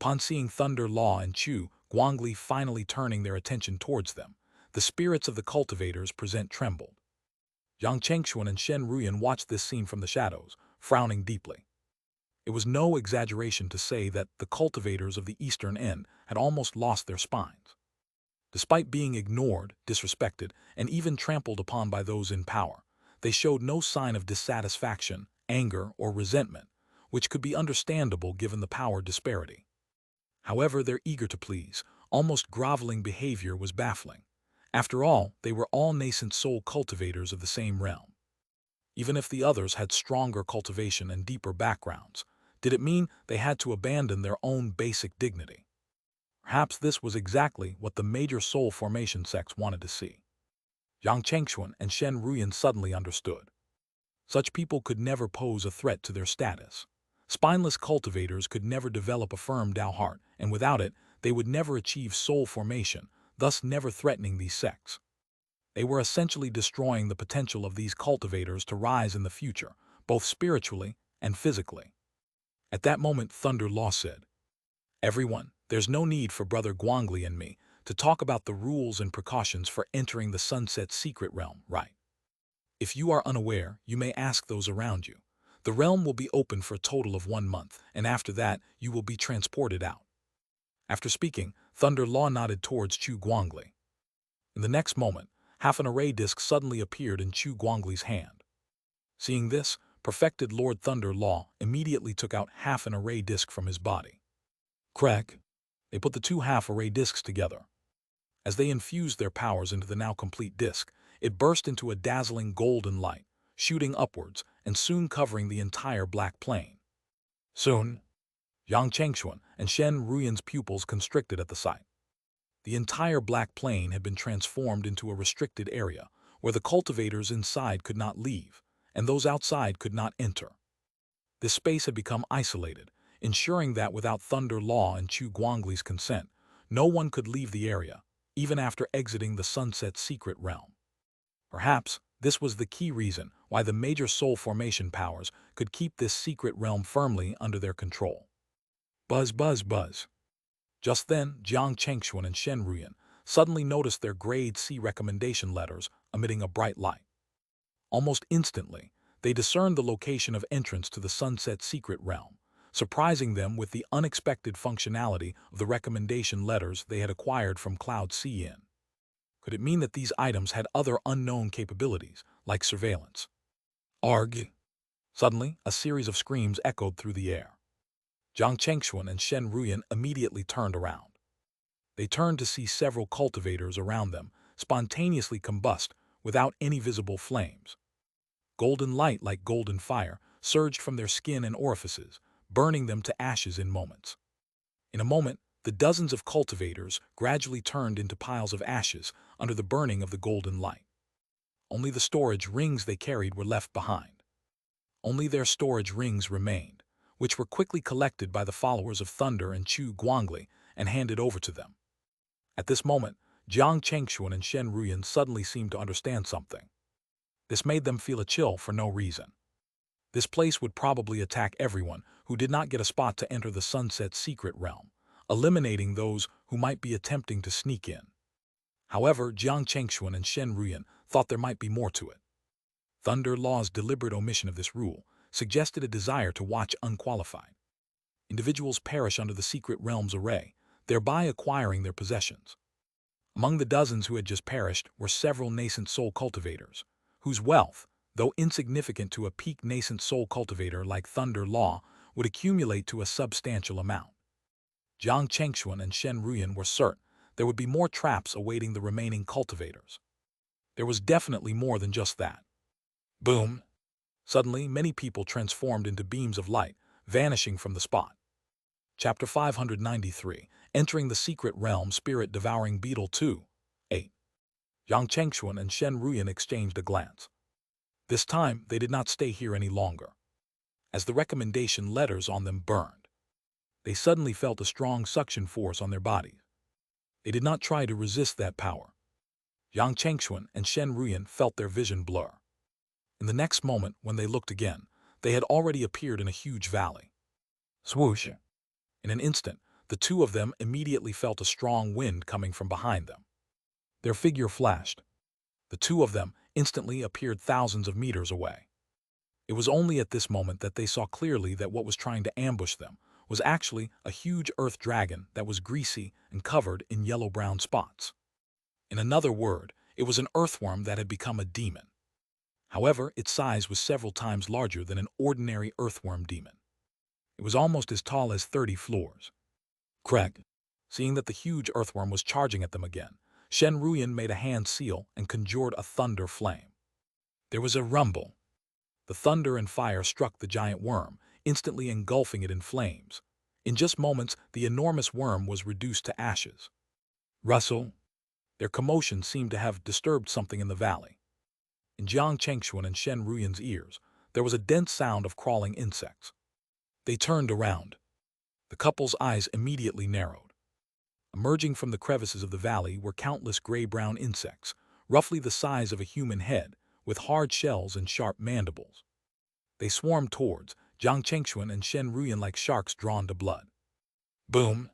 Upon seeing Thunder Law and Chu Guangli finally turning their attention towards them, the spirits of the cultivators present trembled. Yang Chengxuan and Shen Ruyan watched this scene from the shadows, frowning deeply. It was no exaggeration to say that the cultivators of the eastern end had almost lost their spines. Despite being ignored, disrespected, and even trampled upon by those in power, they showed no sign of dissatisfaction, anger, or resentment, which could be understandable given the power disparity. However, their eager to please, almost groveling behavior was baffling. After all, they were all nascent soul cultivators of the same realm. Even if the others had stronger cultivation and deeper backgrounds, did it mean they had to abandon their own basic dignity? Perhaps this was exactly what the major soul formation sects wanted to see. Yang Chengxuan and Shen Ruyan suddenly understood. Such people could never pose a threat to their status. Spineless cultivators could never develop a firm Tao heart, and without it, they would never achieve soul formation, thus never threatening these sects. They were essentially destroying the potential of these cultivators to rise in the future, both spiritually and physically. At that moment, Thunder Law said, "Everyone, there's no need for Brother Guangli and me to talk about the rules and precautions for entering the Sunset's secret realm, right? If you are unaware, you may ask those around you. The realm will be open for a total of 1 month, and after that, you will be transported out." After speaking, Thunder Law nodded towards Chu Guangli. In the next moment, half an array disc suddenly appeared in Chu Guangli's hand. Seeing this, perfected Lord Thunder Law immediately took out half an array disc from his body. Crack! They put the two half-array discs together. As they infused their powers into the now complete disc, it burst into a dazzling golden light, shooting upwards and soon covering the entire black plane. Soon, Yang Chengxuan and Shen Ruyan's pupils constricted at the sight. The entire black plane had been transformed into a restricted area where the cultivators inside could not leave, and those outside could not enter. This space had become isolated, ensuring that without Thunder Law and Chu Guangli's consent, no one could leave the area, even after exiting the Sunset's secret realm. Perhaps this was the key reason why the major soul formation powers could keep this secret realm firmly under their control. Buzz, buzz, buzz. Just then, Jiang Chengxuan and Shen Ruyan suddenly noticed their grade C recommendation letters emitting a bright light. Almost instantly, they discerned the location of entrance to the Sunset's secret realm, surprising them with the unexpected functionality of the recommendation letters they had acquired from Cloud CN. Could it mean that these items had other unknown capabilities, like surveillance? Arg! Suddenly, a series of screams echoed through the air. Jiang Chengxuan and Shen Ruyan immediately turned around. They turned to see several cultivators around them spontaneously combust without any visible flames. Golden light like golden fire surged from their skin and orifices, burning them to ashes in moments. In a moment, the dozens of cultivators gradually turned into piles of ashes under the burning of the golden light. Only the storage rings they carried were left behind. Only their storage rings remained, which were quickly collected by the followers of Thunder and Chu Guangli and handed over to them. At this moment, Jiang Chengxuan and Shen Ruyan suddenly seemed to understand something. This made them feel a chill for no reason. This place would probably attack everyone who did not get a spot to enter the Sunset's secret realm, eliminating those who might be attempting to sneak in. However, Jiang Chengxuan and Shen Ruyan thought there might be more to it. Thunder Law's deliberate omission of this rule suggested a desire to watch unqualified individuals perish under the secret realm's array, thereby acquiring their possessions. Among the dozens who had just perished were several nascent soul cultivators, whose wealth, though insignificant to a peak nascent soul cultivator like Thunder Law, would accumulate to a substantial amount. Jiang Chengxuan and Shen Ruyan were certain there would be more traps awaiting the remaining cultivators. There was definitely more than just that. Boom! Suddenly, many people transformed into beams of light, vanishing from the spot. Chapter 593, Entering the Secret Realm, Spirit Devouring Beetle 2, 8. Yang Chengxuan and Shen Ruyan exchanged a glance. This time, they did not stay here any longer. As the recommendation letters on them burned, they suddenly felt a strong suction force on their bodies. They did not try to resist that power. Yang Chengxuan and Shen Ruyan felt their vision blur. In the next moment, when they looked again, they had already appeared in a huge valley. Swoosh! In an instant, the two of them immediately felt a strong wind coming from behind them. Their figure flashed. The two of them instantly appeared thousands of meters away. It was only at this moment that they saw clearly that what was trying to ambush them was actually a huge earth dragon that was greasy and covered in yellow-brown spots. In another word, it was an earthworm that had become a demon. However, its size was several times larger than an ordinary earthworm demon. It was almost as tall as 30 floors. Craig, seeing that the huge earthworm was charging at them again, Shen Ruyan made a hand seal and conjured a thunder flame. There was a rumble. The thunder and fire struck the giant worm, instantly engulfing it in flames. In just moments, the enormous worm was reduced to ashes. Rustle. Their commotion seemed to have disturbed something in the valley. In Jiang Chengxuan and Shen Ruyan's ears, there was a dense sound of crawling insects. They turned around. The couple's eyes immediately narrowed. Emerging from the crevices of the valley were countless gray-brown insects, roughly the size of a human head, with hard shells and sharp mandibles. They swarmed towards Jiang Chengxuan and Shen Ruyan like sharks drawn to blood. Boom!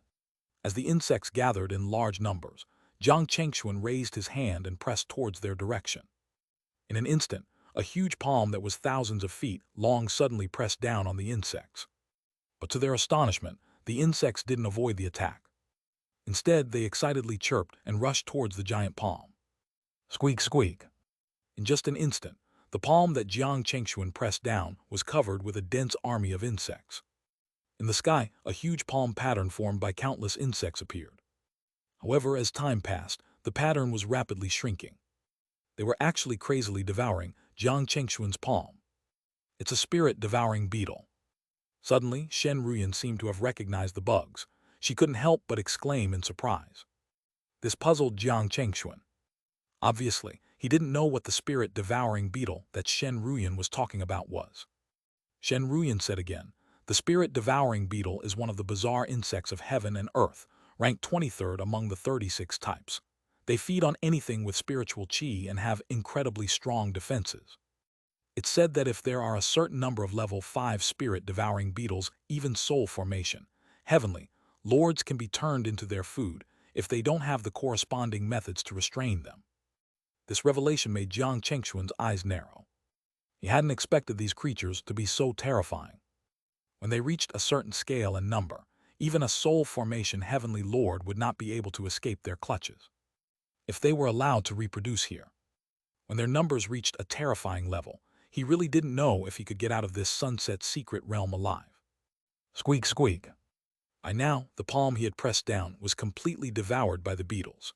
As the insects gathered in large numbers, Jiang Chengxuan raised his hand and pressed towards their direction. In an instant, a huge palm that was thousands of feet long suddenly pressed down on the insects. But to their astonishment, the insects didn't avoid the attack. Instead, they excitedly chirped and rushed towards the giant palm. Squeak, squeak. In just an instant, the palm that Jiang Chengxuan pressed down was covered with a dense army of insects. In the sky, a huge palm pattern formed by countless insects appeared. However, as time passed, the pattern was rapidly shrinking. They were actually crazily devouring Jiang Chengxuan's palm. It's a spirit-devouring beetle. Suddenly, Shen Ruyan seemed to have recognized the bugs. She couldn't help but exclaim in surprise. This puzzled Jiang Chengxuan. Obviously, he didn't know what the spirit-devouring beetle that Shen Ruyan was talking about was. Shen Ruyan said again, the spirit-devouring beetle is one of the bizarre insects of heaven and earth, ranked 23rd among the 36 types. They feed on anything with spiritual qi and have incredibly strong defenses. It's said that if there are a certain number of level 5 spirit-devouring beetles, even soul formation, heavenly, lords can be turned into their food if they don't have the corresponding methods to restrain them. This revelation made Jiang Chengxuan's eyes narrow. He hadn't expected these creatures to be so terrifying. When they reached a certain scale and number, even a soul formation heavenly lord would not be able to escape their clutches. If they were allowed to reproduce here. When their numbers reached a terrifying level, he really didn't know if he could get out of this sunset secret realm alive. Squeak, squeak. By now, the palm he had pressed down was completely devoured by the beetles.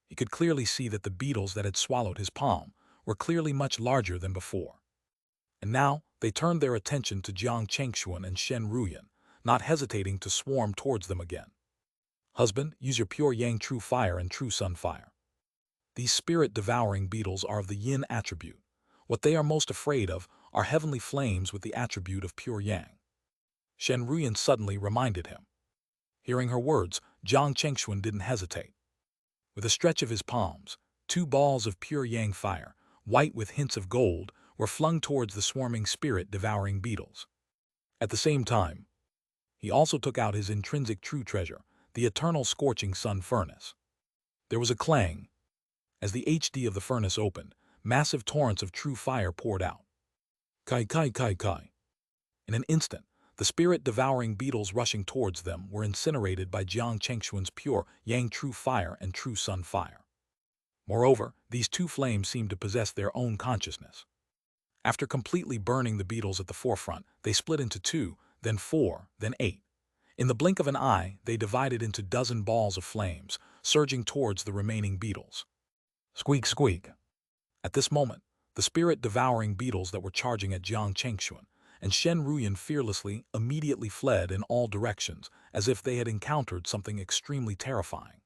He could clearly see that the beetles that had swallowed his palm were clearly much larger than before. And now, they turned their attention to Jiang Chengxuan and Shen Ruyan, not hesitating to swarm towards them again. Husband, use your pure yang true fire and true sun fire. These spirit-devouring beetles are of the yin attribute. What they are most afraid of are heavenly flames with the attribute of pure yang. Shen Ruyan suddenly reminded him. Hearing her words, Jiang Chengxuan didn't hesitate. With a stretch of his palms, 2 balls of pure yang fire, white with hints of gold, were flung towards the swarming spirit-devouring beetles. At the same time, he also took out his intrinsic true treasure, the eternal scorching sun furnace. There was a clang. As the HD of the furnace opened, massive torrents of true fire poured out. Kai kai kai kai. In an instant, the spirit-devouring beetles rushing towards them were incinerated by Jiang Chengxuan's pure yang true fire and true sun fire. Moreover, these 2 flames seemed to possess their own consciousness. After completely burning the beetles at the forefront, they split into 2, then 4, then 8. In the blink of an eye, they divided into dozen balls of flames, surging towards the remaining beetles. Squeak, squeak. At this moment, the spirit-devouring beetles that were charging at Jiang Chengxuan and Shen Ruyan fearlessly immediately fled in all directions as if they had encountered something extremely terrifying.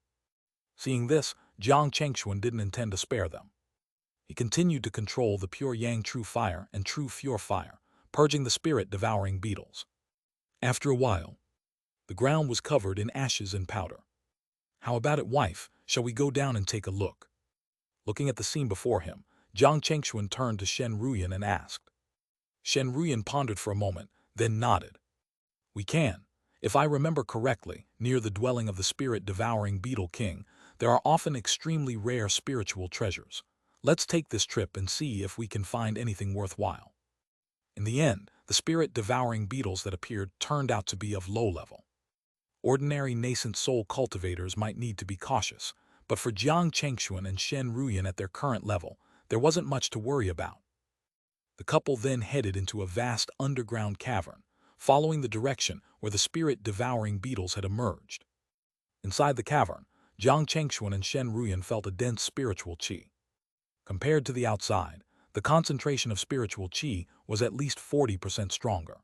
Seeing this, Jiang Chengxuan didn't intend to spare them. He continued to control the pure yang true fire and true pure fire, purging the spirit-devouring beetles. After a while, the ground was covered in ashes and powder. How about it, wife? Shall we go down and take a look? Looking at the scene before him, Jiang Chengxuan turned to Shen Ruyan and asked. Shen Ruyan pondered for a moment, then nodded. We can. If I remember correctly, near the dwelling of the spirit-devouring beetle king, there are often extremely rare spiritual treasures. Let's take this trip and see if we can find anything worthwhile. In the end, the spirit-devouring beetles that appeared turned out to be of low level. Ordinary nascent soul cultivators might need to be cautious, but for Jiang Chengxuan and Shen Ruyan at their current level, there wasn't much to worry about. The couple then headed into a vast underground cavern, following the direction where the spirit-devouring beetles had emerged. Inside the cavern, Jiang Chengxuan and Shen Ruyan felt a dense spiritual qi. Compared to the outside, the concentration of spiritual qi was at least 40% stronger.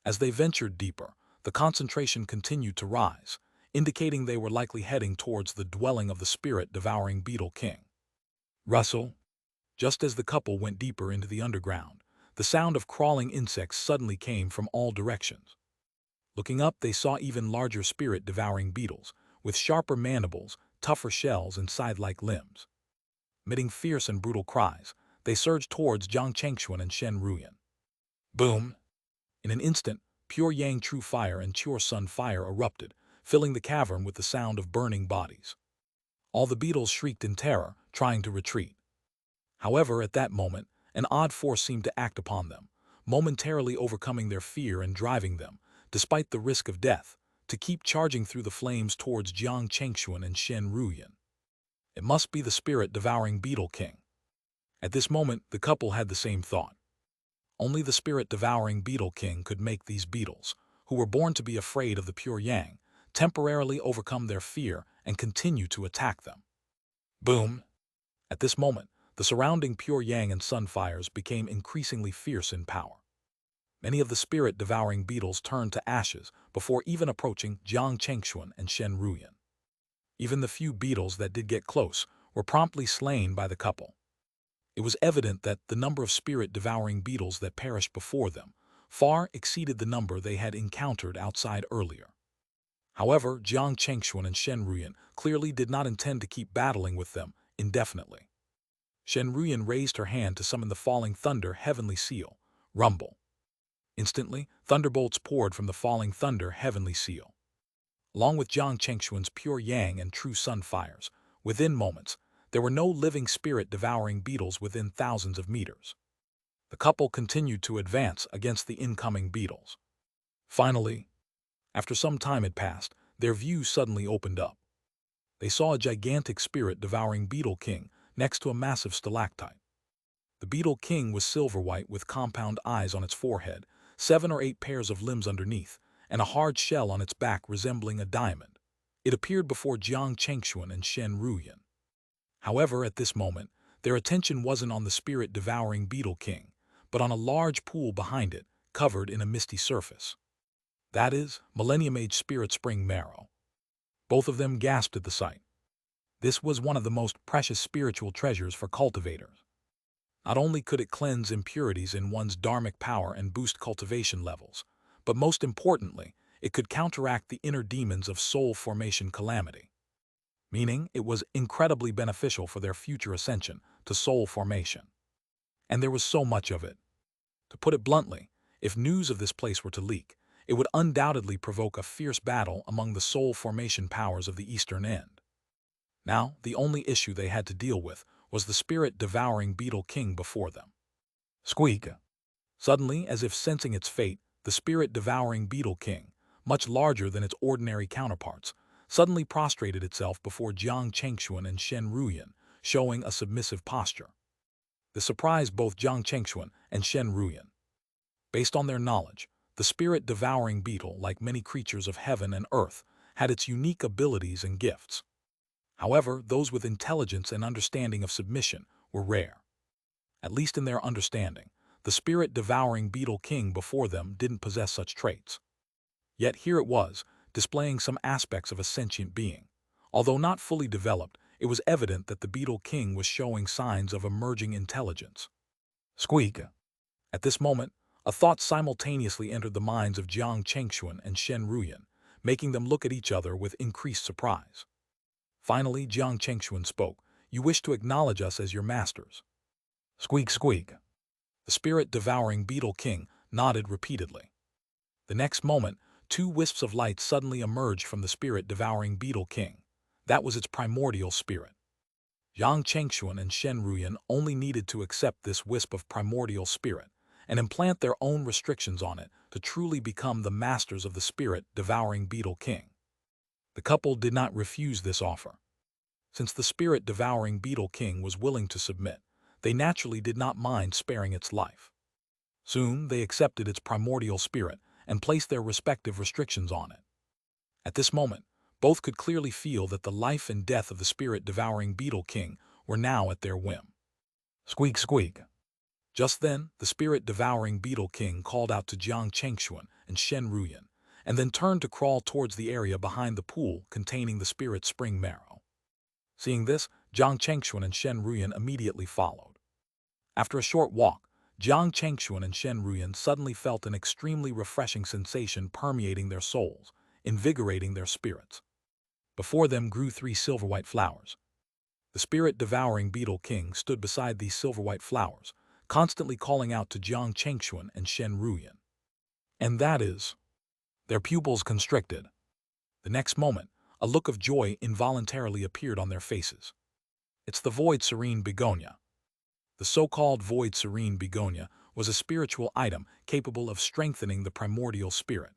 As they ventured deeper, the concentration continued to rise, indicating they were likely heading towards the dwelling of the spirit-devouring beetle king. Rustle. Just as the couple went deeper into the underground, the sound of crawling insects suddenly came from all directions. Looking up, they saw even larger spirit-devouring beetles, with sharper mandibles, tougher shells, and scythe-like limbs. Emitting fierce and brutal cries, they surged towards Jiang Chengxuan and Shen Ruyan. Boom! In an instant, pure yang true fire and pure sun fire erupted, filling the cavern with the sound of burning bodies. All the beetles shrieked in terror, trying to retreat. However, at that moment, an odd force seemed to act upon them, momentarily overcoming their fear and driving them, despite the risk of death, to keep charging through the flames towards Jiang Chengxuan and Shen Ruyan. It must be the spirit-devouring beetle king. At this moment, the couple had the same thought. Only the spirit-devouring beetle king could make these beetles, who were born to be afraid of the pure yang, temporarily overcome their fear and continue to attack them. Boom! At this moment, the surrounding pure yang and sun fires became increasingly fierce in power. Many of the spirit-devouring beetles turned to ashes before even approaching Jiang Chengxuan and Shen Ruyan. Even the few beetles that did get close were promptly slain by the couple. It was evident that the number of spirit-devouring beetles that perished before them far exceeded the number they had encountered outside earlier. However, Jiang Chengxuan and Shen Ruyan clearly did not intend to keep battling with them indefinitely. Shen Ruyan raised her hand to summon the falling thunder heavenly seal, rumble. Instantly, thunderbolts poured from the falling thunder heavenly seal. Along with Jiang Chengxuan's pure yang and true sun fires, within moments, there were no living spirit-devouring beetles within thousands of meters. The couple continued to advance against the incoming beetles. Finally, after some time had passed, their view suddenly opened up. They saw a gigantic spirit-devouring beetle king next to a massive stalactite. The beetle king was silver-white with compound eyes on its forehead, 7 or 8 pairs of limbs underneath, and a hard shell on its back resembling a diamond. It appeared before Jiang Chengxuan and Shen Ruyan. However, at this moment, their attention wasn't on the spirit-devouring beetle king, but on a large pool behind it, covered in a misty surface. That is, Millennium-Age Spirit Spring Marrow. Both of them gasped at the sight. This was one of the most precious spiritual treasures for cultivators. Not only could it cleanse impurities in one's dharmic power and boost cultivation levels, but most importantly, it could counteract the inner demons of soul formation calamity. Meaning, it was incredibly beneficial for their future ascension to soul formation. And there was so much of it. To put it bluntly, if news of this place were to leak, it would undoubtedly provoke a fierce battle among the soul formation powers of the Eastern End. Now, the only issue they had to deal with was the spirit-devouring beetle king before them. Squeak! Suddenly, as if sensing its fate, the spirit-devouring beetle king, much larger than its ordinary counterparts, suddenly prostrated itself before Jiang Chengxuan and Shen Ruyan, showing a submissive posture. This surprised both Jiang Chengxuan and Shen Ruyan. Based on their knowledge, the spirit-devouring beetle, like many creatures of heaven and earth, had its unique abilities and gifts. However, those with intelligence and understanding of submission were rare. At least in their understanding, the spirit-devouring beetle king before them didn't possess such traits. Yet here it was, displaying some aspects of a sentient being. Although not fully developed, it was evident that the beetle king was showing signs of emerging intelligence. Squeak! At this moment, a thought simultaneously entered the minds of Jiang Chengxuan and Shen Ruyan, making them look at each other with increased surprise. Finally, Jiang Chengxuan spoke. "You wish to acknowledge us as your masters." Squeak, squeak. The spirit-devouring beetle king nodded repeatedly. The next moment, two wisps of light suddenly emerged from the spirit-devouring beetle king. That was its primordial spirit. Yang Chengxuan and Shen Ruyan only needed to accept this wisp of primordial spirit and implant their own restrictions on it to truly become the masters of the spirit-devouring beetle king. The couple did not refuse this offer. Since the spirit-devouring beetle king was willing to submit, they naturally did not mind sparing its life. Soon, they accepted its primordial spirit and placed their respective restrictions on it. At this moment, both could clearly feel that the life and death of the spirit-devouring beetle king were now at their whim. Squeak, squeak. Just then, the spirit-devouring beetle king called out to Jiang Chengxuan and Shen Ruyan, and then turned to crawl towards the area behind the pool containing the spirit spring marrow. Seeing this, Jiang Chengxuan and Shen Ruyan immediately followed. After a short walk, Jiang Chengxuan and Shen Ruyan suddenly felt an extremely refreshing sensation permeating their souls, invigorating their spirits. Before them grew 3 silver-white flowers. The spirit-devouring beetle king stood beside these silver-white flowers, constantly calling out to Jiang Chengxuan and Shen Ruyan. And that is, their pupils constricted. The next moment, a look of joy involuntarily appeared on their faces. It's the void serene begonia. The so-called void serene begonia was a spiritual item capable of strengthening the primordial spirit.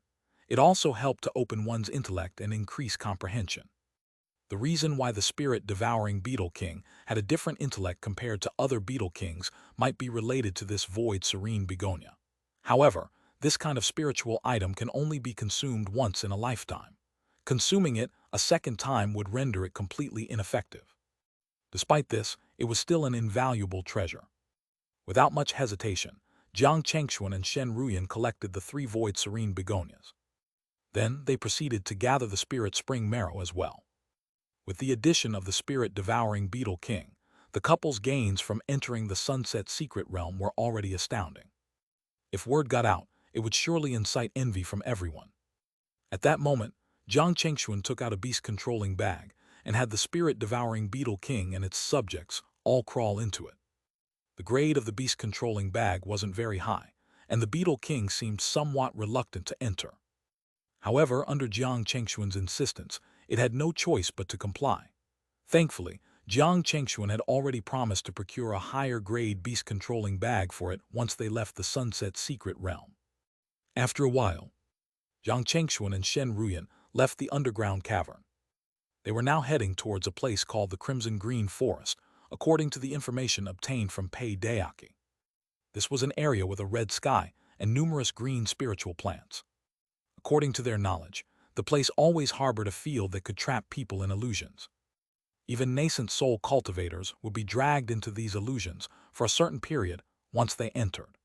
It also helped to open one's intellect and increase comprehension. The reason why the spirit-devouring beetle king had a different intellect compared to other beetle kings might be related to this void serene begonia. However, this kind of spiritual item can only be consumed once in a lifetime. Consuming it a second time would render it completely ineffective. Despite this, it was still an invaluable treasure. Without much hesitation, Jiang Chengxuan and Shen Ruyan collected the 3 void serene begonias. Then they proceeded to gather the spirit spring marrow as well. With the addition of the spirit-devouring beetle king, the couple's gains from entering the sunset secret realm were already astounding. If word got out, it would surely incite envy from everyone. At that moment, Jiang Chengxuan took out a beast-controlling bag and had the spirit-devouring beetle king and its subjects all crawl into it. The grade of the beast-controlling bag wasn't very high, and the beetle king seemed somewhat reluctant to enter. However, under Jiang Chengxuan's insistence, it had no choice but to comply. Thankfully, Jiang Chengxuan had already promised to procure a higher-grade beast-controlling bag for it once they left the Sunset Secret Realm. After a while, Jiang Chengxuan and Shen Ruyan left the underground cavern. They were now heading towards a place called the Crimson Green Forest, according to the information obtained from Pei Dayaki. This was an area with a red sky and numerous green spiritual plants. According to their knowledge, the place always harbored a field that could trap people in illusions. Even nascent soul cultivators would be dragged into these illusions for a certain period once they entered.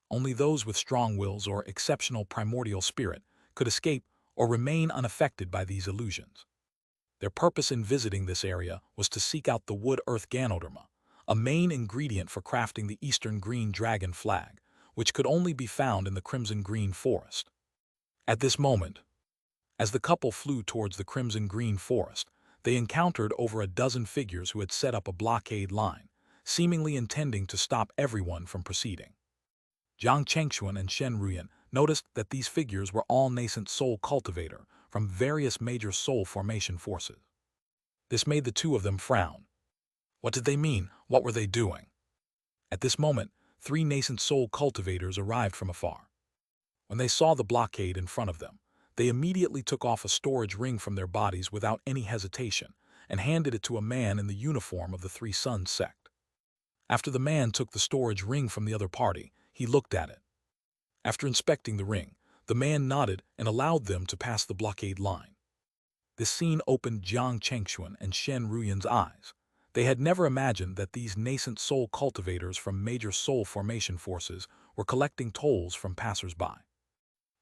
Only those with strong wills or exceptional primordial spirit could escape or remain unaffected by these illusions. Their purpose in visiting this area was to seek out the wood-earth Ganoderma, a main ingredient for crafting the Eastern Green Dragon flag, which could only be found in the Crimson Green Forest. At this moment, as the couple flew towards the Crimson Green Forest, they encountered over a dozen figures who had set up a blockade line, seemingly intending to stop everyone from proceeding. Jiang Chengxuan and Shen Ruyan noticed that these figures were all nascent soul cultivator from various major soul formation forces. This made the two of them frown. What did they mean? What were they doing? At this moment, 3 nascent soul cultivators arrived from afar. When they saw the blockade in front of them, they immediately took off a storage ring from their bodies without any hesitation and handed it to a man in the uniform of the 3 Sons sect. After the man took the storage ring from the other party, he looked at it. After inspecting the ring, the man nodded and allowed them to pass the blockade line. This scene opened Jiang Chengxuan and Shen Ruyan's eyes. They had never imagined that these nascent soul cultivators from major soul formation forces were collecting tolls from passers-by.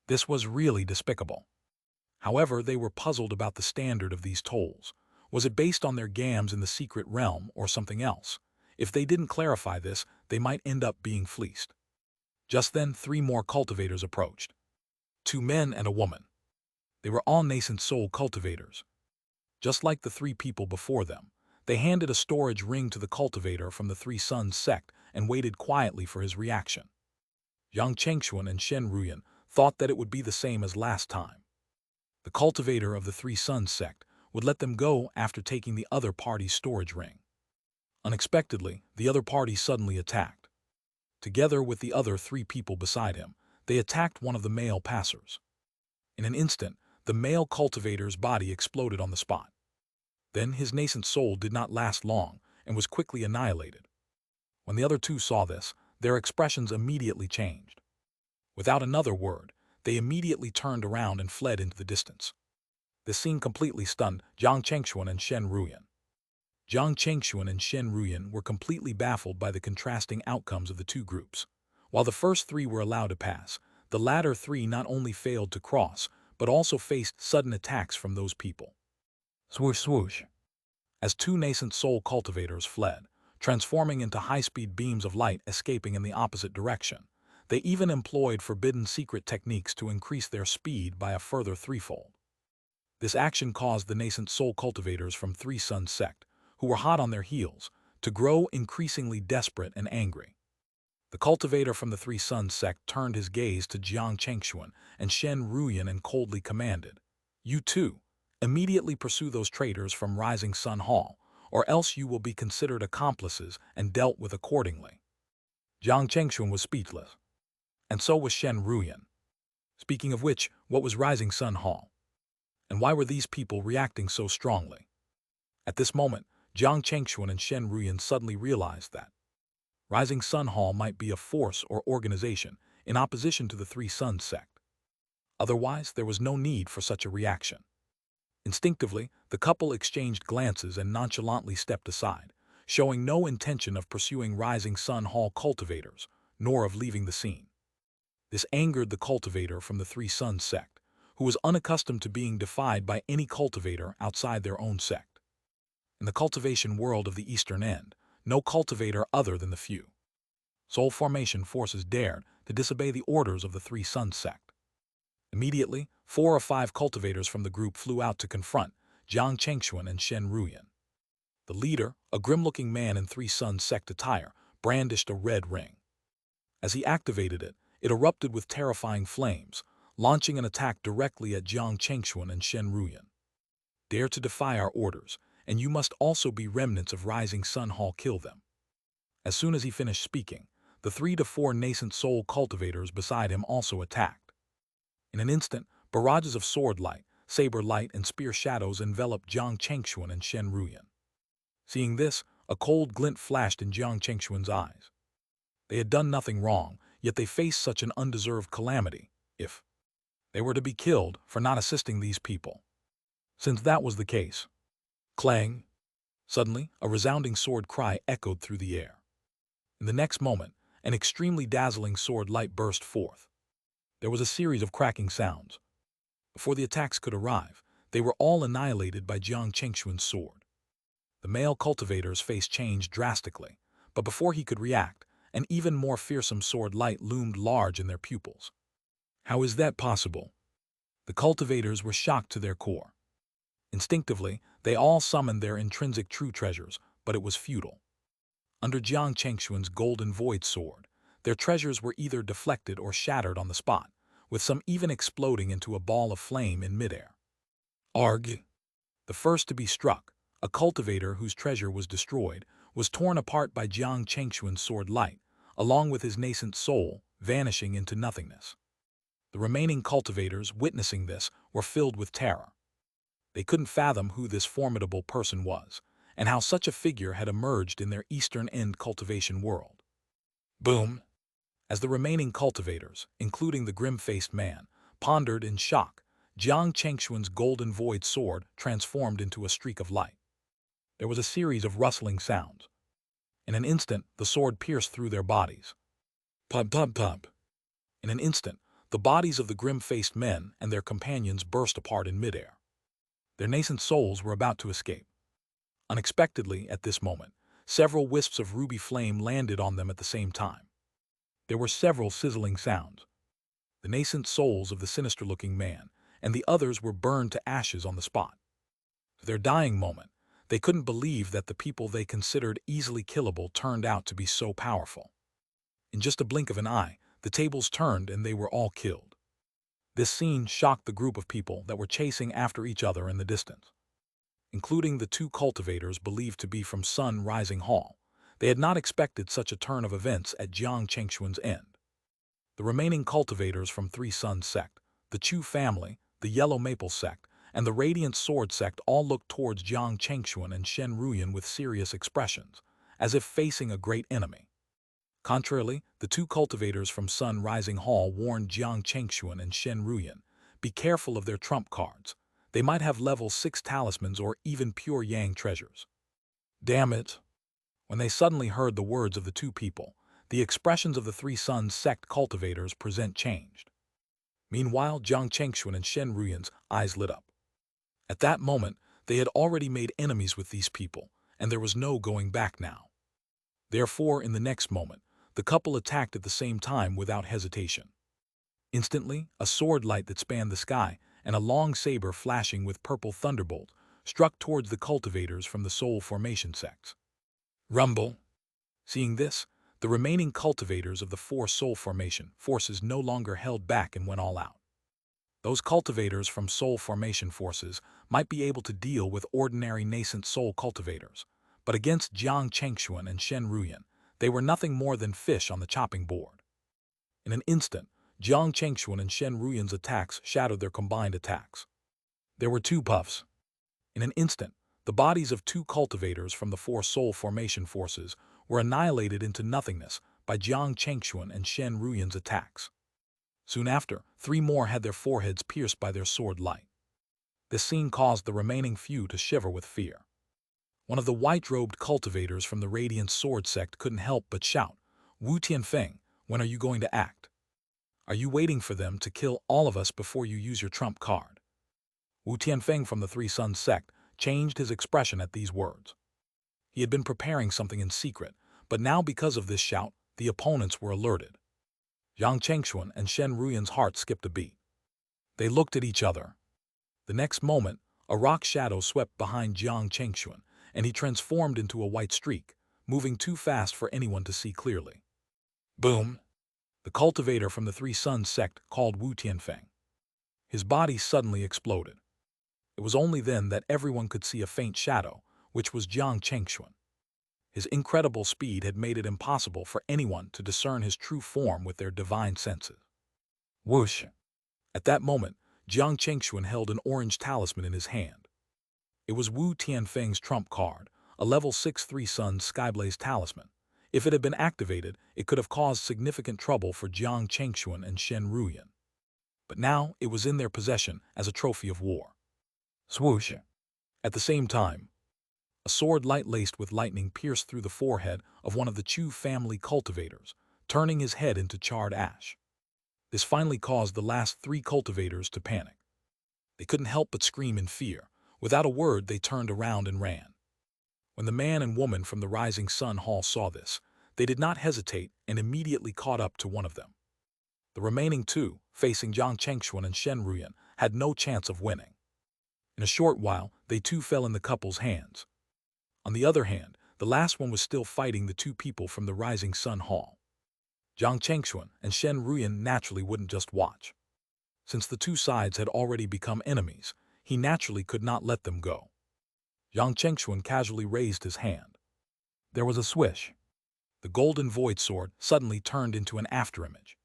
This was really despicable. However, they were puzzled about the standard of these tolls. Was it based on their gams in the secret realm or something else? If they didn't clarify this, they might end up being fleeced. Just then, 3 more cultivators approached. 2 men and a woman. They were all nascent soul cultivators. Just like the 3 people before them, they handed a storage ring to the cultivator from the 3 Sons sect and waited quietly for his reaction. Yang Chengxuan and Shen Ruyan thought that it would be the same as last time. The cultivator of the Three Sons sect would let them go after taking the other party's storage ring. Unexpectedly, the other party suddenly attacked. Together with the other three people beside him, they attacked one of the male passers. In an instant, the male cultivator's body exploded on the spot. Then his nascent soul did not last long and was quickly annihilated. When the other two saw this, their expressions immediately changed. Without another word, they immediately turned around and fled into the distance. This scene completely stunned Jiang Chengxuan and Shen Ruyan. Jiang Chengxuan and Shen Ruyan were completely baffled by the contrasting outcomes of the two groups. While the first three were allowed to pass, the latter three not only failed to cross, but also faced sudden attacks from those people. Swoosh swoosh. As two nascent soul cultivators fled, transforming into high-speed beams of light escaping in the opposite direction, they even employed forbidden secret techniques to increase their speed by a further threefold. This action caused the nascent soul cultivators from Three Sons sect, who were hot on their heels, to grow increasingly desperate and angry. The cultivator from the Three Sons sect turned his gaze to Jiang Chengxuan and Shen Ruyan and coldly commanded, "You too, immediately pursue those traitors from Rising Sun Hall, or else you will be considered accomplices and dealt with accordingly." Jiang Chengxuan was speechless, and so was Shen Ruyan. Speaking of which, what was Rising Sun Hall? And why were these people reacting so strongly? At this moment, Jiang Chengxuan and Shen Ruyan suddenly realized that Rising Sun Hall might be a force or organization in opposition to the Three Sons sect. Otherwise, there was no need for such a reaction. Instinctively, the couple exchanged glances and nonchalantly stepped aside, showing no intention of pursuing Rising Sun Hall cultivators, nor of leaving the scene. This angered the cultivator from the Three Sons sect, who was unaccustomed to being defied by any cultivator outside their own sect. In the cultivation world of the Eastern End, no cultivator other than the few soul formation forces dared to disobey the orders of the Three Sons sect. Immediately, 4 or 5 cultivators from the group flew out to confront Jiang Chengxuan and Shen Ruyan. The leader, a grim-looking man in Three Sons sect attire, brandished a red ring. As he activated it, it erupted with terrifying flames, launching an attack directly at Jiang Chengxuan and Shen Ruyan. "Dare to defy our orders, and you must also be remnants of Rising Sun Hall. Kill them." As soon as he finished speaking, the 3 to 4 nascent soul cultivators beside him also attacked. In an instant, barrages of sword light, saber light, and spear shadows enveloped Jiang Chengxuan and Shen Ruyan. Seeing this, a cold glint flashed in Jiang Chengxuan's eyes. They had done nothing wrong, yet they faced such an undeserved calamity, if they were to be killed for not assisting these people. Since that was the case, clang! Suddenly, a resounding sword cry echoed through the air. In the next moment, an extremely dazzling sword light burst forth. There was a series of cracking sounds. Before the attacks could arrive, they were all annihilated by Jiang Chengxuan's sword. The male cultivator's face changed drastically, but before he could react, an even more fearsome sword light loomed large in their pupils. How is that possible? The cultivators were shocked to their core. Instinctively, they all summoned their intrinsic true treasures, but it was futile. Under Jiang Chengxuan's golden void sword, their treasures were either deflected or shattered on the spot, with some even exploding into a ball of flame in midair. Arg! The first to be struck, a cultivator whose treasure was destroyed, was torn apart by Jiang Chengxuan's sword light, along with his nascent soul, vanishing into nothingness. The remaining cultivators, witnessing this, were filled with terror. They couldn't fathom who this formidable person was, and how such a figure had emerged in their Eastern End cultivation world. Boom! As the remaining cultivators, including the grim-faced man, pondered in shock, Jiang Chengxuan's golden void sword transformed into a streak of light. There was a series of rustling sounds. In an instant, the sword pierced through their bodies. Pub pub pub. In an instant, the bodies of the grim-faced men and their companions burst apart in midair. Their nascent souls were about to escape. Unexpectedly, at this moment, several wisps of ruby flame landed on them at the same time. There were several sizzling sounds. The nascent souls of the sinister-looking man and the others were burned to ashes on the spot. To their dying moment, they couldn't believe that the people they considered easily killable turned out to be so powerful. In just a blink of an eye, the tables turned and they were all killed. This scene shocked the group of people that were chasing after each other in the distance, including the two cultivators believed to be from Sun Rising Hall. They had not expected such a turn of events at Jiang Chengxuan's end. The remaining cultivators from Three Suns sect, the Chu family, the Yellow Maple sect, and the Radiant Sword sect all looked towards Jiang Chengxuan and Shen Ruyan with serious expressions, as if facing a great enemy. Contrarily, the two cultivators from Sun Rising Hall warned Jiang Chengxuan and Shen Ruyan, "Be careful of their trump cards. They might have level 6 talismans or even pure yang treasures." Damn it! When they suddenly heard the words of the two people, the expressions of the Three Suns sect cultivators present changed. Meanwhile, Jiang Chengxuan and Shen Ruyan's eyes lit up. At that moment, they had already made enemies with these people, and there was no going back now. Therefore, in the next moment, the couple attacked at the same time without hesitation. Instantly, a sword light that spanned the sky and a long saber flashing with purple thunderbolt struck towards the cultivators from the Soul Formation sects. Rumble! Seeing this, the remaining cultivators of the 4 Soul Formation forces no longer held back and went all out. Those cultivators from Soul Formation forces might be able to deal with ordinary nascent soul cultivators, but against Jiang Chengxuan and Shen Ruyan, they were nothing more than fish on the chopping board. In an instant, Jiang Chengxuan and Shen Ruyan's attacks shadowed their combined attacks. There were 2 puffs. In an instant, the bodies of 2 cultivators from the 4 Soul Formation forces were annihilated into nothingness by Jiang Chengxuan and Shen Ruyan's attacks. Soon after, 3 more had their foreheads pierced by their sword light. This scene caused the remaining few to shiver with fear. One of the white-robed cultivators from the Radiant Sword sect couldn't help but shout, "Wu Tianfeng, when are you going to act? Are you waiting for them to kill all of us before you use your trump card?" Wu Tianfeng from the Three Suns sect changed his expression at these words. He had been preparing something in secret, but now because of this shout, the opponents were alerted. Jiang Chengxuan and Shen Ruyan's heart skipped a beat. They looked at each other. The next moment, a rock shadow swept behind Jiang Chengxuan, and he transformed into a white streak, moving too fast for anyone to see clearly. Boom! The cultivator from the Three Suns sect called Wu Tianfeng. His body suddenly exploded. It was only then that everyone could see a faint shadow, which was Jiang Chengxuan. His incredible speed had made it impossible for anyone to discern his true form with their divine senses. Whoosh! At that moment, Jiang Chengxuan held an orange talisman in his hand. It was Wu Tianfeng's trump card, a level 6 Three Suns Skyblaze talisman. If it had been activated, it could have caused significant trouble for Jiang Chengxuan and Shen Ruyan. But now it was in their possession as a trophy of war. Swoosh! At the same time, a sword light laced with lightning pierced through the forehead of one of the Chu family cultivators, turning his head into charred ash. This finally caused the last 3 cultivators to panic. They couldn't help but scream in fear. Without a word, they turned around and ran. When the man and woman from the Rising Sun Hall saw this, they did not hesitate and immediately caught up to one of them. The remaining 2, facing Jiang Chengxuan and Shen Ruyan, had no chance of winning. In a short while, they too fell in the couple's hands. On the other hand, the last one was still fighting the 2 people from the Rising Sun Hall. Jiang Chengxuan and Shen Ruyan naturally wouldn't just watch. Since the 2 sides had already become enemies, he naturally could not let them go. Jiang Chengxuan casually raised his hand. There was a swish. The golden void sword suddenly turned into an afterimage.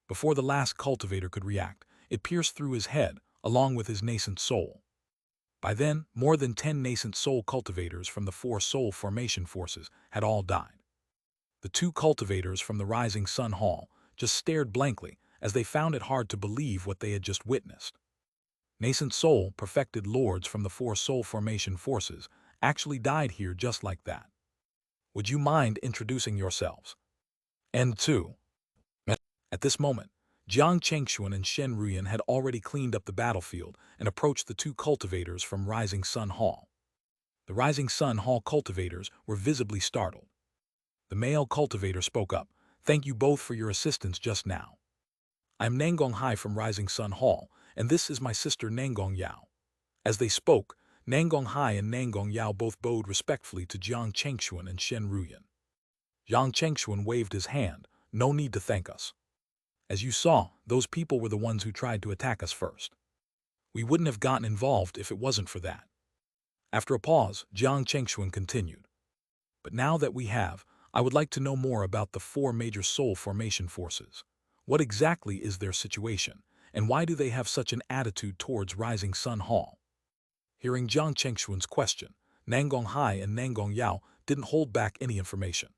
Before the last cultivator could react, it pierced through his head, along with his nascent soul. By then, more than 10 nascent soul cultivators from the 4 Soul Formation forces had all died. The 2 cultivators from the Rising Sun Hall just stared blankly as they found it hard to believe what they had just witnessed. Nascent soul perfected lords from the 4 Soul Formation forces actually died here just like that. Would you mind introducing yourselves? End 2. At this moment, Jiang Chengxuan and Shen Ruyan had already cleaned up the battlefield and approached the 2 cultivators from Rising Sun Hall. The Rising Sun Hall cultivators were visibly startled. The male cultivator spoke up, "Thank you both for your assistance just now. I'm Nangong Hai from Rising Sun Hall, and this is my sister Nangong Yao." As they spoke, Nangong Hai and Nangong Yao both bowed respectfully to Jiang Chengxuan and Shen Ruyan. Jiang Chengxuan waved his hand, "No need to thank us. As you saw, those people were the ones who tried to attack us first. We wouldn't have gotten involved if it wasn't for that. After a pause, Jiang Chengxuan continued. But now that we have, I would like to know more about the four major soul formation forces. What exactly is their situation, and why do they have such an attitude towards Rising Sun Hall? Hearing Jiang Chengxuan's question, Nangong Hai and Nangong Yao didn't hold back any information.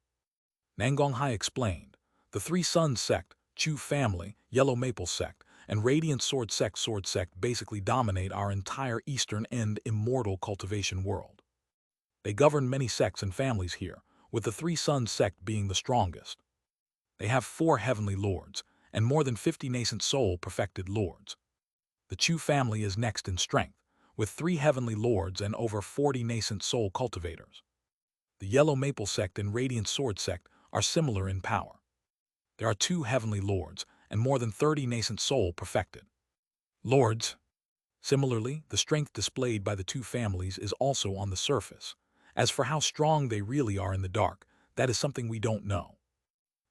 Nangong Hai explained, the Three Suns sect, Chu family, Yellow Maple sect, and Radiant Sword sect basically dominate our entire eastern and immortal cultivation world. They govern many sects and families here, with the Three Suns sect being the strongest. They have 4 heavenly lords, and more than 50 nascent soul perfected lords. The Chu family is next in strength, with 3 heavenly lords and over 40 nascent soul cultivators. The Yellow Maple sect and Radiant Sword sect are similar in power. There are 2 heavenly lords and more than 30 nascent soul perfected lords. Similarly, the strength displayed by the 2 families is also on the surface. As for how strong they really are in the dark, that is something we don't know.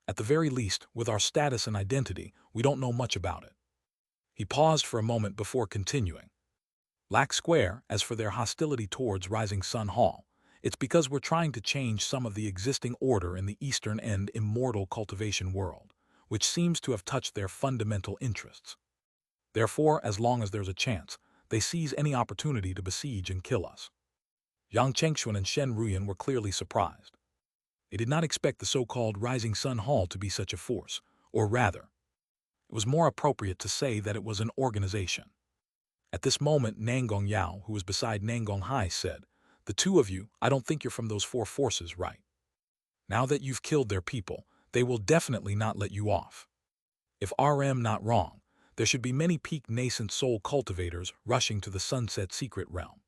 At the very least, with our status and identity, we don't know much about it. He paused for a moment before continuing. Black Square, as for their hostility towards Rising Sun Hall, it's because we're trying to change some of the existing order in the eastern and immortal cultivation world, which seems to have touched their fundamental interests. Therefore, as long as there's a chance, they seize any opportunity to besiege and kill us. Yang Chengxuan and Shen Ruyan were clearly surprised. They did not expect the so-called Rising Sun Hall to be such a force, or rather, it was more appropriate to say that it was an organization. At this moment, Nangong Yao, who was beside Nangong Hai, said, the 2 of you, I don't think you're from those 4 forces, right? Now that you've killed their people, they will definitely not let you off. If RM not wrong, there should be many peak nascent soul cultivators rushing to the Sunset Secret Realm.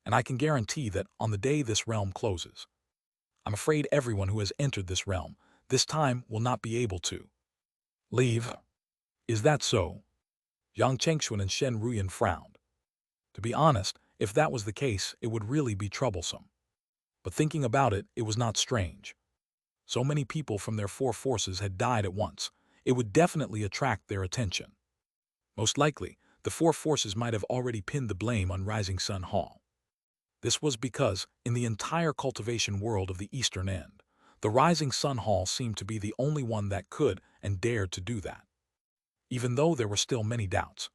And I can guarantee that on the day this realm closes, I'm afraid everyone who has entered this realm this time will not be able to leave. Is that so? Yang Chengxuan and Shen Ruyan frowned. To be honest, if that was the case, it would really be troublesome. But thinking about it, it was not strange. So many people from their 4 forces had died at once. It would definitely attract their attention. Most likely, the 4 forces might have already pinned the blame on Rising Sun Hall. This was because, in the entire cultivation world of the eastern end, the Rising Sun Hall seemed to be the only one that could and dared to do that. Even though there were still many doubts.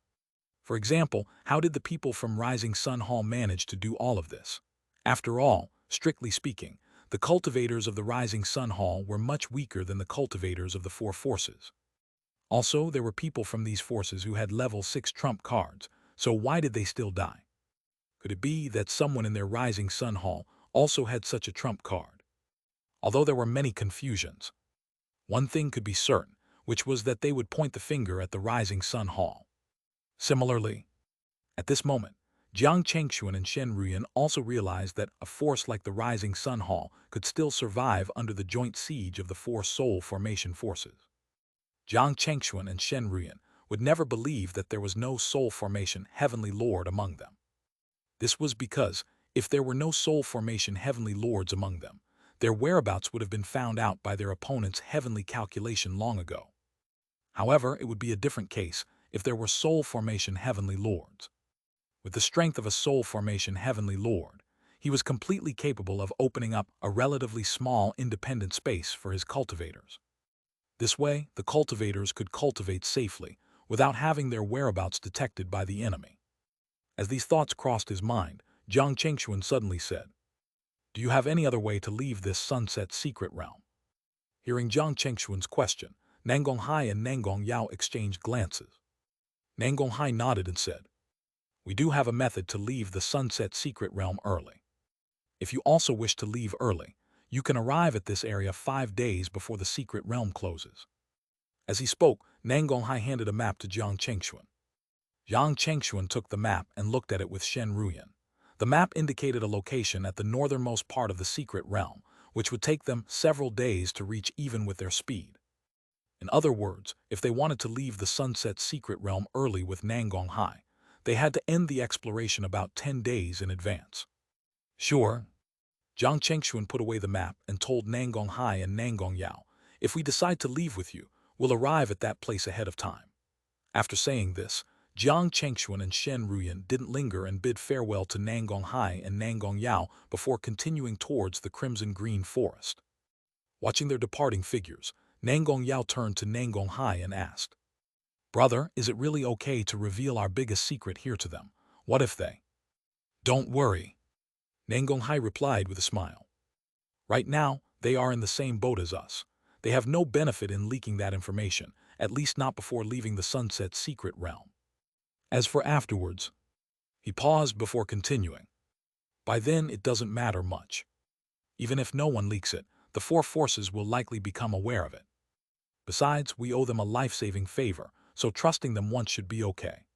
For example, how did the people from Rising Sun Hall manage to do all of this? After all, strictly speaking, the cultivators of the Rising Sun Hall were much weaker than the cultivators of the 4 forces. Also, there were people from these forces who had level 6 trump cards, so why did they still die? Could it be that someone in their Rising Sun Hall also had such a trump card? Although there were many confusions, one thing could be certain, which was that they would point the finger at the Rising Sun Hall. Similarly, at this moment, Jiang Chengxuan and Shen Ruyan also realized that a force like the Rising Sun Hall could still survive under the joint siege of the 4 soul formation forces. Jiang Chengxuan and Shen Ruyan would never believe that there was no soul formation heavenly lord among them. This was because, if there were no soul formation heavenly lords among them, their whereabouts would have been found out by their opponent's heavenly calculation long ago. However, it would be a different case if there were soul formation heavenly lords. With the strength of a soul formation heavenly lord, he was completely capable of opening up a relatively small independent space for his cultivators. This way, the cultivators could cultivate safely without having their whereabouts detected by the enemy. As these thoughts crossed his mind, Jiang Chengxuan suddenly said, do you have any other way to leave this Sunset Secret Realm? Hearing Jiang Chengxuan's question, Nangong Hai and Nangong Yao exchanged glances. Nangong Hai nodded and said, we do have a method to leave the Sunset Secret Realm early. If you also wish to leave early, you can arrive at this area 5 days before the Secret Realm closes. As he spoke, Nangong Hai handed a map to Jiang Chengxuan. Jiang Chengxuan took the map and looked at it with Shen Ruyan. The map indicated a location at the northernmost part of the Secret Realm, which would take them several days to reach even with their speed. In other words, if they wanted to leave the Sunset Secret Realm early with Nangong Hai, they had to end the exploration about 10 days in advance. Sure. Jiang Chengxuan put away the map and told Nangong Hai and Nangong Yao, if we decide to leave with you, We'll arrive at that place ahead of time." After saying this, Jiang Chengxuan and Shen Ruyan didn't linger and bid farewell to Nangong Hai and Nangong Yao before continuing towards the crimson-green forest. Watching their departing figures, Nangong Yao turned to Nangong Hai and asked, "Brother, is it really okay to reveal our biggest secret here to them? What if they—" "Don't worry," Nangong Hai replied with a smile. "Right now, they are in the same boat as us. They have no benefit in leaking that information, at least not before leaving the Sunset Secret Realm. As for afterwards—" He paused before continuing. "By then, it doesn't matter much. Even if no one leaks it, the four forces will likely become aware of it. Besides, we owe them a life-saving favor, so trusting them once should be okay.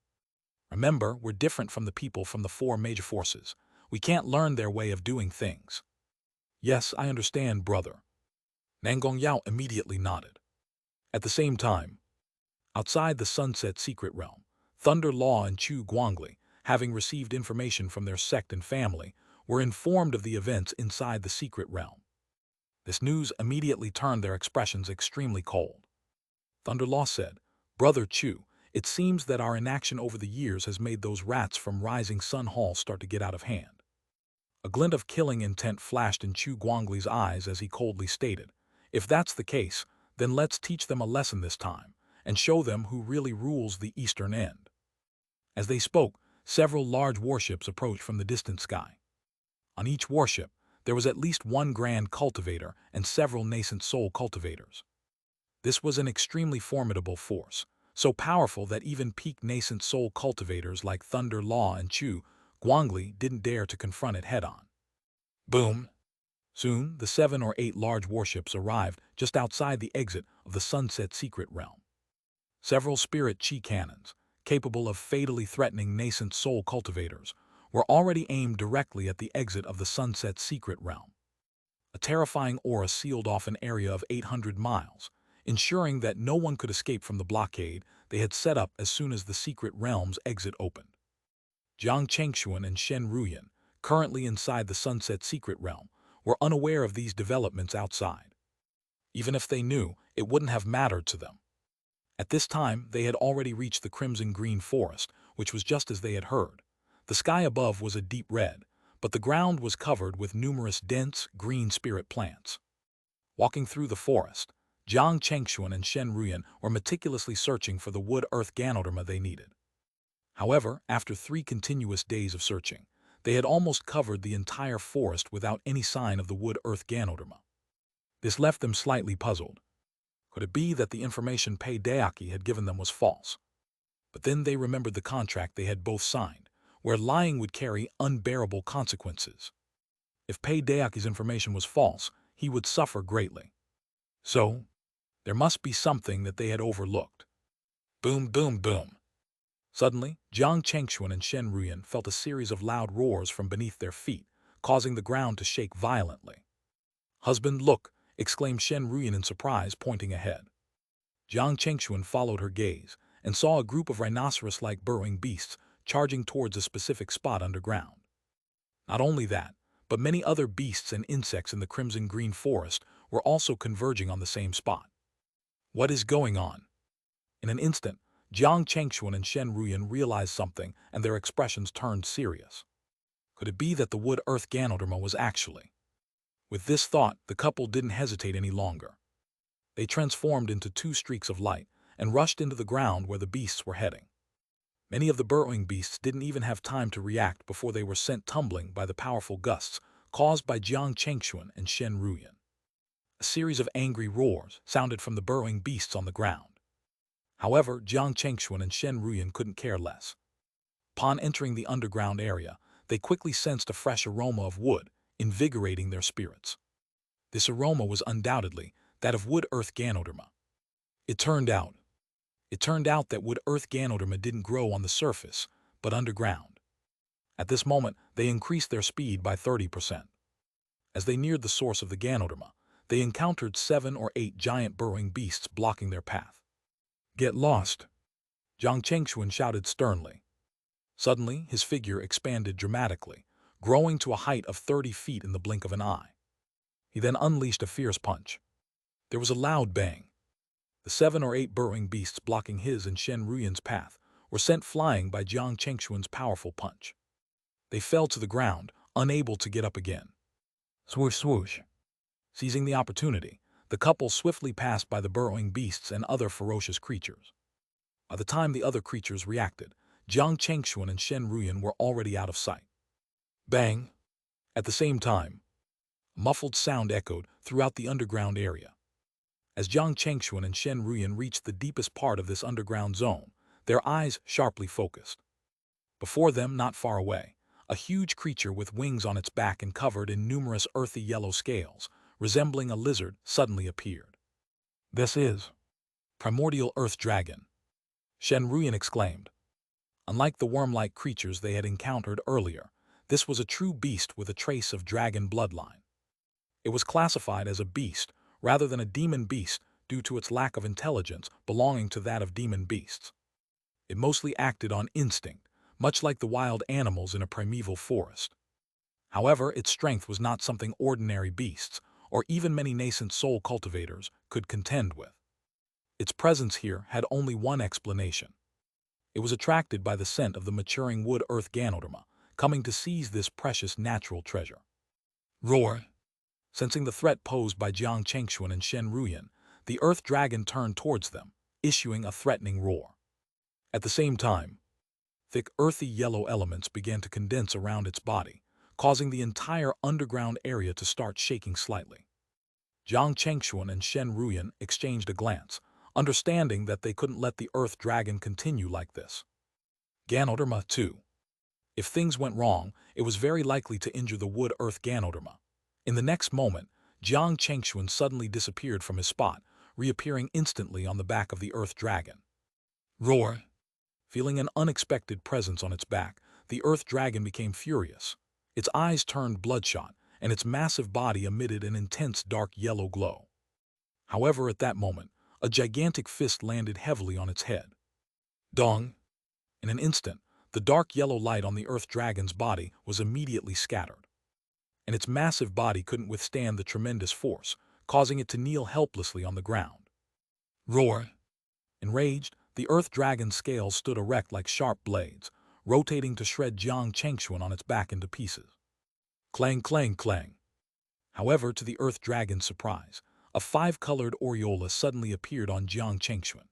Remember, we're different from the people from the four major forces. We can't learn their way of doing things." "Yes, I understand, brother." Nangong Yao immediately nodded. At the same time, outside the Sunset Secret Realm, Thunder Law and Chu Guangli, having received information from their sect and family, were informed of the events inside the secret realm. This news immediately turned their expressions extremely cold. Thunder Law said, "Brother Chu, it seems that our inaction over the years has made those rats from Rising Sun Hall start to get out of hand." A glint of killing intent flashed in Chu Guangli's eyes as he coldly stated, "If that's the case, then let's teach them a lesson this time, and show them who really rules the eastern end." As they spoke, several large warships approached from the distant sky. On each warship, there was at least one grand cultivator and several nascent soul cultivators. This was an extremely formidable force, so powerful that even peak nascent soul cultivators like Thunder Law and Chu Guangli didn't dare to confront it head-on. Boom! Soon, the 7 or 8 large warships arrived just outside the exit of the Sunset Secret Realm. Several spirit chi cannons, capable of fatally threatening nascent soul cultivators, were already aimed directly at the exit of the Sunset Secret Realm. A terrifying aura sealed off an area of 800 miles, ensuring that no one could escape from the blockade they had set up as soon as the secret realm's exit opened. Jiang Chengxuan and Shen Ruyan, currently inside the Sunset Secret Realm, were unaware of these developments outside. Even if they knew, it wouldn't have mattered to them. At this time, they had already reached the crimson-green forest, which was just as they had heard. The sky above was a deep red, but the ground was covered with numerous dense, green spirit plants. Walking through the forest, Jiang Chengxuan and Shen Ruyan were meticulously searching for the wood-earth ganoderma they needed. However, after 3 continuous days of searching, they had almost covered the entire forest without any sign of the wood-earth ganoderma. This left them slightly puzzled. Could it be that the information Pei Daoki had given them was false? But then they remembered the contract they had both signed, where lying would carry unbearable consequences. If Pei Daoki's information was false, he would suffer greatly. So, there must be something that they had overlooked. Boom, boom, boom. Suddenly, Jiang Chengxuan and Shen Ruyan felt a series of loud roars from beneath their feet, causing the ground to shake violently. "Husband, look!" exclaimed Shen Ruyan in surprise, pointing ahead. Jiang Chengxuan followed her gaze and saw a group of rhinoceros-like burrowing beasts charging towards a specific spot underground. Not only that, but many other beasts and insects in the crimson-green forest were also converging on the same spot. What is going on? In an instant, Jiang Chengxuan and Shen Ruyan realized something and their expressions turned serious. Could it be that the wood-earth ganoderma was actually? With this thought, the couple didn't hesitate any longer. They transformed into 2 streaks of light and rushed into the ground where the beasts were heading. Many of the burrowing beasts didn't even have time to react before they were sent tumbling by the powerful gusts caused by Jiang Chengxuan and Shen Ruyan. A series of angry roars sounded from the burrowing beasts on the ground. However, Jiang Chengxuan and Shen Ruyan couldn't care less. Upon entering the underground area, they quickly sensed a fresh aroma of wood, invigorating their spirits. This aroma was undoubtedly that of wood-earth ganoderma. It turned out that wood-earth ganoderma didn't grow on the surface, but underground. At this moment, they increased their speed by 30%. As they neared the source of the ganoderma, they encountered 7 or 8 giant burrowing beasts blocking their path. "Get lost!" Jiang Chengxuan shouted sternly. Suddenly, his figure expanded dramatically, growing to a height of 30 feet in the blink of an eye. He then unleashed a fierce punch. There was a loud bang. The 7 or 8 burrowing beasts blocking his and Shen Ruyan's path were sent flying by Jiang Chengxuan's powerful punch. They fell to the ground, unable to get up again. Swoosh, swoosh. Seizing the opportunity, the couple swiftly passed by the burrowing beasts and other ferocious creatures. By the time the other creatures reacted, Jiang Chengxuan and Shen Ruyan were already out of sight. Bang! At the same time, a muffled sound echoed throughout the underground area. As Jiang Chengxuan and Shen Ruyan reached the deepest part of this underground zone, their eyes sharply focused. Before them, not far away, a huge creature with wings on its back and covered in numerous earthy yellow scales, resembling a lizard, suddenly appeared. "This is primordial earth dragon," Shen Ruyan exclaimed. Unlike the worm-like creatures they had encountered earlier, this was a true beast with a trace of dragon bloodline. It was classified as a beast rather than a demon beast due to its lack of intelligence belonging to that of demon beasts. It mostly acted on instinct, much like the wild animals in a primeval forest. However, its strength was not something ordinary beasts, or even many nascent soul cultivators, could contend with. Its presence here had only one explanation. It was attracted by the scent of the maturing wood-earth Ganoderma, coming to seize this precious natural treasure. Roar! Sensing the threat posed by Jiang Chengxuan and Shen Ruyan, the earth dragon turned towards them, issuing a threatening roar. At the same time, thick earthy yellow elements began to condense around its body, causing the entire underground area to start shaking slightly. Jiang Chengxuan and Shen Ruyan exchanged a glance, understanding that they couldn't let the earth dragon continue like this. Ganoderma, too. If things went wrong, it was very likely to injure the wood-earth Ganoderma. In the next moment, Jiang Chengxuan suddenly disappeared from his spot, reappearing instantly on the back of the earth dragon. Roar! Feeling an unexpected presence on its back, the earth dragon became furious. Its eyes turned bloodshot, and its massive body emitted an intense dark yellow glow. However, at that moment, a gigantic fist landed heavily on its head. Dong! In an instant, the dark yellow light on the earth dragon's body was immediately scattered, and its massive body couldn't withstand the tremendous force, causing it to kneel helplessly on the ground. Roar! Enraged, the earth dragon's scales stood erect like sharp blades, rotating to shred Jiang Chengxuan on its back into pieces. Clang, clang, clang. However, to the earth dragon's surprise, a 5-colored aureola suddenly appeared on Jiang Chengxuan.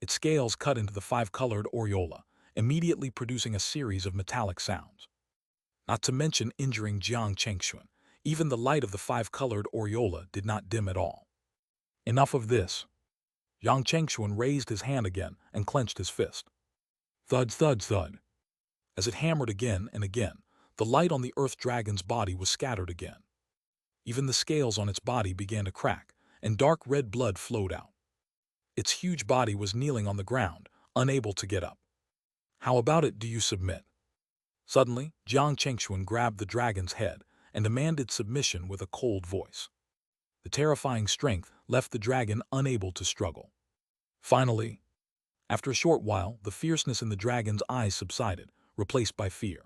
Its scales cut into the 5-colored aureola, immediately producing a series of metallic sounds. Not to mention injuring Jiang Chengxuan, even the light of the 5-colored aureola did not dim at all. Enough of this. Jiang Chengxuan raised his hand again and clenched his fist. Thud, thud, thud. As it hammered again and again, the light on the earth dragon's body was scattered again. Even the scales on its body began to crack, and dark red blood flowed out. Its huge body was kneeling on the ground, unable to get up. How about it, do you submit? Suddenly, Jiang Chengxuan grabbed the dragon's head and demanded submission with a cold voice. The terrifying strength left the dragon unable to struggle. Finally, after a short while, the fierceness in the dragon's eyes subsided, replaced by fear.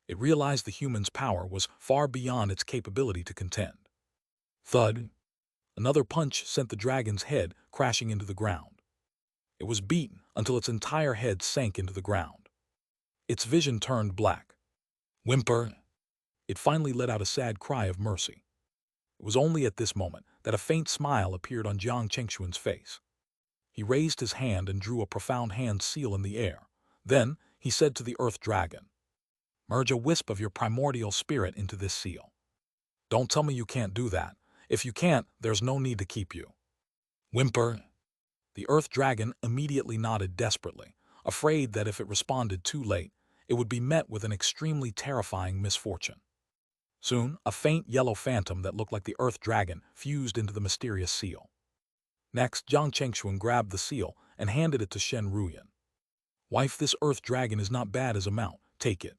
It realized the human's power was far beyond its capability to contend. Thud! Another punch sent the dragon's head crashing into the ground. It was beaten until its entire head sank into the ground. Its vision turned black. Whimper! It finally let out a sad cry of mercy. It was only at this moment that a faint smile appeared on Jiang Chengxuan's face. He raised his hand and drew a profound hand seal in the air. Then, he said to the earth dragon, "Merge a wisp of your primordial spirit into this seal. Don't tell me you can't do that. If you can't, there's no need to keep you." Whimper! The earth dragon immediately nodded desperately, afraid that if it responded too late, it would be met with an extremely terrifying misfortune. Soon, a faint yellow phantom that looked like the earth dragon fused into the mysterious seal. Next, Jiang Chengxuan grabbed the seal and handed it to Shen Ruyan. "Wife, this earth dragon is not bad as a mount. Take it."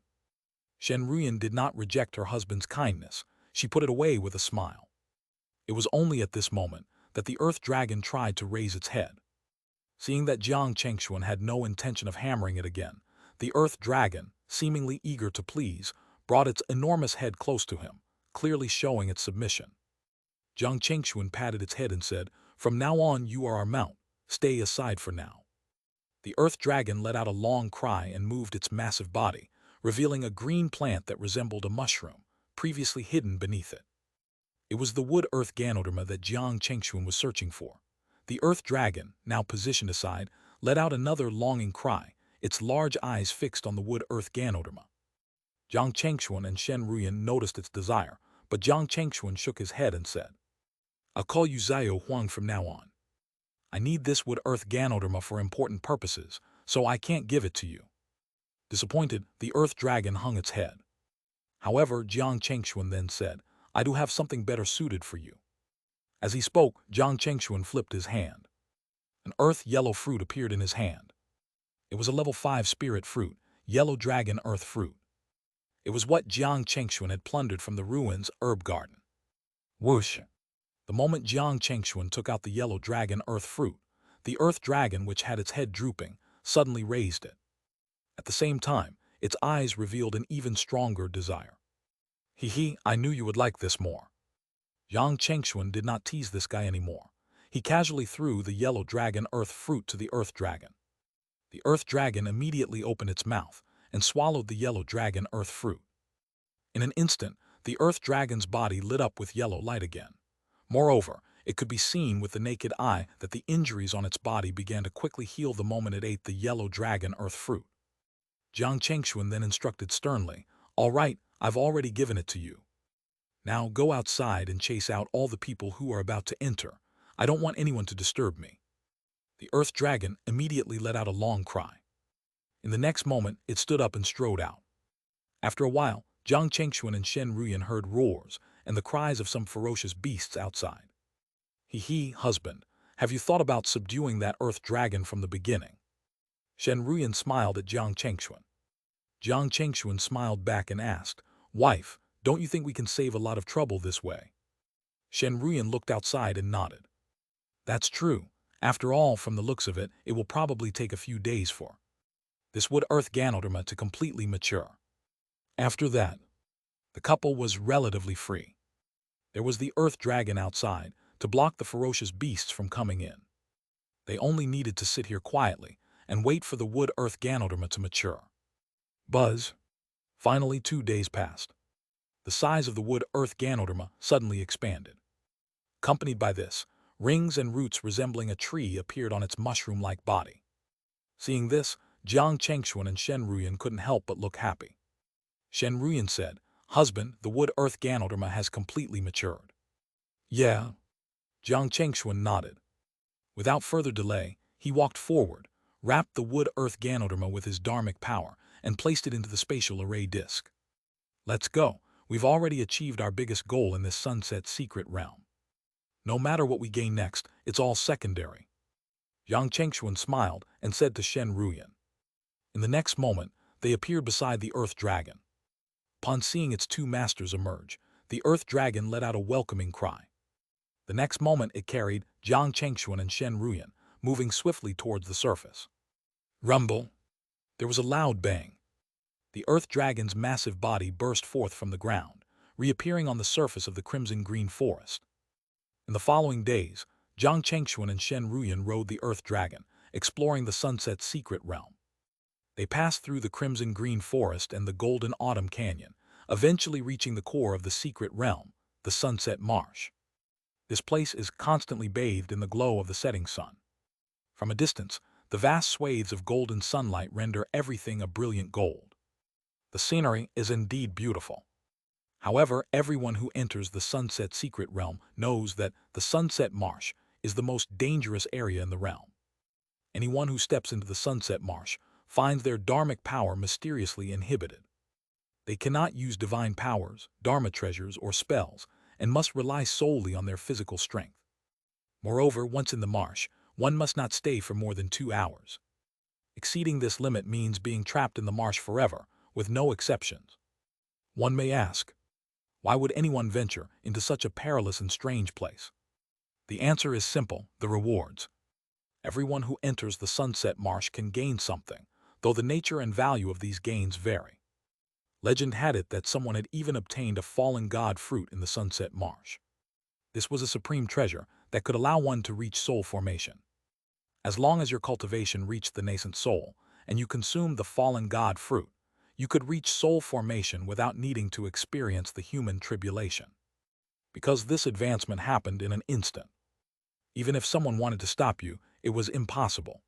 Shen Ruyan did not reject her husband's kindness. She put it away with a smile. It was only at this moment that the earth dragon tried to raise its head. Seeing that Jiang Chengxuan had no intention of hammering it again, the earth dragon, seemingly eager to please, brought its enormous head close to him, clearly showing its submission. Jiang Chengxuan patted its head and said, From now on you are our mount. Stay aside for now." The earth dragon let out a long cry and moved its massive body, revealing a green plant that resembled a mushroom, previously hidden beneath it. It was the wood-earth Ganoderma that Jiang Chengxuan was searching for. The earth dragon, now positioned aside, let out another longing cry, its large eyes fixed on the wood-earth Ganoderma. Jiang Chengxuan and Shen Ruyan noticed its desire, but Jiang Chengxuan shook his head and said, "I'll call you Xiao Huang from now on. I need this wood-earth Ganoderma for important purposes, so I can't give it to you." Disappointed, the earth dragon hung its head. However, Jiang Chengxuan then said, "I do have something better suited for you." As he spoke, Jiang Chengxuan flipped his hand. An earth-yellow fruit appeared in his hand. It was a level 5 spirit fruit, yellow dragon earth fruit. It was what Jiang Chengxuan had plundered from the ruins herb garden. Whoosh! The moment Jiang Chengxuan took out the yellow dragon earth fruit, the earth dragon, which had its head drooping, suddenly raised it. At the same time, its eyes revealed an even stronger desire. "Hee, I knew you would like this more." Jiang Chengxuan did not tease this guy anymore. He casually threw the yellow dragon earth fruit to the earth dragon. The earth dragon immediately opened its mouth and swallowed the yellow dragon earth fruit. In an instant, the earth dragon's body lit up with yellow light again. Moreover, it could be seen with the naked eye that the injuries on its body began to quickly heal the moment it ate the yellow dragon earth fruit. Jiang Chengxuan then instructed sternly, "All right, I've already given it to you. Now go outside and chase out all the people who are about to enter. I don't want anyone to disturb me." The earth dragon immediately let out a long cry. In the next moment, it stood up and strode out. After a while, Jiang Chengxuan and Shen Ruyan heard roars and the cries of some ferocious beasts outside. "Hee, husband, have you thought about subduing that earth dragon from the beginning?" Shen Ruyan smiled at Jiang Chengxuan. Jiang Chengxuan smiled back and asked, "Wife, don't you think we can save a lot of trouble this way?" Shen Ruyan looked outside and nodded. "That's true. After all, from the looks of it, it will probably take a few days for this wood-earth Ganoderma to completely mature." After that, the couple was relatively free. There was the earth dragon outside to block the ferocious beasts from coming in. They only needed to sit here quietly and wait for the wood-earth Ganoderma to mature. Buzz. Finally, 2 days passed. The size of the wood-earth Ganoderma suddenly expanded. Accompanied by this, rings and roots resembling a tree appeared on its mushroom-like body. Seeing this, Jiang Chengxuan and Shen Ruyan couldn't help but look happy. Shen Ruyan said, "Husband, the wood-earth Ganoderma has completely matured." "Yeah." Jiang Chengxuan nodded. Without further delay, he walked forward, wrapped the wood-earth Ganoderma with his dharmic power, and placed it into the spatial array disk. "Let's go. We've already achieved our biggest goal in this sunset secret realm. No matter what we gain next, it's all secondary." Jiang Chengxuan smiled and said to Shen Ruyan. In the next moment, they appeared beside the earth dragon. Upon seeing its 2 masters emerge, the earth dragon let out a welcoming cry. The next moment it carried Jiang Chengxuan and Shen Ruyan, moving swiftly towards the surface. Rumble! There was a loud bang. The earth dragon's massive body burst forth from the ground, reappearing on the surface of the crimson-green forest. In the following days, Jiang Chengxuan and Shen Ruyan rode the earth dragon, exploring the sunset secret realm. They passed through the crimson-green forest and the golden autumn canyon, eventually reaching the core of the secret realm, the sunset marsh. This place is constantly bathed in the glow of the setting sun. From a distance, the vast swathes of golden sunlight render everything a brilliant gold. The scenery is indeed beautiful. However, everyone who enters the sunset secret realm knows that the sunset marsh is the most dangerous area in the realm. Anyone who steps into the sunset marsh finds their dharmic power mysteriously inhibited. They cannot use divine powers, dharma treasures, or spells, and must rely solely on their physical strength. Moreover, once in the marsh, one must not stay for more than 2 hours. Exceeding this limit means being trapped in the marsh forever, with no exceptions. One may ask, why would anyone venture into such a perilous and strange place? The answer is simple: the rewards. Everyone who enters the sunset marsh can gain something, though the nature and value of these gains vary. Legend had it that someone had even obtained a fallen god fruit in the sunset marsh. This was a supreme treasure that could allow one to reach soul formation. As long as your cultivation reached the nascent soul, and you consumed the fallen god fruit, you could reach soul formation without needing to experience the human tribulation. Because this advancement happened in an instant. Even if someone wanted to stop you, it was impossible.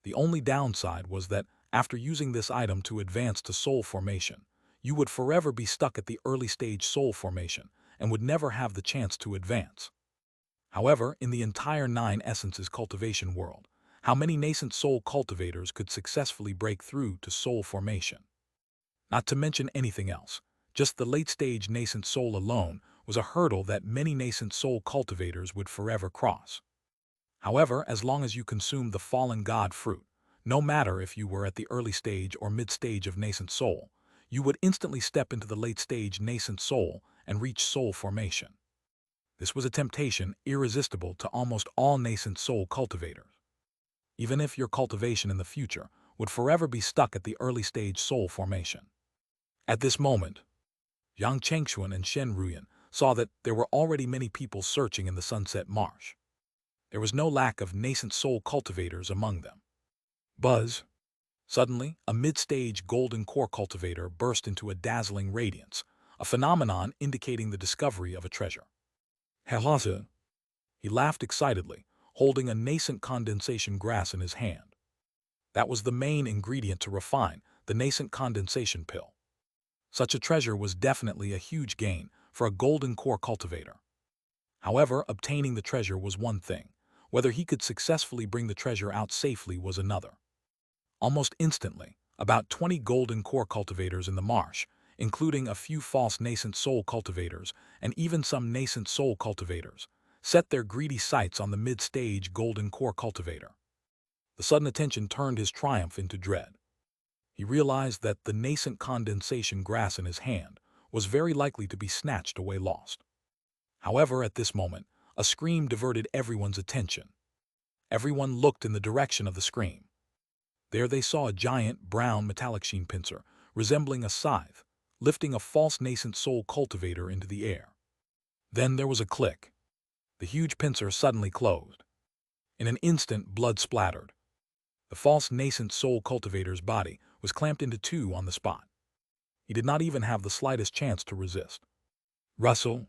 The only downside was that, after using this item to advance to soul formation, you would forever be stuck at the early stage soul formation and would never have the chance to advance. However, in the entire 9 Essences cultivation world, how many nascent soul cultivators could successfully break through to soul formation? Not to mention anything else, just the late-stage nascent soul alone was a hurdle that many nascent soul cultivators would forever cross. However, as long as you consumed the fallen god fruit, no matter if you were at the early stage or mid-stage of nascent soul, you would instantly step into the late-stage nascent soul and reach soul formation. This was a temptation irresistible to almost all nascent soul cultivators. Even if your cultivation in the future would forever be stuck at the early stage soul formation. At this moment, Yang Chengxuan and Shen Ruyan saw that there were already many people searching in the Sunset Marsh. There was no lack of nascent soul cultivators among them. Buzz! Suddenly, a mid-stage golden core cultivator burst into a dazzling radiance, a phenomenon indicating the discovery of a treasure. Helasa! He laughed excitedly, holding a nascent condensation grass in his hand. That was the main ingredient to refine the nascent condensation pill. Such a treasure was definitely a huge gain for a golden core cultivator. However, obtaining the treasure was one thing. Whether he could successfully bring the treasure out safely was another. Almost instantly, about 20 golden core cultivators in the marsh, including a few false nascent soul cultivators and even some nascent soul cultivators, set their greedy sights on the mid-stage golden core cultivator. The sudden attention turned his triumph into dread. He realized that the nascent condensation grass in his hand was very likely to be snatched away lost. However, at this moment, a scream diverted everyone's attention. Everyone looked in the direction of the scream. There they saw a giant, brown metallic sheen pincer, resembling a scythe, lifting a false nascent soul cultivator into the air. Then there was a click. The huge pincer suddenly closed. In an instant, blood splattered. The false nascent soul cultivator's body was clamped into 2 on the spot. He did not even have the slightest chance to resist. Rustle!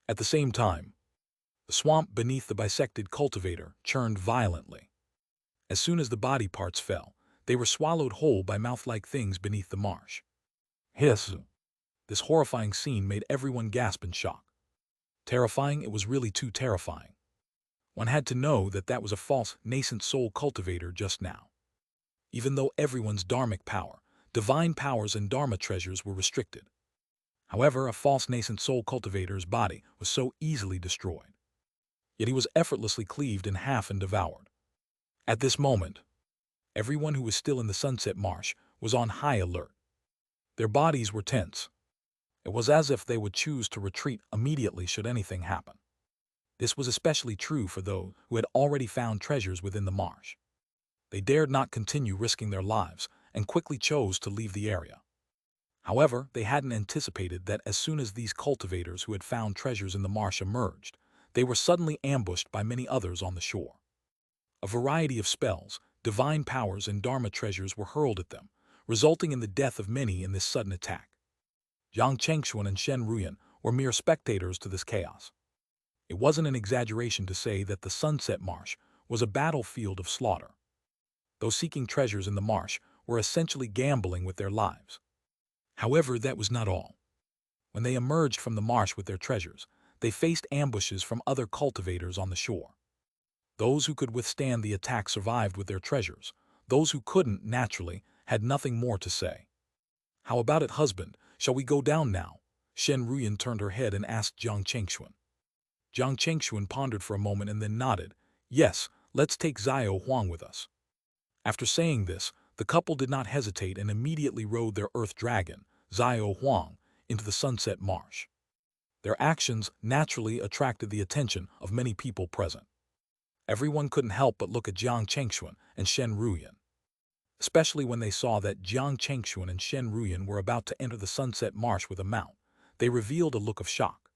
At the same time, the swamp beneath the bisected cultivator churned violently. As soon as the body parts fell, they were swallowed whole by mouth-like things beneath the marsh. Hiss! This horrifying scene made everyone gasp in shock. Terrifying, it was really too terrifying. One had to know that that was a false nascent soul cultivator just now. Even though everyone's dharmic power, divine powers and dharma treasures were restricted. However, a false nascent soul cultivator's body was so easily destroyed. Yet he was effortlessly cleaved in half and devoured. At this moment, everyone who was still in the Sunset Marsh was on high alert. Their bodies were tense. It was as if they would choose to retreat immediately should anything happen. This was especially true for those who had already found treasures within the marsh. They dared not continue risking their lives and quickly chose to leave the area. However, they hadn't anticipated that as soon as these cultivators who had found treasures in the marsh emerged, they were suddenly ambushed by many others on the shore. A variety of spells, divine powers, and dharma treasures were hurled at them, resulting in the death of many in this sudden attack. Yang Chengxuan and Shen Ruyan were mere spectators to this chaos. It wasn't an exaggeration to say that the Sunset Marsh was a battlefield of slaughter. Those seeking treasures in the marsh were essentially gambling with their lives. However, that was not all. When they emerged from the marsh with their treasures, they faced ambushes from other cultivators on the shore. Those who could withstand the attack survived with their treasures. Those who couldn't, naturally, had nothing more to say. "How about it, husband? Shall we go down now?" Shen Ruyan turned her head and asked Jiang Chengxuan. Jiang Chengxuan pondered for a moment and then nodded. "Yes, let's take Xiao Huang with us." After saying this, the couple did not hesitate and immediately rode their earth dragon, Xiao Huang, into the Sunset Marsh. Their actions naturally attracted the attention of many people present. Everyone couldn't help but look at Jiang Chengxuan and Shen Ruyan. Especially when they saw that Jiang Chengxuan and Shen Ruyan were about to enter the Sunset Marsh with a mount, they revealed a look of shock.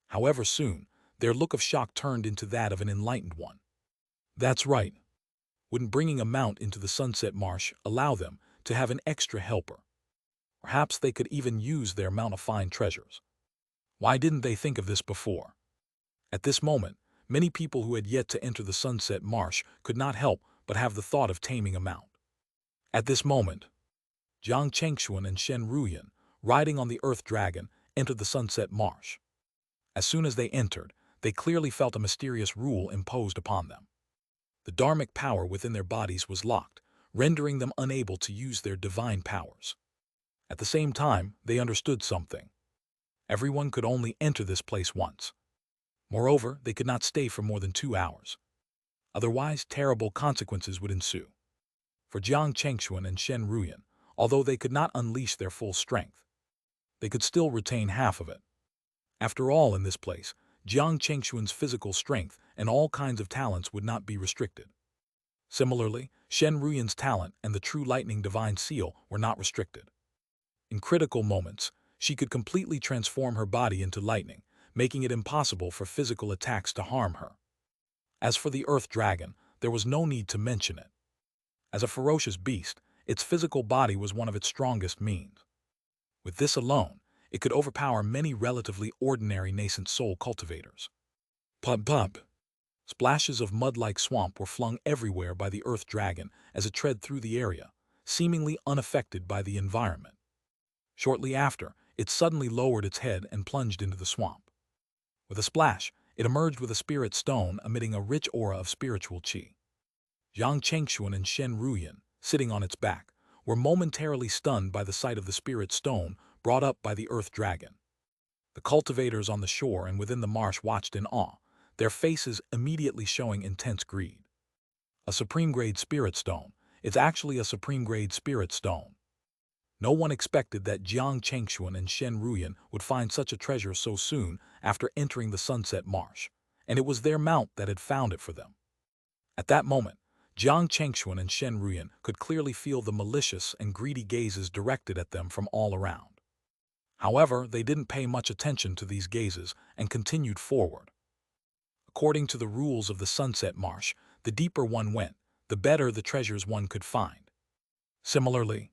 However, soon, their look of shock turned into that of an enlightened one. That's right. Wouldn't bringing a mount into the Sunset Marsh allow them to have an extra helper? Perhaps they could even use their mount to find treasures. Why didn't they think of this before? At this moment, many people who had yet to enter the Sunset Marsh could not help but have the thought of taming a mount. At this moment, Jiang Chengxuan and Shen Ruyan, riding on the Earth Dragon, entered the Sunset Marsh. As soon as they entered, they clearly felt a mysterious rule imposed upon them. The dharmic power within their bodies was locked, rendering them unable to use their divine powers. At the same time, they understood something. Everyone could only enter this place once. Moreover, they could not stay for more than 2 hours. Otherwise, terrible consequences would ensue. For Jiang Chengxuan and Shen Ruyan, although they could not unleash their full strength, they could still retain half of it. After all, in this place, Jiang Chengxuan's physical strength and all kinds of talents would not be restricted. Similarly, Shen Ruyan's talent and the true lightning divine seal were not restricted. In critical moments, she could completely transform her body into lightning, making it impossible for physical attacks to harm her. As for the Earth Dragon, there was no need to mention it. As a ferocious beast, its physical body was one of its strongest means. With this alone, it could overpower many relatively ordinary nascent soul cultivators. Pub pub. Splashes of mud-like swamp were flung everywhere by the Earth Dragon as it tread through the area, seemingly unaffected by the environment. Shortly after, it suddenly lowered its head and plunged into the swamp. With a splash, it emerged with a spirit stone emitting a rich aura of spiritual qi. Jiang Chengxuan and Shen Ruyan, sitting on its back, were momentarily stunned by the sight of the spirit stone brought up by the Earth Dragon. The cultivators on the shore and within the marsh watched in awe, their faces immediately showing intense greed. A supreme-grade spirit stone. It's actually a supreme-grade spirit stone. No one expected that Jiang Chengxuan and Shen Ruyan would find such a treasure so soon after entering the Sunset Marsh, and it was their mount that had found it for them. At that moment, Jiang Chengxuan and Shen Ruyan could clearly feel the malicious and greedy gazes directed at them from all around. However, they didn't pay much attention to these gazes and continued forward. According to the rules of the Sunset Marsh, the deeper one went, the better the treasures one could find. Similarly,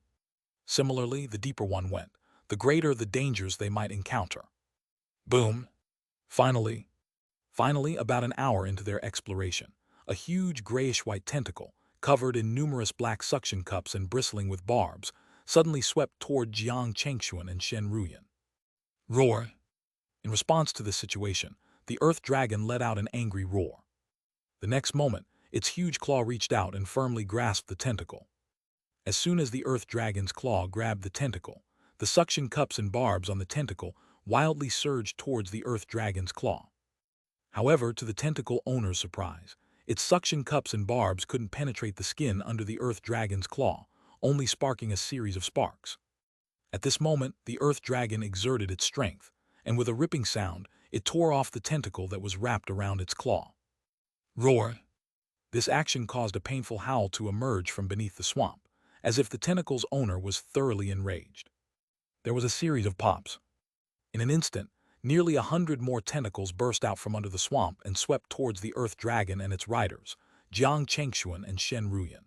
the deeper one went, the greater the dangers they might encounter. Boom! Finally, about an hour into their exploration, a huge grayish-white tentacle, covered in numerous black suction cups and bristling with barbs, suddenly swept toward Jiang Chengxuan and Shen Ruyan. Roar! In response to this situation, the Earth Dragon let out an angry roar. The next moment, its huge claw reached out and firmly grasped the tentacle. As soon as the Earth Dragon's claw grabbed the tentacle, the suction cups and barbs on the tentacle wildly surged towards the Earth Dragon's claw. However, to the tentacle owner's surprise, its suction cups and barbs couldn't penetrate the skin under the Earth Dragon's claw, only sparking a series of sparks. At this moment, the Earth Dragon exerted its strength, and with a ripping sound, it tore off the tentacle that was wrapped around its claw. Roar! This action caused a painful howl to emerge from beneath the swamp, as if the tentacle's owner was thoroughly enraged. There was a series of pops. In an instant, nearly 100 more tentacles burst out from under the swamp and swept towards the Earth Dragon and its riders, Jiang Chengxuan and Shen Ruyan.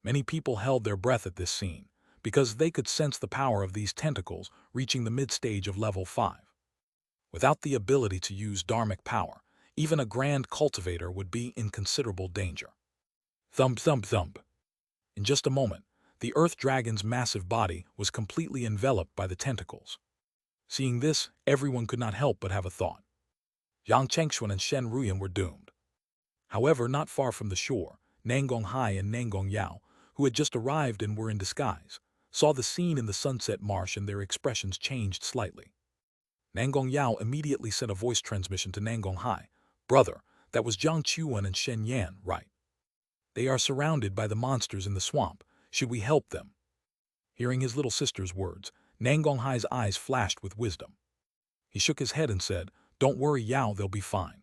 Many people held their breath at this scene, because they could sense the power of these tentacles reaching the mid-stage of level 5. Without the ability to use dharmic power, even a grand cultivator would be in considerable danger. Thump, thump, thump. In just a moment, the Earth Dragon's massive body was completely enveloped by the tentacles. Seeing this, everyone could not help but have a thought. Jiang Chengxuan and Shen Ruyan were doomed. However, not far from the shore, Nangong Hai and Nangong Yao, who had just arrived and were in disguise, saw the scene in the Sunset Marsh and their expressions changed slightly. Nangong Yao immediately sent a voice transmission to Nangong Hai. "Brother, that was Jiang Chuan and Shen Yan, right? They are surrounded by the monsters in the swamp. Should we help them?" Hearing his little sister's words, Nangong Hai's eyes flashed with wisdom. He shook his head and said, "Don't worry, Yao, they'll be fine."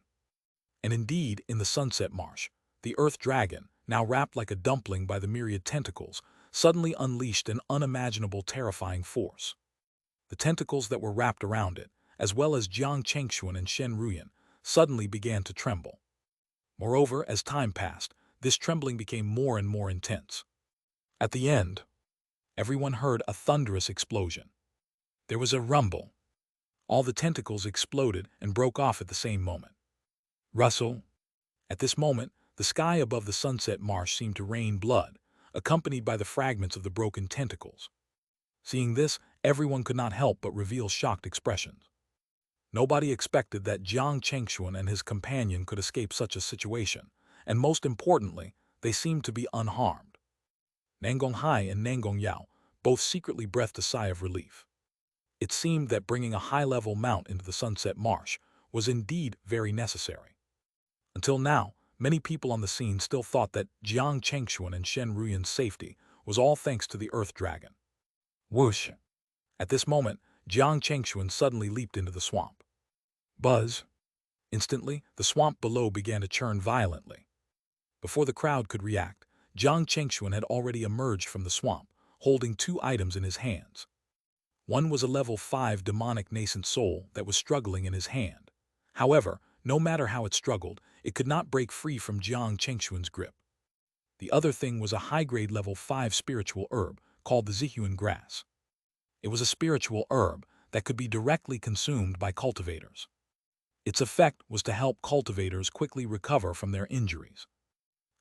And indeed, in the Sunset Marsh, the Earth Dragon, now wrapped like a dumpling by the myriad tentacles, suddenly unleashed an unimaginable terrifying force. The tentacles that were wrapped around it, as well as Jiang Chengxuan and Shen Ruyan, suddenly began to tremble. Moreover, as time passed, this trembling became more and more intense. At the end, everyone heard a thunderous explosion. There was a rumble. All the tentacles exploded and broke off at the same moment. Rustle. At this moment, the sky above the sunset marsh seemed to rain blood, accompanied by the fragments of the broken tentacles. Seeing this, everyone could not help but reveal shocked expressions. Nobody expected that Jiang Chengxuan and his companion could escape such a situation, and most importantly, they seemed to be unharmed. Nangong Hai and Nangong Yao both secretly breathed a sigh of relief. It seemed that bringing a high-level mount into the sunset marsh was indeed very necessary. Until now, many people on the scene still thought that Jiang Chengxuan and Shen Ruyan's safety was all thanks to the Earth Dragon. Whoosh! At this moment, Jiang Chengxuan suddenly leaped into the swamp. Buzz! Instantly, the swamp below began to churn violently. Before the crowd could react, Jiang Chengxuan had already emerged from the swamp, holding two items in his hands. One was a level 5 demonic nascent soul that was struggling in his hand. However, no matter how it struggled, it could not break free from Jiang Chengxuan's grip. The other thing was a high-grade level 5 spiritual herb called the Zihuan grass. It was a spiritual herb that could be directly consumed by cultivators. Its effect was to help cultivators quickly recover from their injuries.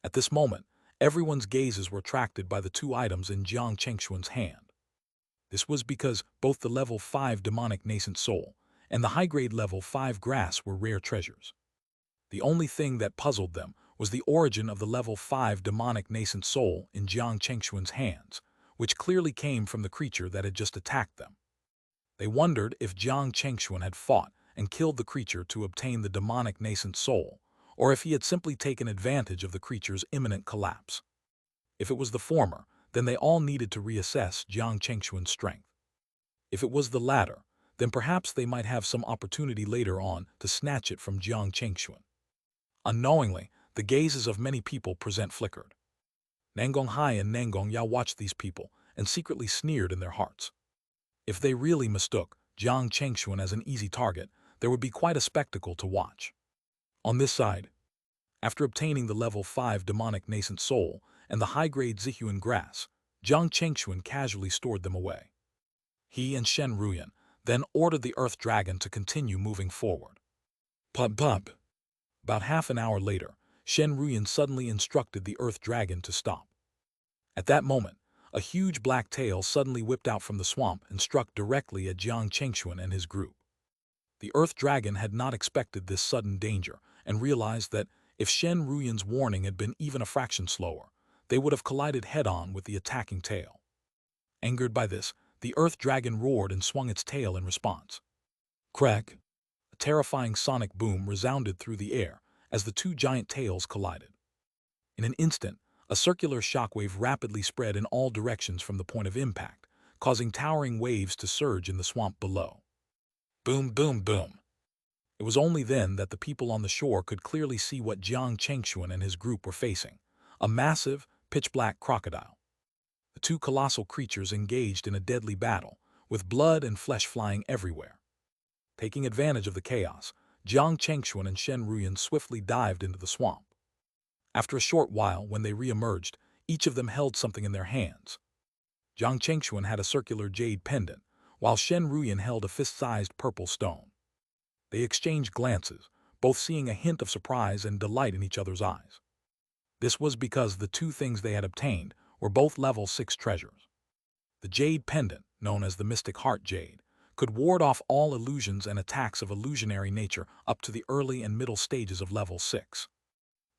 At this moment, everyone's gazes were attracted by the two items in Jiang Chengxuan's hand. This was because both the level 5 demonic nascent soul and the high-grade level 5 grass were rare treasures. The only thing that puzzled them was the origin of the level 5 demonic nascent soul in Jiang Chengxuan's hands, which clearly came from the creature that had just attacked them. They wondered if Jiang Chengxuan had fought and killed the creature to obtain the demonic nascent soul, or if he had simply taken advantage of the creature's imminent collapse. If it was the former, then they all needed to reassess Jiang Chengxuan's strength. If it was the latter, then perhaps they might have some opportunity later on to snatch it from Jiang Chengxuan. Unknowingly, the gazes of many people present flickered. Nangong Hai and Nangong Yao watched these people and secretly sneered in their hearts. If they really mistook Jiang Chengxuan as an easy target, there would be quite a spectacle to watch. On this side, after obtaining the level 5 demonic nascent soul and the high-grade Zihuan grass, Jiang Chengxuan casually stored them away. He and Shen Ruyan then ordered the Earth Dragon to continue moving forward. Pub. About half an hour later, Shen Ruyan suddenly instructed the Earth Dragon to stop. At that moment, a huge black tail suddenly whipped out from the swamp and struck directly at Jiang Chengxuan and his group. The Earth Dragon had not expected this sudden danger and realized that if Shen Ruyan's warning had been even a fraction slower, they would have collided head-on with the attacking tail. Angered by this, the Earth Dragon roared and swung its tail in response. Crack! A terrifying sonic boom resounded through the air as the two giant tails collided. In an instant, a circular shockwave rapidly spread in all directions from the point of impact, causing towering waves to surge in the swamp below. Boom, boom, boom. It was only then that the people on the shore could clearly see what Jiang Chengxuan and his group were facing, a massive, pitch-black crocodile. The two colossal creatures engaged in a deadly battle, with blood and flesh flying everywhere. Taking advantage of the chaos, Jiang Chengxuan and Shen Ruyan swiftly dived into the swamp. After a short while, when they re-emerged, each of them held something in their hands. Jiang Chengxuan had a circular jade pendant, while Shen Ruyan held a fist-sized purple stone. They exchanged glances, both seeing a hint of surprise and delight in each other's eyes. This was because the two things they had obtained were both level 6 treasures. The jade pendant, known as the Mystic Heart Jade, could ward off all illusions and attacks of illusionary nature up to the early and middle stages of level 6.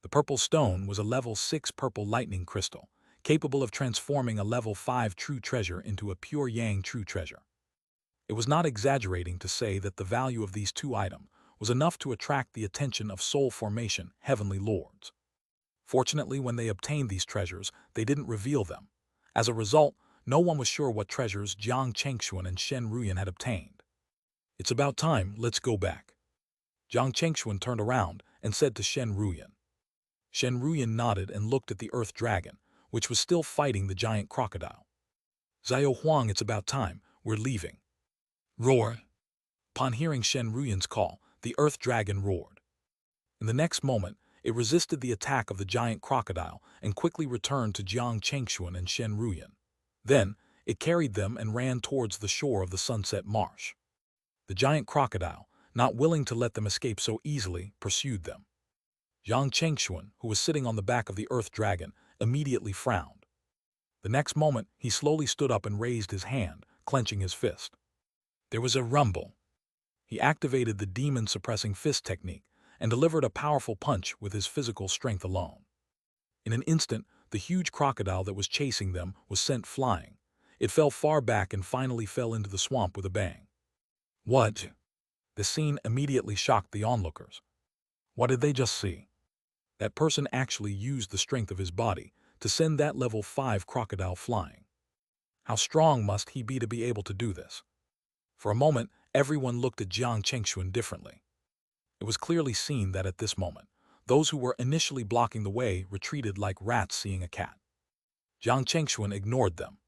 The purple stone was a level 6 purple lightning crystal, capable of transforming a level 5 true treasure into a pure yang true treasure. It was not exaggerating to say that the value of these two items was enough to attract the attention of soul formation heavenly lords. Fortunately, when they obtained these treasures, they didn't reveal them. As a result, no one was sure what treasures Jiang Chengxuan and Shen Ruyan had obtained. It's about time, let's go back. Jiang Chengxuan turned around and said to Shen Ruyan. Shen Ruyan nodded and looked at the Earth Dragon, which was still fighting the giant crocodile. Xiao Huang, it's about time, we're leaving. Roar! Upon hearing Shen Ruyan's call, the Earth Dragon roared. In the next moment, it resisted the attack of the giant crocodile and quickly returned to Jiang Chengxuan and Shen Ruyan. Then, it carried them and ran towards the shore of the Sunset Marsh. The giant crocodile, not willing to let them escape so easily, pursued them. Jiang Chengxuan, who was sitting on the back of the earth dragon, immediately frowned. The next moment, he slowly stood up and raised his hand, clenching his fist. There was a rumble. He activated the demon-suppressing fist technique and delivered a powerful punch with his physical strength alone. In an instant, the huge crocodile that was chasing them was sent flying. It fell far back and finally fell into the swamp with a bang. What? The scene immediately shocked the onlookers. What did they just see? That person actually used the strength of his body to send that level 5 crocodile flying. How strong must he be to be able to do this? For a moment, everyone looked at Jiang Chengxuan differently. It was clearly seen that at this moment, those who were initially blocking the way retreated like rats seeing a cat. Jiang Chengxuan ignored them.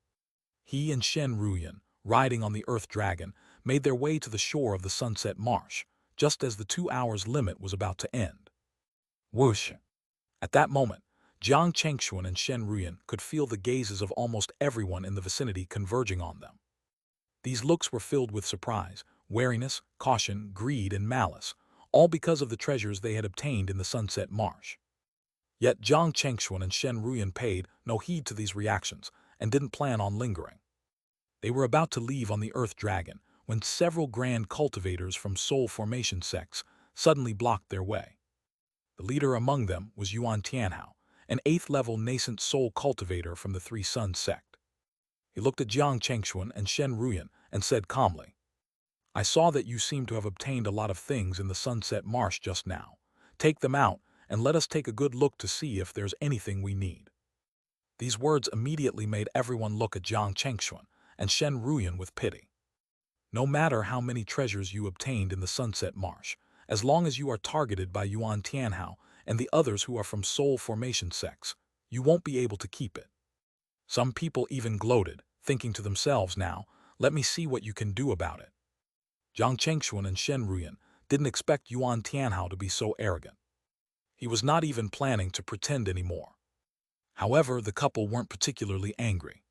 He and Shen Ruyan, riding on the earth dragon, made their way to the shore of the Sunset Marsh, just as the 2 hours limit was about to end. Whoosh! At that moment, Jiang Chengxuan and Shen Ruyan could feel the gazes of almost everyone in the vicinity converging on them. These looks were filled with surprise, wariness, caution, greed, and malice, all because of the treasures they had obtained in the Sunset Marsh. Yet Jiang Chengxuan and Shen Ruyan paid no heed to these reactions and didn't plan on lingering. They were about to leave on the Earth Dragon when several grand cultivators from Soul Formation sects suddenly blocked their way. The leader among them was Yuan Tianhao, an 8th-level nascent soul cultivator from the Three Suns sect. He looked at Jiang Chengxuan and Shen Ruyan and said calmly, "I saw that you seem to have obtained a lot of things in the Sunset Marsh just now. Take them out and let us take a good look to see if there's anything we need." These words immediately made everyone look at Jiang Chengxuan and Shen Ruyan with pity. No matter how many treasures you obtained in the Sunset Marsh, as long as you are targeted by Yuan Tianhao and the others who are from Soul Formation sects, you won't be able to keep it. Some people even gloated, thinking to themselves now, let me see what you can do about it. Jiang Chengxuan and Shen Ruyan didn't expect Yuan Tianhao to be so arrogant. He was not even planning to pretend anymore. However, the couple weren't particularly angry.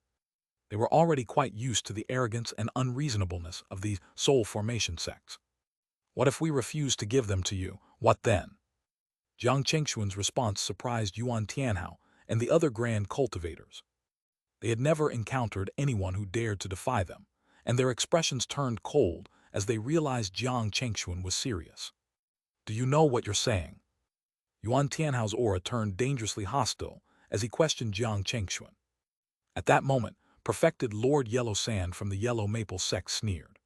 They were already quite used to the arrogance and unreasonableness of these Soul Formation sects. What if we refuse to give them to you? What then? Jiang Chengxuan's response surprised Yuan Tianhao and the other grand cultivators. They had never encountered anyone who dared to defy them, and their expressions turned cold as they realized Jiang Chengxuan was serious. Do you know what you're saying? Yuan Tianhao's aura turned dangerously hostile as he questioned Jiang Chengxuan. At that moment, perfected Lord Yellow Sand from the Yellow Maple sect sneered.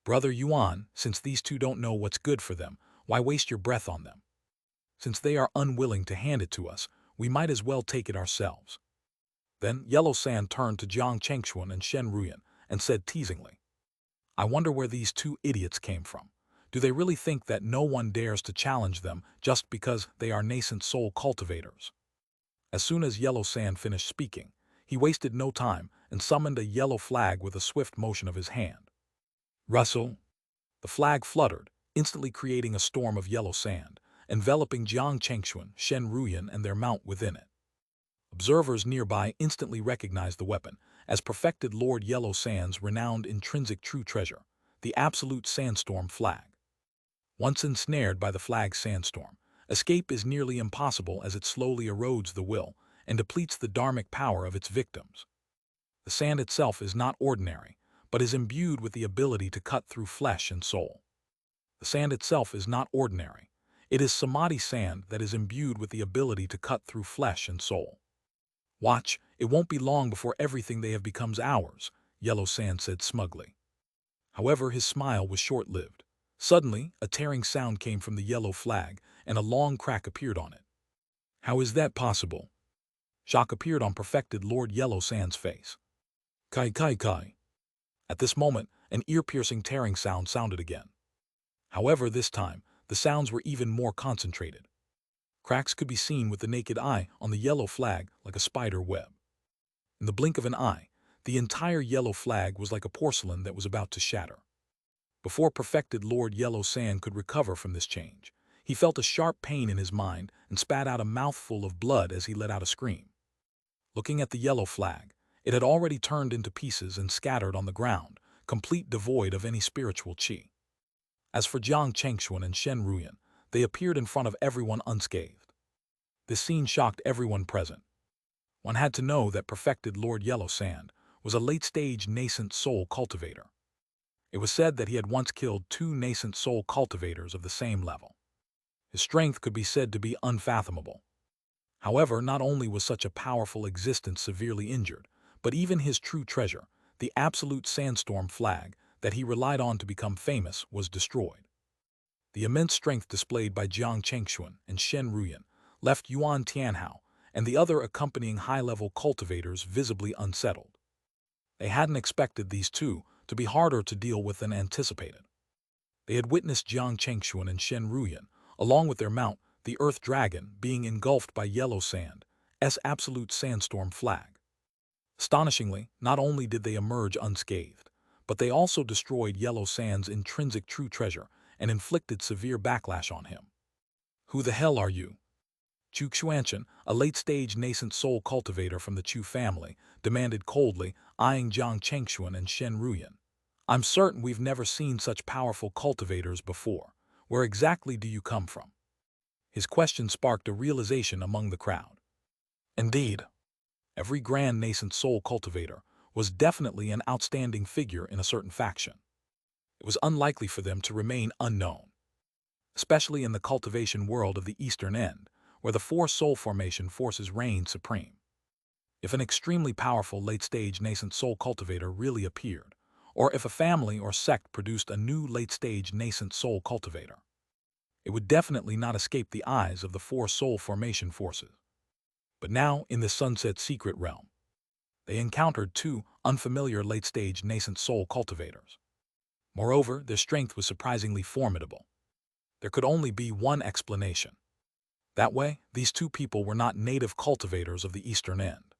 Brother Yuan, since these two don't know what's good for them, why waste your breath on them? Since they are unwilling to hand it to us, we might as well take it ourselves. Then Yellow Sand turned to Jiang Chengxuan and Shen Ruyan and said teasingly, I wonder where these two idiots came from. Do they really think that no one dares to challenge them just because they are nascent soul cultivators? As soon as Yellow Sand finished speaking, he wasted no time and summoned a yellow flag with a swift motion of his hand. Rustle! The flag fluttered, instantly creating a storm of yellow sand, enveloping Jiang Chengxuan, Shen Ruyan, and their mount within it. Observers nearby instantly recognized the weapon as perfected Lord Yellow Sand's renowned intrinsic true treasure, the absolute sandstorm flag. Once ensnared by the flag's sandstorm, escape is nearly impossible as it slowly erodes the will and depletes the dharmic power of its victims. The sand itself is not ordinary, but is imbued with the ability to cut through flesh and soul. The sand itself is not ordinary. It is samadhi sand that is imbued with the ability to cut through flesh and soul. Watch, it won't be long before everything they have becomes ours, Yellow Sand said smugly. However, his smile was short-lived. Suddenly, a tearing sound came from the yellow flag, and a long crack appeared on it. How is that possible? Shock appeared on perfected Lord Yellow Sand's face. Kai kai kai. At this moment, an ear-piercing tearing sound sounded again. However, this time, the sounds were even more concentrated. Cracks could be seen with the naked eye on the yellow flag like a spider web. In the blink of an eye, the entire yellow flag was like a porcelain that was about to shatter. Before perfected Lord Yellow Sand could recover from this change, He felt a sharp pain in his mind and spat out a mouthful of blood as he let out a scream. Looking at the yellow flag, it had already turned into pieces and scattered on the ground, complete devoid of any spiritual qi. As for Jiang Chengxuan and Shen Ruyan, they appeared in front of everyone unscathed. This scene shocked everyone present. One had to know that perfected Lord Yellow Sand was a late-stage nascent soul cultivator. It was said that he had once killed 2 nascent soul cultivators of the same level. His strength could be said to be unfathomable. However, not only was such a powerful existence severely injured, but even his true treasure, the absolute sandstorm flag that he relied on to become famous, was destroyed. The immense strength displayed by Jiang Chengxuan and Shen Ruyan left Yuan Tianhao and the other accompanying high-level cultivators visibly unsettled. They hadn't expected these two to be harder to deal with than anticipated. They had witnessed Jiang Chengxuan and Shen Ruyan, along with their mount, the Earth Dragon, being engulfed by Yellow Sand's absolute sandstorm flag. Astonishingly, not only did they emerge unscathed, but they also destroyed Yellow Sand's intrinsic true treasure and inflicted severe backlash on him. "Who the hell are you?" Chu Xuanchen, a late-stage nascent soul cultivator from the Chu family, demanded coldly, eyeing Jiang Chengxuan and Shen Ruyan. "I'm certain we've never seen such powerful cultivators before. Where exactly do you come from?" His question sparked a realization among the crowd. Indeed, every grand nascent soul cultivator was definitely an outstanding figure in a certain faction. It was unlikely for them to remain unknown, especially in the cultivation world of the Eastern End, where the 4 soul formation forces reigned supreme. If an extremely powerful late-stage nascent soul cultivator really appeared, or if a family or sect produced a new late-stage nascent soul cultivator, it would definitely not escape the eyes of the 4 soul formation forces. But now, in this sunset secret realm, they encountered 2 unfamiliar late-stage nascent soul cultivators. Moreover, their strength was surprisingly formidable. There could only be one explanation. That way, these 2 people were not native cultivators of the Eastern End.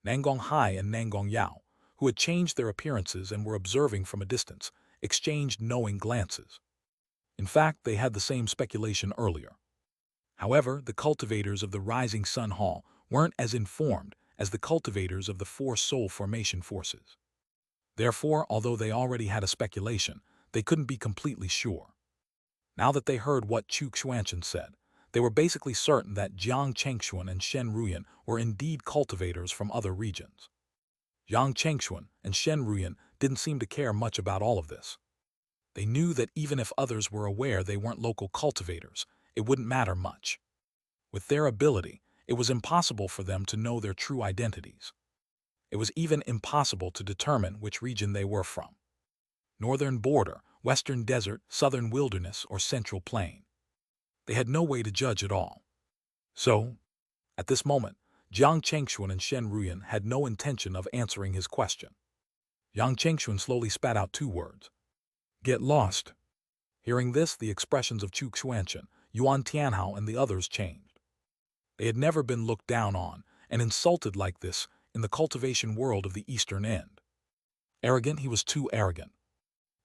Nangong Hai and Nangong Yao, who had changed their appearances and were observing from a distance, exchanged knowing glances. In fact, they had the same speculation earlier. However, the cultivators of the Rising Sun Hall weren't as informed as the cultivators of the 4 soul formation forces. Therefore, although they already had a speculation, they couldn't be completely sure. Now that they heard what Chu Xuanchen said, they were basically certain that Jiang Chengxuan and Shen Ruyan were indeed cultivators from other regions. Jiang Chengxuan and Shen Ruyan didn't seem to care much about all of this. They knew that even if others were aware they weren't local cultivators, it wouldn't matter much. With their ability, it was impossible for them to know their true identities. It was even impossible to determine which region they were from. Northern border, western desert, southern wilderness, or central plain. They had no way to judge at all. So, at this moment, Jiang Chengxuan and Shen Ruyan had no intention of answering his question. Jiang Chengxuan slowly spat out 2 words. "Get lost." Hearing this, the expressions of Chu Xuanchen, Yuan Tianhao, and the others changed. They had never been looked down on and insulted like this in the cultivation world of the Eastern End. Arrogant, he was too arrogant.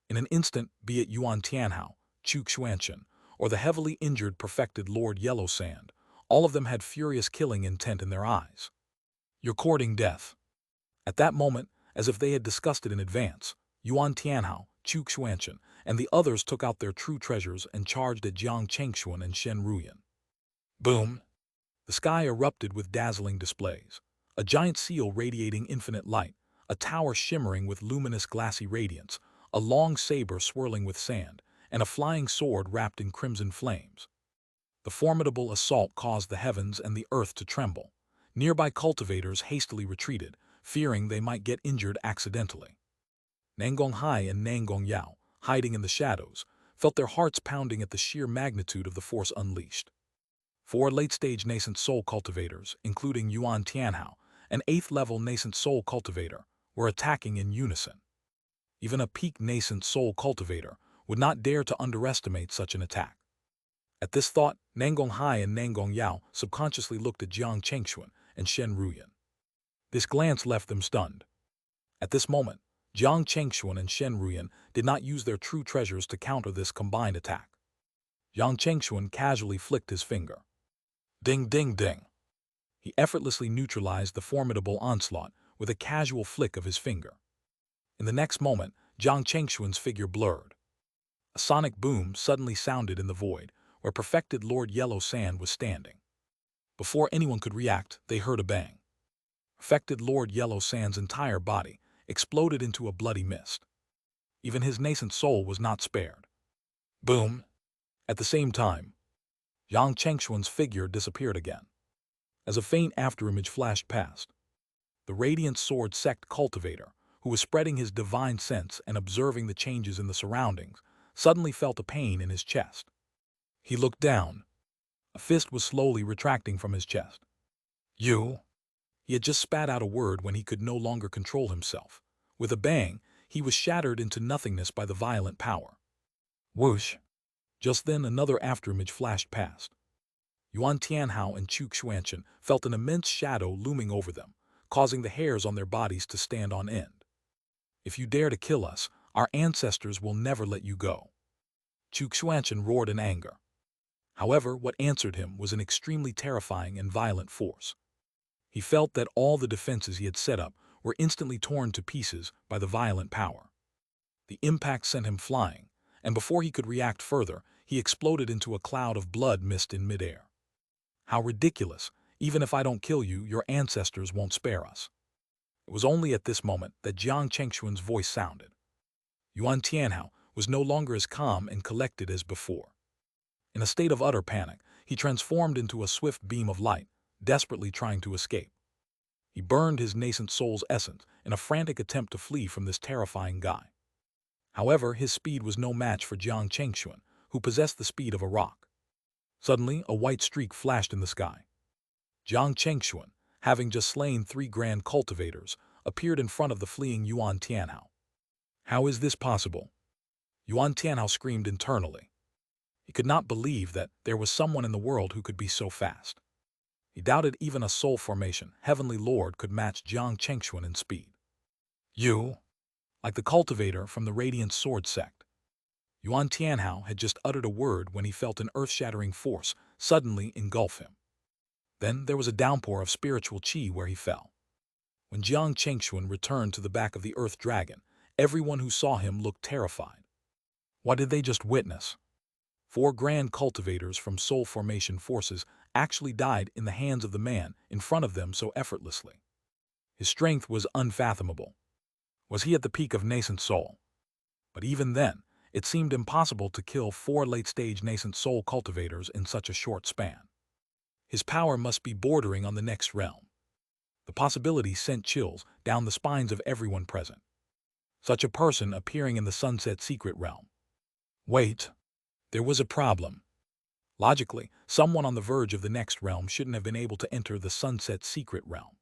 In an instant, be it Yuan Tianhao, Chu Xuanchen, or the heavily injured perfected Lord Yellow Sand, all of them had furious killing intent in their eyes. "You're courting death." At that moment, as if they had discussed it in advance, Yuan Tianhao, Chu Xuanchen, and the others took out their true treasures and charged at Jiang Chengxuan and Shen Ruyan. Boom! The sky erupted with dazzling displays. A giant seal radiating infinite light, a tower shimmering with luminous glassy radiance, a long saber swirling with sand, and a flying sword wrapped in crimson flames. The formidable assault caused the heavens and the earth to tremble. Nearby cultivators hastily retreated, fearing they might get injured accidentally. Nangong Hai and Nangong Yao, hiding in the shadows, felt their hearts pounding at the sheer magnitude of the force unleashed. 4 late-stage nascent soul cultivators, including Yuan Tianhao, an 8th-level nascent soul cultivator, were attacking in unison. Even a peak nascent soul cultivator would not dare to underestimate such an attack. At this thought, Nangong Hai and Nangong Yao subconsciously looked at Jiang Chengxuan and Shen Ruyan. This glance left them stunned. At this moment, Jiang Chengxuan and Shen Ruyan did not use their true treasures to counter this combined attack. Yang Chengxuan casually flicked his finger. Ding, ding, ding. He effortlessly neutralized the formidable onslaught with a casual flick of his finger. In the next moment, Jiang Chengxuan's figure blurred. A sonic boom suddenly sounded in the void, where perfected Lord Yellow Sand was standing. Before anyone could react, they heard a bang. Affected Lord Yellow Sand's entire body exploded into a bloody mist. Even his nascent soul was not spared. Boom! At the same time, Yang Chengxuan's figure disappeared again. As a faint afterimage flashed past, the radiant sword sect cultivator, who was spreading his divine sense and observing the changes in the surroundings, suddenly felt a pain in his chest. He looked down. A fist was slowly retracting from his chest. You? He had just spat out a word when he could no longer control himself. With a bang, he was shattered into nothingness by the violent power. Whoosh! Just then another afterimage flashed past. Yuan Tianhao and Chu Xuanchen felt an immense shadow looming over them, causing the hairs on their bodies to stand on end. If you dare to kill us, our ancestors will never let you go. Chu Xuanchen roared in anger. However, what answered him was an extremely terrifying and violent force. He felt that all the defenses he had set up were instantly torn to pieces by the violent power. The impact sent him flying, and before he could react further, he exploded into a cloud of blood mist in midair. How ridiculous! Even if I don't kill you, your ancestors won't spare us. It was only at this moment that Jiang Chengxuan's voice sounded. Yuan Tianhao was no longer as calm and collected as before. In a state of utter panic, he transformed into a swift beam of light, desperately trying to escape. He burned his nascent soul's essence in a frantic attempt to flee from this terrifying guy. However, his speed was no match for Jiang Chengxuan, who possessed the speed of a rock. Suddenly, a white streak flashed in the sky. Jiang Chengxuan, having just slain 3 grand cultivators, appeared in front of the fleeing Yuan Tianhao. How is this possible? Yuan Tianhao screamed internally. He could not believe that there was someone in the world who could be so fast. He doubted even a soul formation, heavenly lord, could match Jiang Chengxuan in speed. You? Like the cultivator from the Radiant Sword sect. Yuan Tianhao had just uttered a word when he felt an earth-shattering force suddenly engulf him. Then there was a downpour of spiritual qi where he fell. When Jiang Chengxuan returned to the back of the earth dragon, everyone who saw him looked terrified. What did they just witness? 4 grand cultivators from soul formation forces actually died in the hands of the man in front of them so effortlessly. His strength was unfathomable. Was he at the peak of nascent soul? But even then, it seemed impossible to kill 4 late-stage nascent soul cultivators in such a short span. His power must be bordering on the next realm. The possibility sent chills down the spines of everyone present. Such a person appearing in the Sunset Secret Realm. Wait, there was a problem. Logically, someone on the verge of the next realm shouldn't have been able to enter the Sunset Secret Realm.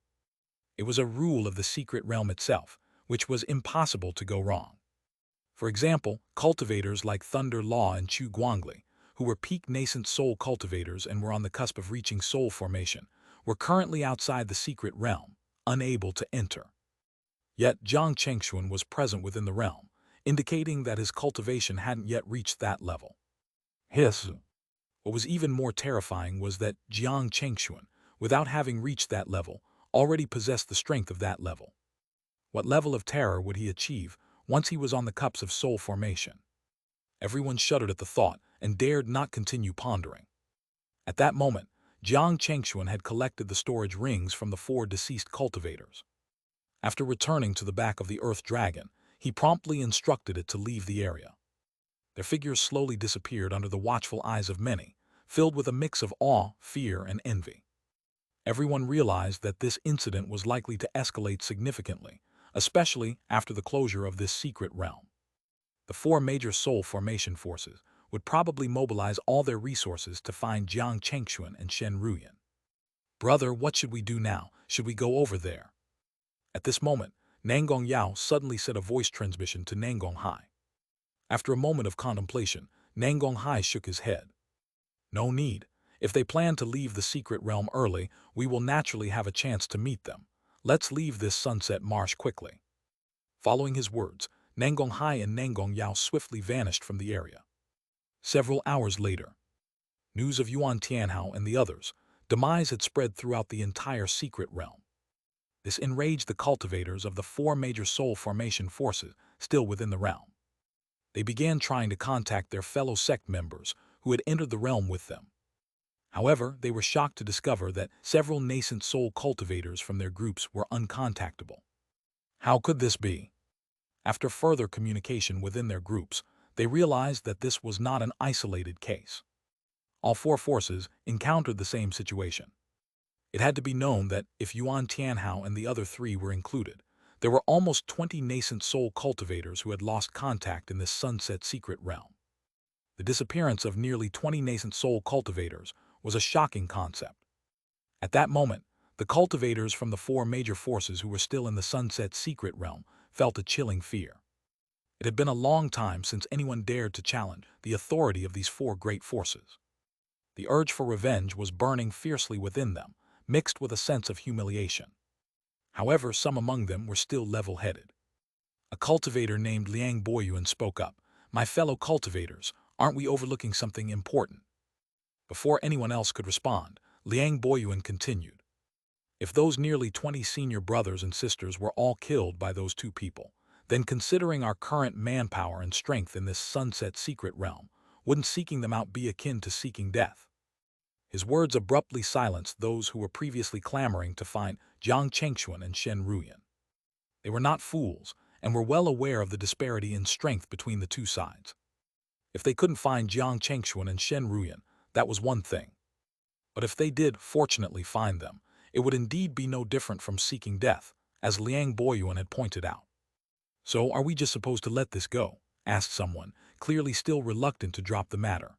It was a rule of the Secret Realm itself, which was impossible to go wrong. For example, cultivators like Thunder Law and Chu Guangli, who were peak nascent soul cultivators and were on the cusp of reaching soul formation, were currently outside the secret realm, unable to enter. Yet Jiang Chengxuan was present within the realm, indicating that his cultivation hadn't yet reached that level. What was even more terrifying was that Jiang Chengxuan, without having reached that level, already possessed the strength of that level. What level of terror would he achieve once he was on the cups of soul formation? Everyone shuddered at the thought and dared not continue pondering. At that moment, Jiang Chengxuan had collected the storage rings from the 4 deceased cultivators. After returning to the back of the Earth Dragon, he promptly instructed it to leave the area. Their figures slowly disappeared under the watchful eyes of many, filled with a mix of awe, fear, and envy. Everyone realized that this incident was likely to escalate significantly, especially after the closure of this secret realm. The 4 major soul formation forces would probably mobilize all their resources to find Jiang Chengxuan and Shen Ruyan. Brother, what should we do now? Should we go over there? At this moment, Nangong Yao suddenly set a voice transmission to Nangong Hai. After a moment of contemplation, Nangong Hai shook his head. No need. If they plan to leave the secret realm early, we will naturally have a chance to meet them. Let's leave this sunset marsh quickly. Following his words, Nangong Hai and Nangong Yao swiftly vanished from the area. Several hours later, News of Yuan Tianhao and the others' demise had spread throughout the entire secret realm. This enraged the cultivators of the four major soul formation forces still within the realm. They began trying to contact their fellow sect members who had entered the realm with them. However, they were shocked to discover that several nascent soul cultivators from their groups were uncontactable. How could this be? After further communication within their groups, they realized that this was not an isolated case. All four forces encountered the same situation. It had to be known that if Yuan Tianhao and the other three were included, there were almost 20 nascent soul cultivators who had lost contact in this sunset secret realm. The disappearance of nearly 20 nascent soul cultivators was a shocking concept. At that moment, the cultivators from the four major forces who were still in the sunset secret realm felt a chilling fear. It had been a long time since anyone dared to challenge the authority of these four great forces. The urge for revenge was burning fiercely within them, mixed with a sense of humiliation. However, some among them were still level-headed. A cultivator named Liang Boyuan spoke up, "My fellow cultivators, aren't we overlooking something important?" Before anyone else could respond, Liang Boyuan continued, "If those nearly 20 senior brothers and sisters were all killed by those two people, then considering our current manpower and strength in this sunset secret realm, wouldn't seeking them out be akin to seeking death?" His words abruptly silenced those who were previously clamoring to find Jiang Chengxuan and Shen Ruyan. They were not fools and were well aware of the disparity in strength between the two sides. If they couldn't find Jiang Chengxuan and Shen Ruyan, that was one thing. But if they did fortunately find them, it would indeed be no different from seeking death, as Liang Boyuan had pointed out. "So are we just supposed to let this go?" asked someone, clearly still reluctant to drop the matter.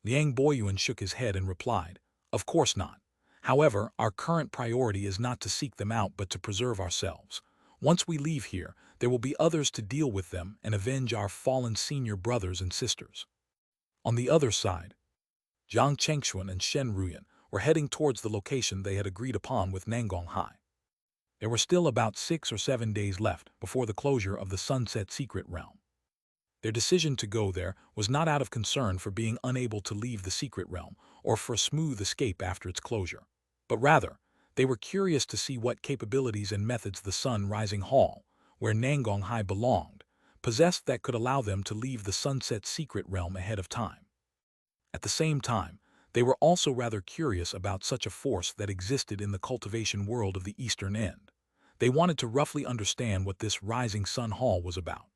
Liang Boyuan shook his head and replied, "Of course not. However, our current priority is not to seek them out but to preserve ourselves. Once we leave here, there will be others to deal with them and avenge our fallen senior brothers and sisters." On the other side, Jiang Chengxuan and Shen Ruyan were heading towards the location they had agreed upon with Nangong Hai. There were still about 6 or 7 days left before the closure of the Sunset Secret Realm. Their decision to go there was not out of concern for being unable to leave the secret realm or for a smooth escape after its closure, but rather, they were curious to see what capabilities and methods the Sun Rising Hall, where Nangong Hai belonged, possessed that could allow them to leave the Sunset Secret Realm ahead of time. At the same time, they were also rather curious about such a force that existed in the cultivation world of the Eastern End. They wanted to roughly understand what this Rising Sun Hall was about.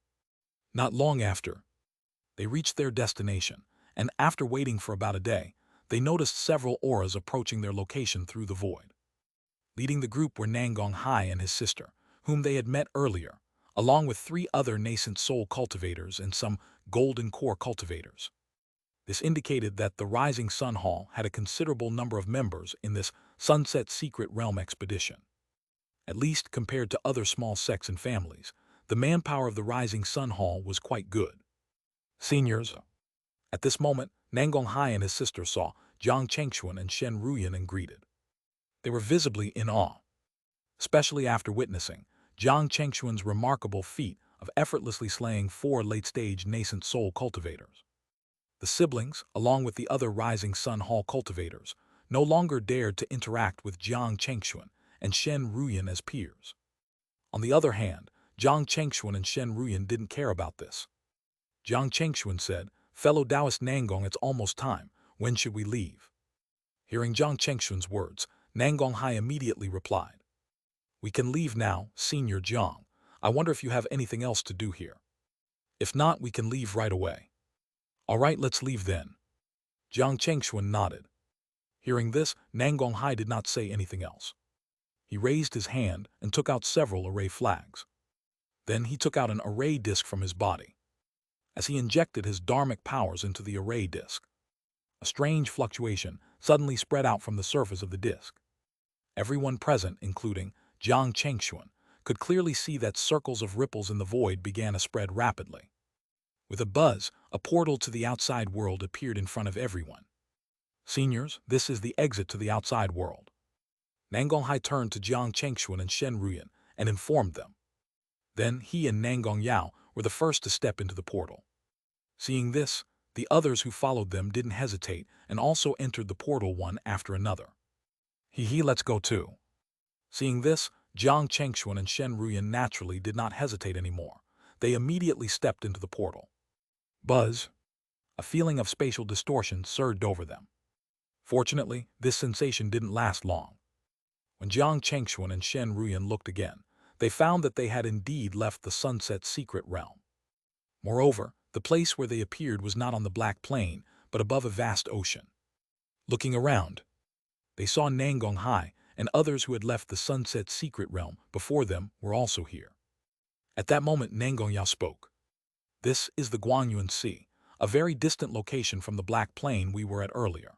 Not long after, they reached their destination, and after waiting for about a day, they noticed several auras approaching their location through the void. Leading the group were Nangong Hai and his sister, whom they had met earlier, along with 3 other nascent soul cultivators and some golden core cultivators. This indicated that the Rising Sun Hall had a considerable number of members in this Sunset Secret Realm expedition. At least compared to other small sects and families, the manpower of the Rising Sun Hall was quite good. "Seniors." At this moment, Nangong Hai and his sister saw Jiang Chengxuan and Shen Ruyan and greeted. They were visibly in awe, especially after witnessing Jiang Chengxuan's remarkable feat of effortlessly slaying 4 late-stage nascent soul cultivators. The siblings, along with the other Rising Sun Hall cultivators, no longer dared to interact with Jiang Chengxuan and Shen Ruyan as peers. On the other hand, Jiang Chengxuan and Shen Ruyan didn't care about this. Jiang Chengxuan said, "Fellow Taoist Nangong, it's almost time. When should we leave?" Hearing Jiang Chengxuan's words, Nangong Hai immediately replied, "We can leave now, Senior Jiang. I wonder if you have anything else to do here. If not, we can leave right away." "All right, let's leave then." Jiang Chengxuan nodded. Hearing this, Nangong Hai did not say anything else. He raised his hand and took out several array flags. Then he took out an array disc from his body. As he injected his dharmic powers into the array disc, a strange fluctuation suddenly spread out from the surface of the disc. Everyone present, including Jiang Chengxuan, could clearly see that circles of ripples in the void began to spread rapidly. With a buzz, a portal to the outside world appeared in front of everyone. "Seniors, this is the exit to the outside world." Nangong Hai turned to Jiang Chengxuan and Shen Ruyan and informed them. Then he and Nangong Yao were the first to step into the portal. Seeing this, The others who followed them didn't hesitate and also entered the portal one after another. Let's go too. Seeing this, Jiang Chengxuan and Shen Ruyan naturally did not hesitate anymore. They immediately stepped into the portal. Buzz! A feeling of spatial distortion surged over them. Fortunately, this sensation didn't last long. When Jiang Chengxuan and Shen Ruyan looked again, they found that they had indeed left the Sunset Secret Realm. Moreover, the place where they appeared was not on the Black Plain, but above a vast ocean. Looking around, they saw Nangong Hai and others who had left the Sunset Secret Realm before them were also here. At that moment, Nangong Yao spoke. This is the Guangyuan Sea, a very distant location from the Black Plain we were at earlier.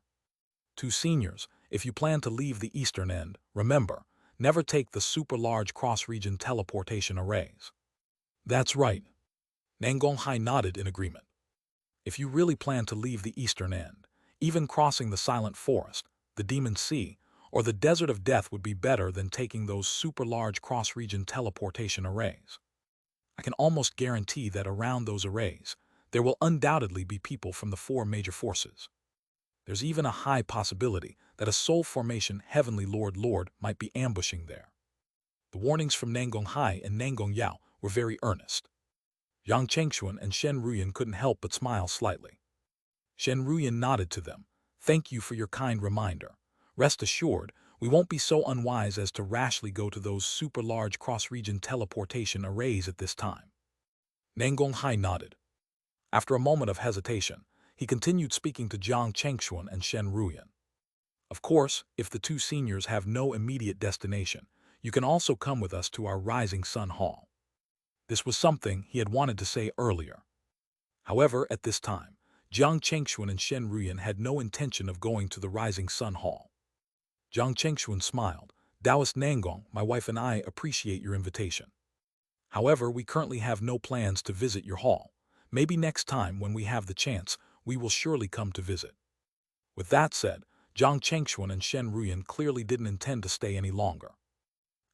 To seniors, if you plan to leave the eastern end, remember, never take the super-large cross-region teleportation arrays. That's right. Nangong Hai nodded in agreement. If you really plan to leave the eastern end, even crossing the Silent Forest, the Demon Sea, or the Desert of Death would be better than taking those super-large cross-region teleportation arrays. I can almost guarantee that around those arrays, there will undoubtedly be people from the four major forces. There's even a high possibility that a soul formation Heavenly Lord might be ambushing there. The warnings from Nangong Hai and Nangong Yao were very earnest. Yang Chengxuan and Shen Ruyan couldn't help but smile slightly. Shen Ruyan nodded to them. Thank you for your kind reminder. Rest assured, we won't be so unwise as to rashly go to those super-large cross-region teleportation arrays at this time. Nangong Hai nodded. After a moment of hesitation, he continued speaking to Jiang Chengxuan and Shen Ruyan. Of course, if the two seniors have no immediate destination, you can also come with us to our Rising Sun Hall. This was something he had wanted to say earlier. However, at this time, Jiang Chengxuan and Shen Ruyan had no intention of going to the Rising Sun Hall. Jiang Chengxuan smiled. Taoist Nangong, my wife and I appreciate your invitation. However, we currently have no plans to visit your hall. Maybe next time when we have the chance, we will surely come to visit. With that said, Jiang Chengxuan and Shen Ruyan clearly didn't intend to stay any longer.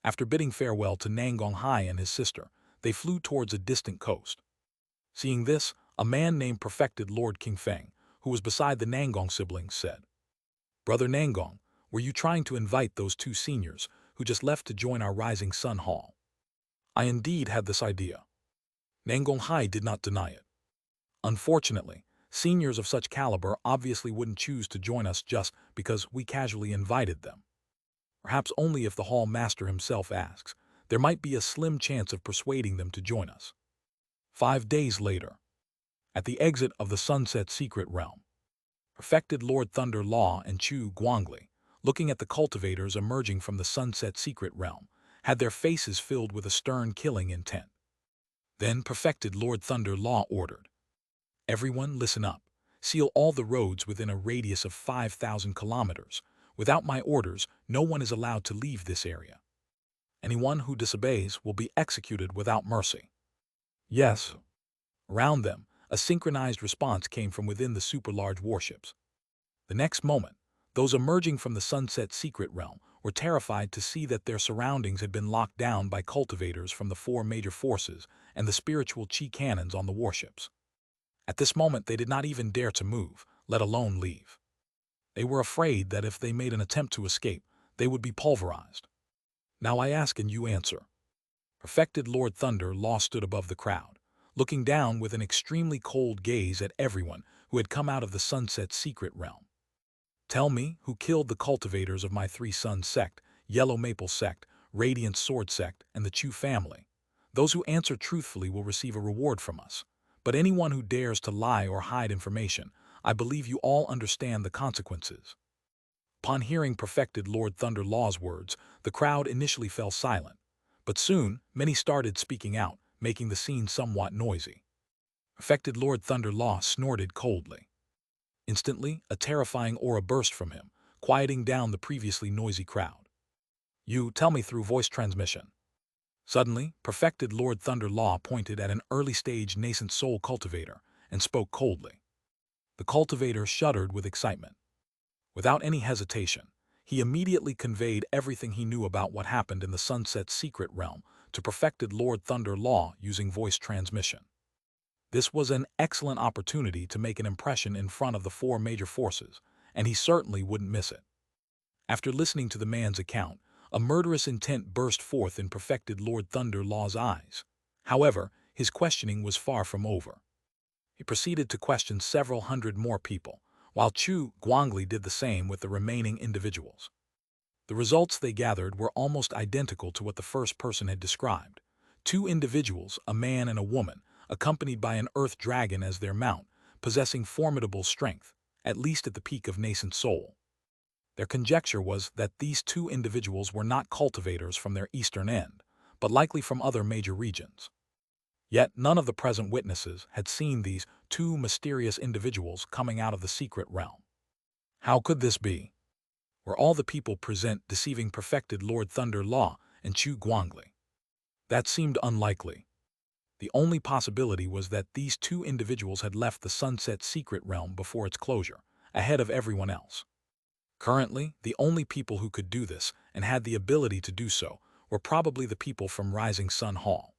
After bidding farewell to Nangong Hai and his sister, they flew towards a distant coast. Seeing this, a man named Perfected Lord King Feng, who was beside the Nangong siblings, said, Brother Nangong, were you trying to invite those two seniors who just left to join our Rising Sun Hall? I indeed had this idea. Nangong Hai did not deny it. Unfortunately, seniors of such caliber obviously wouldn't choose to join us just because we casually invited them. Perhaps only if the hall master himself asks, there might be a slim chance of persuading them to join us. 5 days later, at the exit of the Sunset Secret Realm, Perfected Lord Thunder Law and Chu Guangli, looking at the cultivators emerging from the Sunset Secret Realm, had their faces filled with a stern killing intent. Then Perfected Lord Thunder Law ordered, Everyone listen up. Seal all the roads within a radius of 5,000 kilometers. Without my orders, no one is allowed to leave this area. Anyone who disobeys will be executed without mercy. Yes. Around them, a synchronized response came from within the super-large warships. The next moment, those emerging from the Sunset Secret Realm were terrified to see that their surroundings had been locked down by cultivators from the four major forces and the spiritual chi cannons on the warships. At this moment, they did not even dare to move, let alone leave. They were afraid that if they made an attempt to escape, they would be pulverized. Now I ask and you answer. Perfected Lord Thunder Law stood above the crowd, looking down with an extremely cold gaze at everyone who had come out of the Sunset Secret Realm. Tell me who killed the cultivators of my three sons sect, Yellow Maple sect, Radiant Sword sect, and the Chu family. Those who answer truthfully will receive a reward from us. But anyone who dares to lie or hide information, I believe you all understand the consequences. Upon hearing Perfected Lord Thunder Law's words, the crowd initially fell silent. But soon, many started speaking out, making the scene somewhat noisy. Perfected Lord Thunder Law snorted coldly. Instantly, a terrifying aura burst from him, quieting down the previously noisy crowd. You tell me through voice transmission. Suddenly, Perfected Lord Thunder Law pointed at an early-stage nascent soul cultivator and spoke coldly. The cultivator shuddered with excitement. Without any hesitation, he immediately conveyed everything he knew about what happened in the Sunset Secret Realm to Perfected Lord Thunder Law using voice transmission. This was an excellent opportunity to make an impression in front of the four major forces, and he certainly wouldn't miss it. After listening to the man's account, a murderous intent burst forth in perfected Lord Thunder Law's eyes. However, his questioning was far from over. He proceeded to question several hundred more people, while Chu Guangli did the same with the remaining individuals. The results they gathered were almost identical to what the first person had described. Two individuals, a man and a woman, accompanied by an earth dragon as their mount, possessing formidable strength, at least at the peak of nascent soul. Their conjecture was that these two individuals were not cultivators from their eastern end, but likely from other major regions. Yet none of the present witnesses had seen these two mysterious individuals coming out of the secret realm. How could this be? Were all the people present deceiving perfected Lord Thunder Law and Chu Guangli? That seemed unlikely. The only possibility was that these two individuals had left the Sunset Secret Realm before its closure, ahead of everyone else. Currently, the only people who could do this, and had the ability to do so, were probably the people from Rising Sun Hall.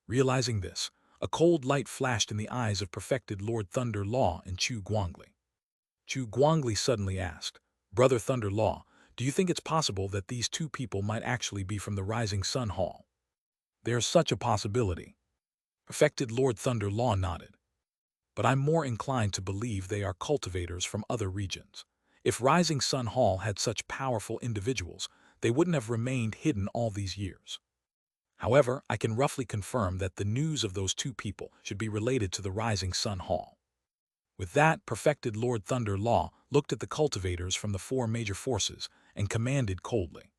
Realizing this, a cold light flashed in the eyes of perfected Lord Thunder Law and Chu Guangli. Chu Guangli suddenly asked, "Brother Thunder Law, do you think it's possible that these two people might actually be from the Rising Sun Hall?" "There's such a possibility." Perfected Lord Thunder Law nodded. "But I'm more inclined to believe they are cultivators from other regions. If Rising Sun Hall had such powerful individuals, they wouldn't have remained hidden all these years. However, I can roughly confirm that the news of those two people should be related to the Rising Sun Hall." With that, perfected Lord Thunder Law looked at the cultivators from the four major forces and commanded coldly,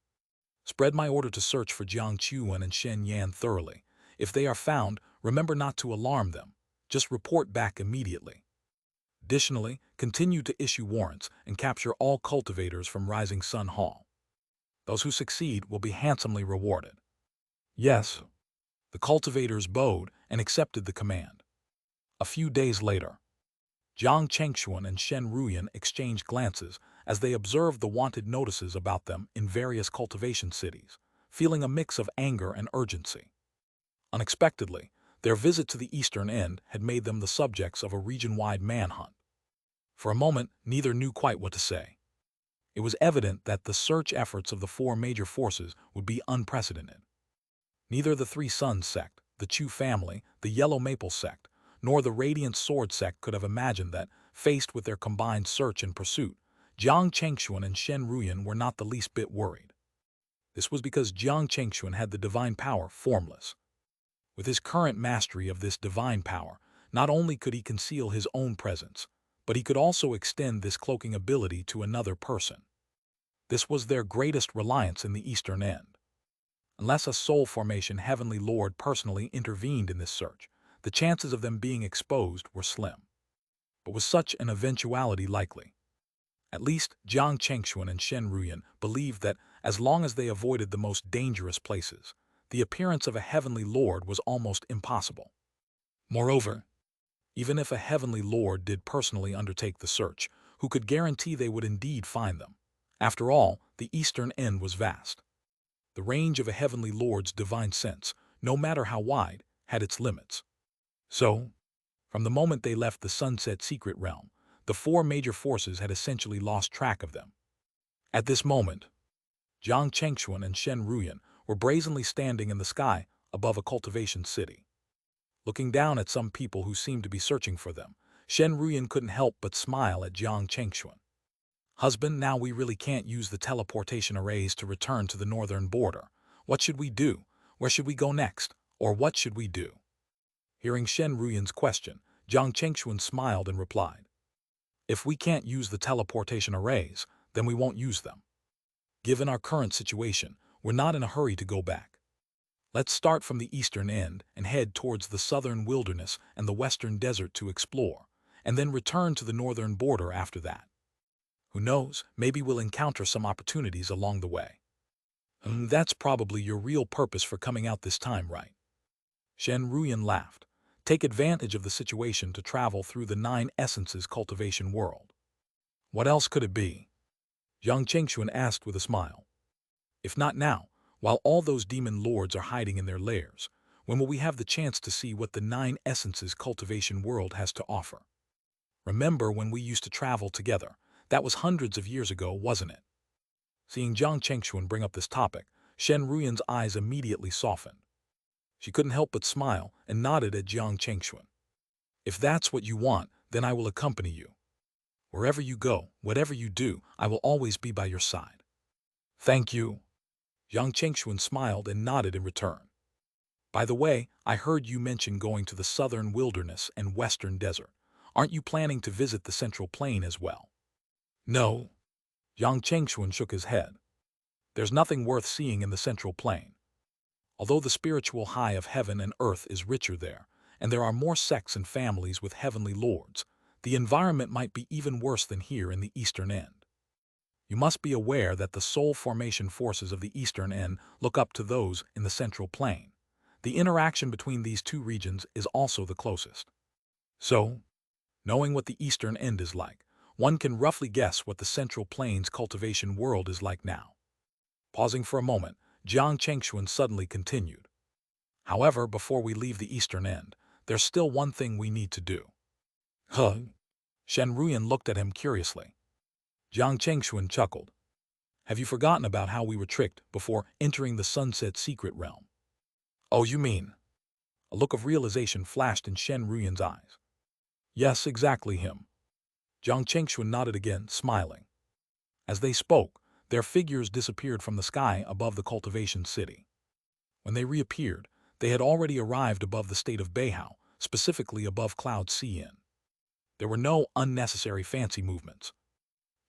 "Spread my order to search for Jiang Chuan and Shen Yan thoroughly. If they are found, remember not to alarm them. Just report back immediately. Additionally, continue to issue warrants and capture all cultivators from Rising Sun Hall. Those who succeed will be handsomely rewarded." "Yes." The cultivators bowed and accepted the command. A few days later, Jiang Chengxuan and Shen Ruyan exchanged glances as they observed the wanted notices about them in various cultivation cities, feeling a mix of anger and urgency. Unexpectedly, their visit to the eastern end had made them the subjects of a region-wide manhunt. For a moment, neither knew quite what to say. It was evident that the search efforts of the four major forces would be unprecedented. Neither the Three Suns sect, the Chu family, the Yellow Maple sect, nor the Radiant Sword sect could have imagined that, faced with their combined search and pursuit, Jiang Chengxuan and Shen Ruyan were not the least bit worried. This was because Jiang Chengxuan had the divine power formless. With his current mastery of this divine power, not only could he conceal his own presence, but he could also extend this cloaking ability to another person. This was their greatest reliance in the eastern end. Unless a soul formation heavenly lord personally intervened in this search, the chances of them being exposed were slim. But was such an eventuality likely? At least, Jiang Chengxuan and Shen Ruyan believed that, as long as they avoided the most dangerous places, the appearance of a heavenly lord was almost impossible. Moreover, even if a heavenly lord did personally undertake the search, who could guarantee they would indeed find them? After all, the eastern end was vast. The range of a heavenly lord's divine sense, no matter how wide, had its limits. So, from the moment they left the Sunset Secret Realm, the four major forces had essentially lost track of them. At this moment, Jiang Chengxuan and Shen Ruyan were brazenly standing in the sky above a cultivation city. Looking down at some people who seemed to be searching for them, Shen Ruyan couldn't help but smile at Jiang Chengxuan. "Husband, now we really can't use the teleportation arrays to return to the northern border. What should we do? Where should we go next? Or what should we do?" Hearing Shen Ruyan's question, Jiang Chengxuan smiled and replied, "If we can't use the teleportation arrays, then we won't use them. Given our current situation, we're not in a hurry to go back. Let's start from the eastern end and head towards the southern wilderness and the western desert to explore, and then return to the northern border after that. Who knows, maybe we'll encounter some opportunities along the way." "That's probably your real purpose for coming out this time, right?" Shen Ruyan laughed. "Take advantage of the situation to travel through the 9 essences cultivation world." "What else could it be?" Jiang Chengxuan asked with a smile. "If not now, while all those demon lords are hiding in their lairs, When will we have the chance to see what the 9 essences cultivation world has to offer? Remember when we used to travel together? That was hundreds of years ago, wasn't it? Seeing Jiang Chengxuan bring up this topic, Shen Ruyan's eyes immediately softened. She couldn't help but smile and nodded at Jiang Chengxuan. If that's what you want, then I will accompany you. Wherever you go, whatever you do, I will always be by your side. Thank you. Jiang Chengxuan smiled and nodded in return. By the way, I heard you mention going to the southern wilderness and western desert. Aren't you planning to visit the central plain as well? No. Jiang Chengxuan shook his head. There's nothing worth seeing in the central plain. Although the spiritual high of heaven and earth is richer there, and there are more sects and families with heavenly lords, the environment might be even worse than here in the eastern end. You must be aware that the soul formation forces of the eastern end look up to those in the central plain. The interaction between these two regions is also the closest. So, knowing what the eastern end is like, one can roughly guess what the central plain's cultivation world is like now. Pausing for a moment, Jiang Chengxuan suddenly continued. However, before we leave the eastern end, there's still one thing we need to do. Huh? Shen Ruyan looked at him curiously. Jiang Chengxuan chuckled. Have you forgotten about how we were tricked before entering the sunset secret realm? Oh, you mean? A look of realization flashed in Shen Ruyan's eyes. Yes, exactly him. Jiang Chengxuan nodded again, smiling. As they spoke, their figures disappeared from the sky above the cultivation city. When they reappeared, they had already arrived above the state of Beihao, specifically above Cloud Xian. There were no unnecessary fancy movements.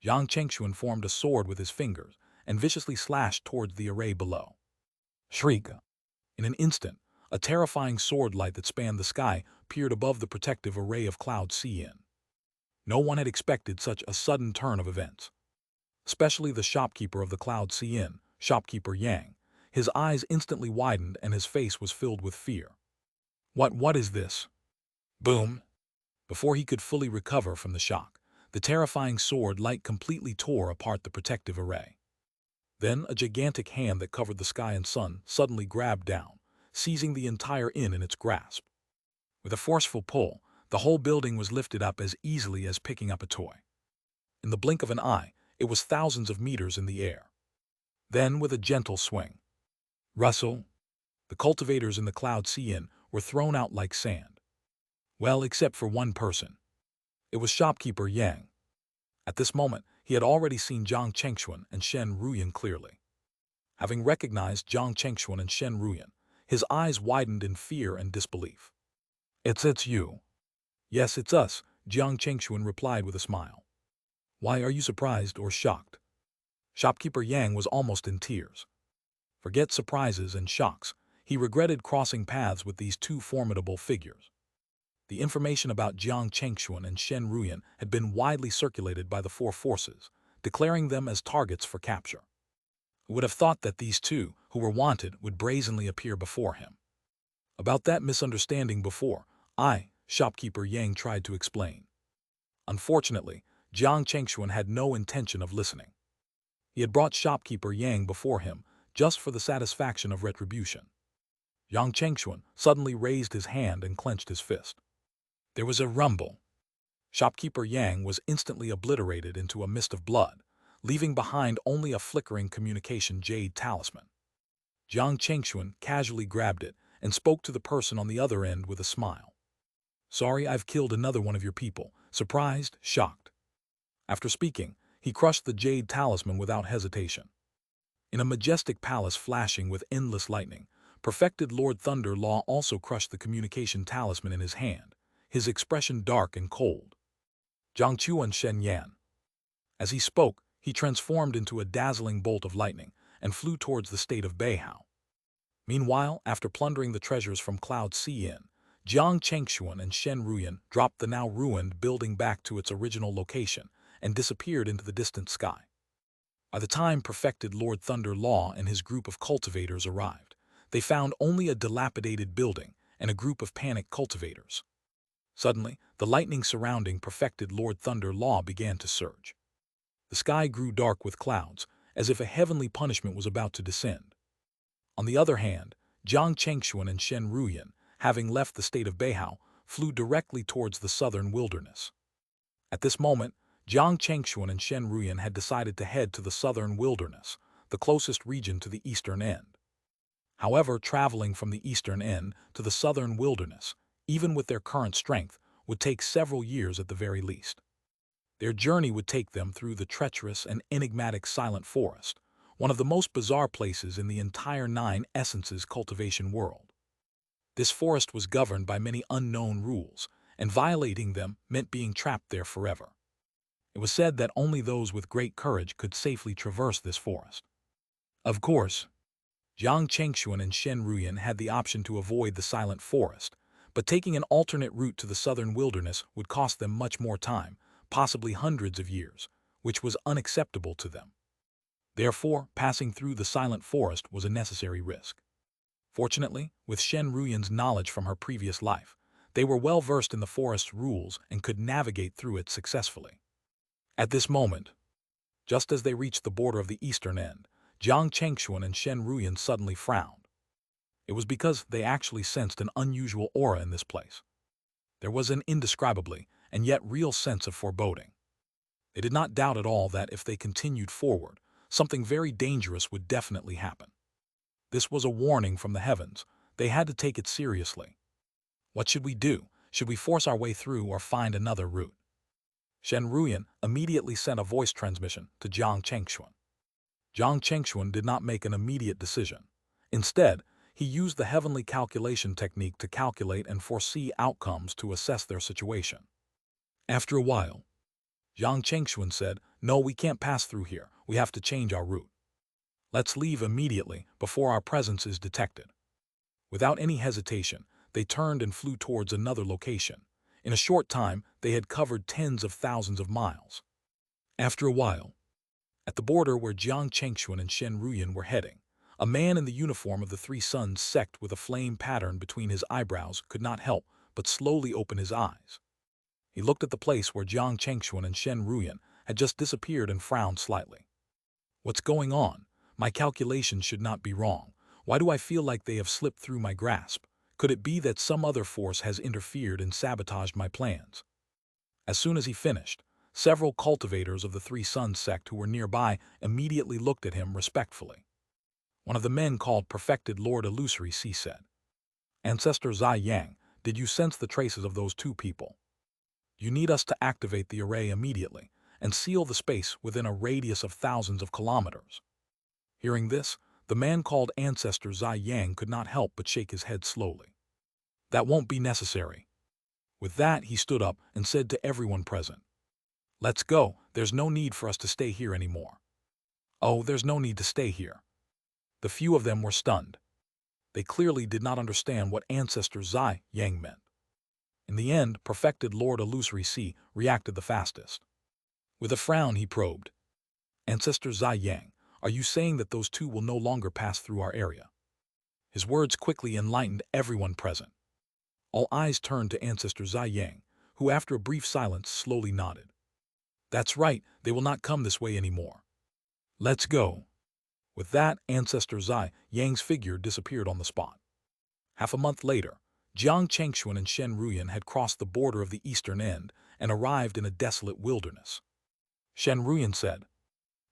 Jiang Chengxuan formed a sword with his fingers and viciously slashed towards the array below. Shriek! In an instant, a terrifying sword light that spanned the sky peered above the protective array of Cloud Xian. No one had expected such a sudden turn of events. Especially the shopkeeper of the Cloud Xian, shopkeeper Yang. His eyes instantly widened and his face was filled with fear. What is this? Boom! Before he could fully recover from the shock, the terrifying sword light completely tore apart the protective array. Then a gigantic hand that covered the sky and sun suddenly grabbed down, seizing the entire inn in its grasp. With a forceful pull, the whole building was lifted up as easily as picking up a toy. In the blink of an eye, it was thousands of meters in the air. Then, with a gentle swing, rustle, the cultivators in the Cloud Xian were thrown out like sand. Well, except for one person. It was shopkeeper Yang. At this moment, he had already seen Jiang Chengxuan and Shen Ruyan clearly. Having recognized Jiang Chengxuan and Shen Ruyan, his eyes widened in fear and disbelief. It's you. Yes, it's us, Jiang Chengxuan replied with a smile. Why are you surprised or shocked? Shopkeeper Yang was almost in tears. Forget surprises and shocks, he regretted crossing paths with these two formidable figures. The information about Jiang Chengxuan and Shen Ruyan had been widely circulated by the four forces, declaring them as targets for capture. Who would have thought that these two, who were wanted, would brazenly appear before him? About that misunderstanding before, shopkeeper Yang tried to explain. Unfortunately, Jiang Chengxuan had no intention of listening. He had brought shopkeeper Yang before him just for the satisfaction of retribution. Jiang Chengxuan suddenly raised his hand and clenched his fist. There was a rumble. Shopkeeper Yang was instantly obliterated into a mist of blood, leaving behind only a flickering communication Jade talisman. Jiang Chengxuan casually grabbed it and spoke to the person on the other end with a smile. Sorry, I've killed another one of your people, surprised, shocked. After speaking, he crushed the Jade talisman without hesitation. In a majestic palace flashing with endless lightning, perfected Lord Thunder Law also crushed the communication talisman in his hand, his expression dark and cold. Jiangchuan Shen Yan. As he spoke, he transformed into a dazzling bolt of lightning and flew towards the state of Beihao. Meanwhile, after plundering the treasures from Cloud Xian, Jiang Chengxuan and Shen Ruyan dropped the now ruined building back to its original location and disappeared into the distant sky. By the time perfected Lord Thunder Law and his group of cultivators arrived, they found only a dilapidated building and a group of panicked cultivators. Suddenly, the lightning surrounding perfected Lord Thunder Law began to surge. The sky grew dark with clouds, as if a heavenly punishment was about to descend. On the other hand, Jiang Chengxuan and Shen Ruyan, having left the state of Beihao, flew directly towards the southern wilderness. At this moment, Jiang Chengxuan and Shen Ruyan had decided to head to the southern wilderness, the closest region to the eastern end. However, traveling from the eastern end to the southern wilderness, even with their current strength, would take several years at the very least. Their journey would take them through the treacherous and enigmatic Silent Forest, one of the most bizarre places in the entire Nine Essences cultivation world. This forest was governed by many unknown rules, and violating them meant being trapped there forever. It was said that only those with great courage could safely traverse this forest. Of course, Jiang Chengxuan and Shen Ruyan had the option to avoid the Silent Forest, but taking an alternate route to the southern wilderness would cost them much more time, possibly hundreds of years, which was unacceptable to them. Therefore, passing through the Silent Forest was a necessary risk. Fortunately, with Shen Ruyan's knowledge from her previous life, they were well versed in the forest's rules and could navigate through it successfully. At this moment, just as they reached the border of the eastern end, Jiang Chengxuan and Shen Ruyan suddenly frowned. It was because they actually sensed an unusual aura in this place. There was an indescribably, and yet real sense of foreboding. They did not doubt at all that if they continued forward, something very dangerous would definitely happen. This was a warning from the heavens. They had to take it seriously. What should we do? Should we force our way through or find another route? Shen Ruyan immediately sent a voice transmission to Jiang Chengxuan. Jiang Chengxuan did not make an immediate decision. Instead, he used the heavenly calculation technique to calculate and foresee outcomes to assess their situation. After a while, Jiang Chengxuan said, "No, we can't pass through here. We have to change our route. Let's leave immediately before our presence is detected." Without any hesitation, they turned and flew towards another location. In a short time, they had covered tens of thousands of miles. After a while, at the border where Jiang Chengxuan and Shen Ruyan were heading, a man in the uniform of the Three Suns sect with a flame pattern between his eyebrows could not help but slowly open his eyes. He looked at the place where Jiang Chengxuan and Shen Ruyan had just disappeared and frowned slightly. "What's going on? My calculations should not be wrong. Why do I feel like they have slipped through my grasp? Could it be that some other force has interfered and sabotaged my plans?" As soon as he finished, several cultivators of the Three Suns sect who were nearby immediately looked at him respectfully. One of the men called Perfected Lord Illusory C said, "Ancestor Zai Yang, did you sense the traces of those two people? You need us to activate the array immediately and seal the space within a radius of thousands of kilometers." Hearing this, the man called Ancestor Zai Yang could not help but shake his head slowly. "That won't be necessary." With that, he stood up and said to everyone present, "Let's go. There's no need for us to stay here anymore." "Oh, there's no need to stay here." The few of them were stunned. They clearly did not understand what Ancestor Zai Yang meant. In the end, Perfected Lord Illusory C reacted the fastest. With a frown, he probed, "Ancestor Zai Yang, are you saying that those two will no longer pass through our area?" His words quickly enlightened everyone present. All eyes turned to Ancestor Zai Yang, who after a brief silence slowly nodded. "That's right, they will not come this way anymore. Let's go." With that, Ancestor Zai Yang's figure disappeared on the spot. Half a month later, Jiang Chengxuan and Shen Ruyan had crossed the border of the eastern end and arrived in a desolate wilderness. Shen Ruyan said,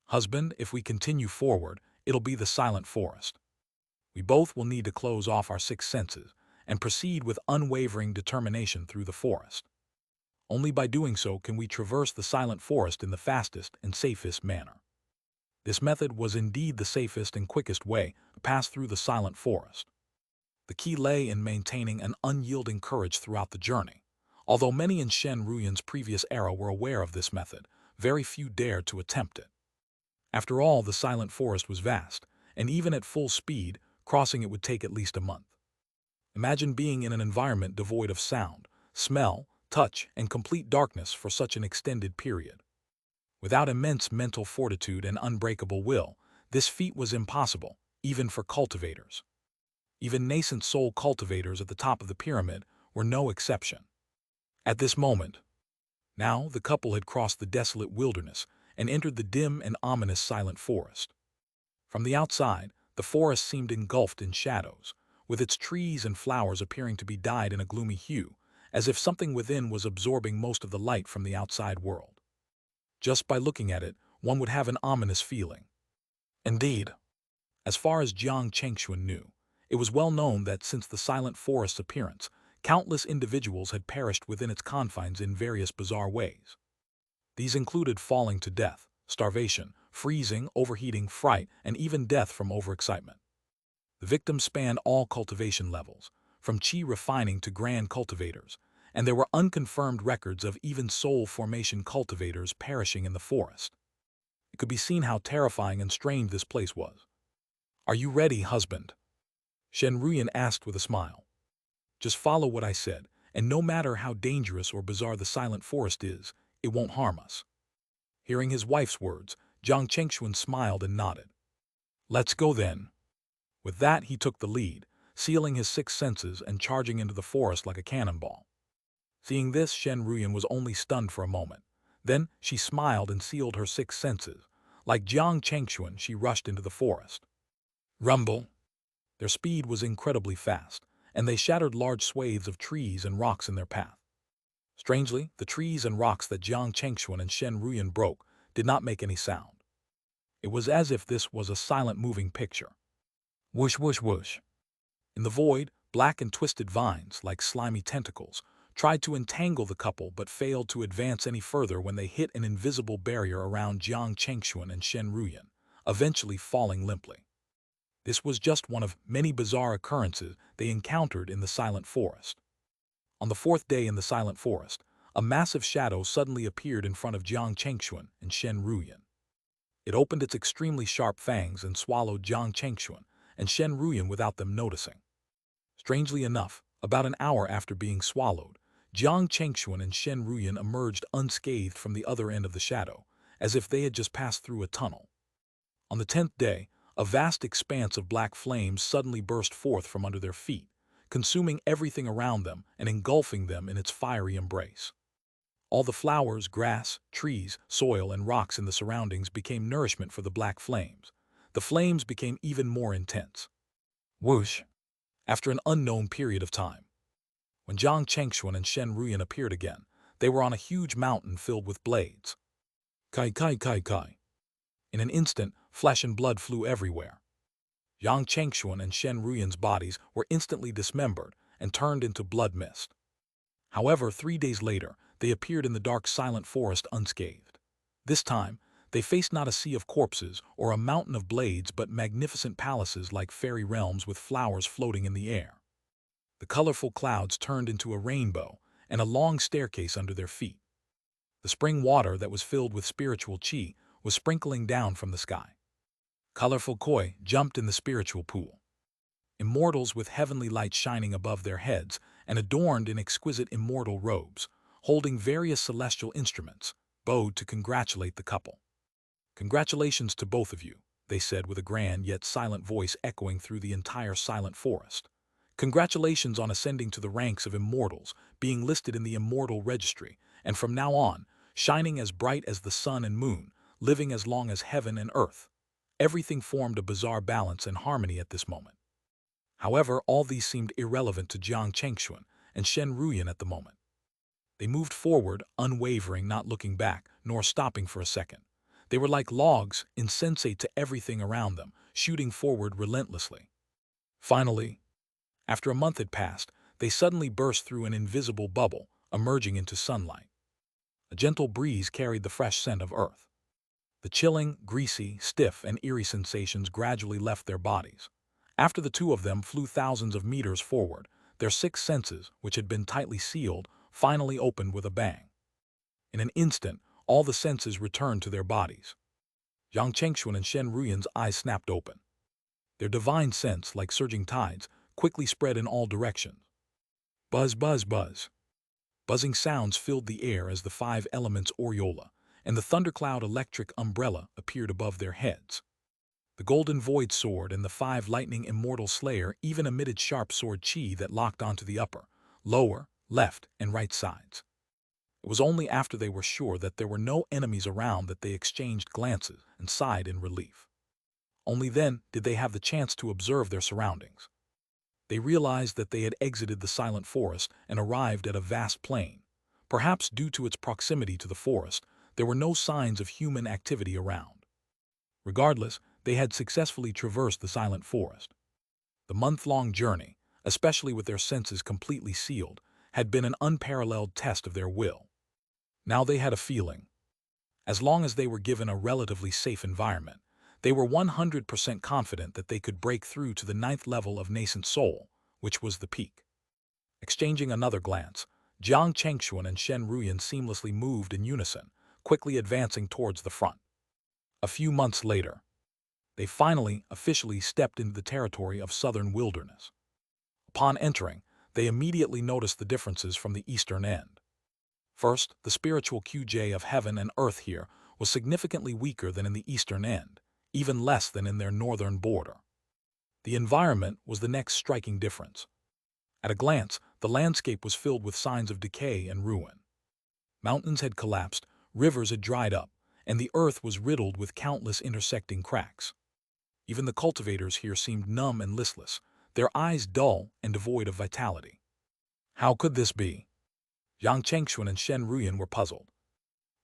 "Husband, if we continue forward, it'll be the Silent Forest. We both will need to close off our six senses and proceed with unwavering determination through the forest. Only by doing so can we traverse the Silent Forest in the fastest and safest manner." This method was indeed the safest and quickest way to pass through the Silent Forest. The key lay in maintaining an unyielding courage throughout the journey. Although many in Shen Ruyan's previous era were aware of this method, very few dared to attempt it. After all, the Silent Forest was vast, and even at full speed, crossing it would take at least a month. Imagine being in an environment devoid of sound, smell, touch, and complete darkness for such an extended period. Without immense mental fortitude and unbreakable will, this feat was impossible, even for cultivators. Even nascent soul cultivators at the top of the pyramid were no exception. At this moment, now the couple had crossed the desolate wilderness and entered the dim and ominous Silent Forest. From the outside, the forest seemed engulfed in shadows, with its trees and flowers appearing to be dyed in a gloomy hue, as if something within was absorbing most of the light from the outside world. Just by looking at it, one would have an ominous feeling. Indeed, as far as Jiang Chengxuan knew, it was well known that since the silent forest's appearance, countless individuals had perished within its confines in various bizarre ways. These included falling to death, starvation, freezing, overheating, fright, and even death from overexcitement. The victims spanned all cultivation levels, from chi refining to grand cultivators, and there were unconfirmed records of even soul formation cultivators perishing in the forest. It could be seen how terrifying and strange this place was. "Are you ready, husband?" Shen Ruyan asked with a smile. "Just follow what I said, and no matter how dangerous or bizarre the silent forest is, it won't harm us." Hearing his wife's words, Jiang Chengxuan smiled and nodded. "Let's go then." With that, he took the lead, sealing his six senses and charging into the forest like a cannonball. Seeing this, Shen Ruyan was only stunned for a moment. Then she smiled and sealed her six senses. Like Jiang Chengxuan, she rushed into the forest. Rumble! Their speed was incredibly fast, and they shattered large swathes of trees and rocks in their path. Strangely, the trees and rocks that Jiang Chengxuan and Shen Ruyan broke did not make any sound. It was as if this was a silent moving picture. Whoosh, whoosh, whoosh. In the void, black and twisted vines, like slimy tentacles, tried to entangle the couple but failed to advance any further when they hit an invisible barrier around Jiang Chengxuan and Shen Ruyan, eventually falling limply. This was just one of many bizarre occurrences they encountered in the silent forest. On the fourth day in the silent forest, a massive shadow suddenly appeared in front of Jiang Chengxuan and Shen Ruyan. It opened its extremely sharp fangs and swallowed Jiang Chengxuan and Shen Ruyan without them noticing. Strangely enough, about an hour after being swallowed, Jiang Chengxuan and Shen Ruyan emerged unscathed from the other end of the shadow, as if they had just passed through a tunnel. On the 10th day, a vast expanse of black flames suddenly burst forth from under their feet, consuming everything around them and engulfing them in its fiery embrace. All the flowers, grass, trees, soil, and rocks in the surroundings became nourishment for the black flames. The flames became even more intense. Whoosh! After an unknown period of time, when Jiang Chengxuan and Shen Ruyan appeared again, they were on a huge mountain filled with blades. Kai kai kai kai. In an instant, flesh and blood flew everywhere. Jiang Chengxuan and Shen Ruyan's bodies were instantly dismembered and turned into blood mist. However, 3 days later, they appeared in the dark silent forest unscathed. This time, they faced not a sea of corpses or a mountain of blades but magnificent palaces like fairy realms with flowers floating in the air. The colorful clouds turned into a rainbow and a long staircase under their feet. The spring water that was filled with spiritual chi was sprinkling down from the sky. Colorful koi jumped in the spiritual pool. Immortals with heavenly light shining above their heads and adorned in exquisite immortal robes, holding various celestial instruments, bowed to congratulate the couple. "Congratulations to both of you," they said with a grand yet silent voice echoing through the entire silent forest. "Congratulations on ascending to the ranks of immortals, being listed in the immortal registry, and from now on, shining as bright as the sun and moon, living as long as heaven and earth." Everything formed a bizarre balance and harmony at this moment. However, all these seemed irrelevant to Jiang Chengxuan and Shen Ruyan at the moment. They moved forward, unwavering, not looking back, nor stopping for a second. They were like logs, insensate to everything around them, shooting forward relentlessly. Finally, after a month had passed, they suddenly burst through an invisible bubble, emerging into sunlight. A gentle breeze carried the fresh scent of earth. The chilling, greasy, stiff, and eerie sensations gradually left their bodies. After the two of them flew thousands of meters forward, their six senses, which had been tightly sealed, finally opened with a bang. In an instant, all the senses returned to their bodies. Jiang Chengxuan and Shen Ruyan's eyes snapped open. Their divine sense, like surging tides, quickly spread in all directions. Buzz, buzz, buzz. Buzzing sounds filled the air as the 5 elements aureola and the thundercloud electric umbrella appeared above their heads. The golden void sword and the 5 lightning immortal slayer even emitted sharp sword chi that locked onto the upper, lower, left, and right sides. It was only after they were sure that there were no enemies around that they exchanged glances and sighed in relief. Only then did they have the chance to observe their surroundings. They realized that they had exited the silent forest and arrived at a vast plain. Perhaps due to its proximity to the forest, there were no signs of human activity around. Regardless, they had successfully traversed the silent forest. The month-long journey, especially with their senses completely sealed, had been an unparalleled test of their will. Now they had a feeling. As long as they were given a relatively safe environment, they were 100% confident that they could break through to the ninth level of nascent soul, which was the peak. Exchanging another glance, Jiang Chengxuan and Shen Ruyan seamlessly moved in unison, quickly advancing towards the front. A few months later, they finally officially stepped into the territory of southern wilderness. Upon entering, they immediately noticed the differences from the eastern end. First, the spiritual QJ of heaven and earth here was significantly weaker than in the eastern end, even less than in their northern border. The environment was the next striking difference. At a glance, the landscape was filled with signs of decay and ruin. Mountains had collapsed, rivers had dried up, and the earth was riddled with countless intersecting cracks. Even the cultivators here seemed numb and listless, their eyes dull and devoid of vitality. How could this be? Yang Chengxuan and Shen Ruyan were puzzled.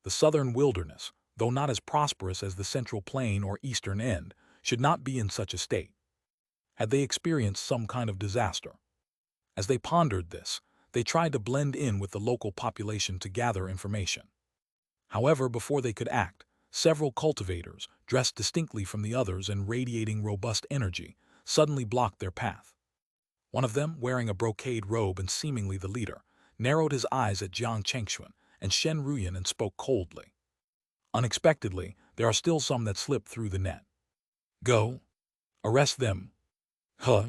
The southern wilderness, though not as prosperous as the central plain or eastern end, should not be in such a state. Had they experienced some kind of disaster? As they pondered this, they tried to blend in with the local population to gather information. However, before they could act, several cultivators, dressed distinctly from the others and radiating robust energy, suddenly blocked their path. One of them, wearing a brocade robe and seemingly the leader, narrowed his eyes at Jiang Chengxuan and Shen Ruyan and spoke coldly. Unexpectedly, there are still some that slip through the net. Go. Arrest them. Huh?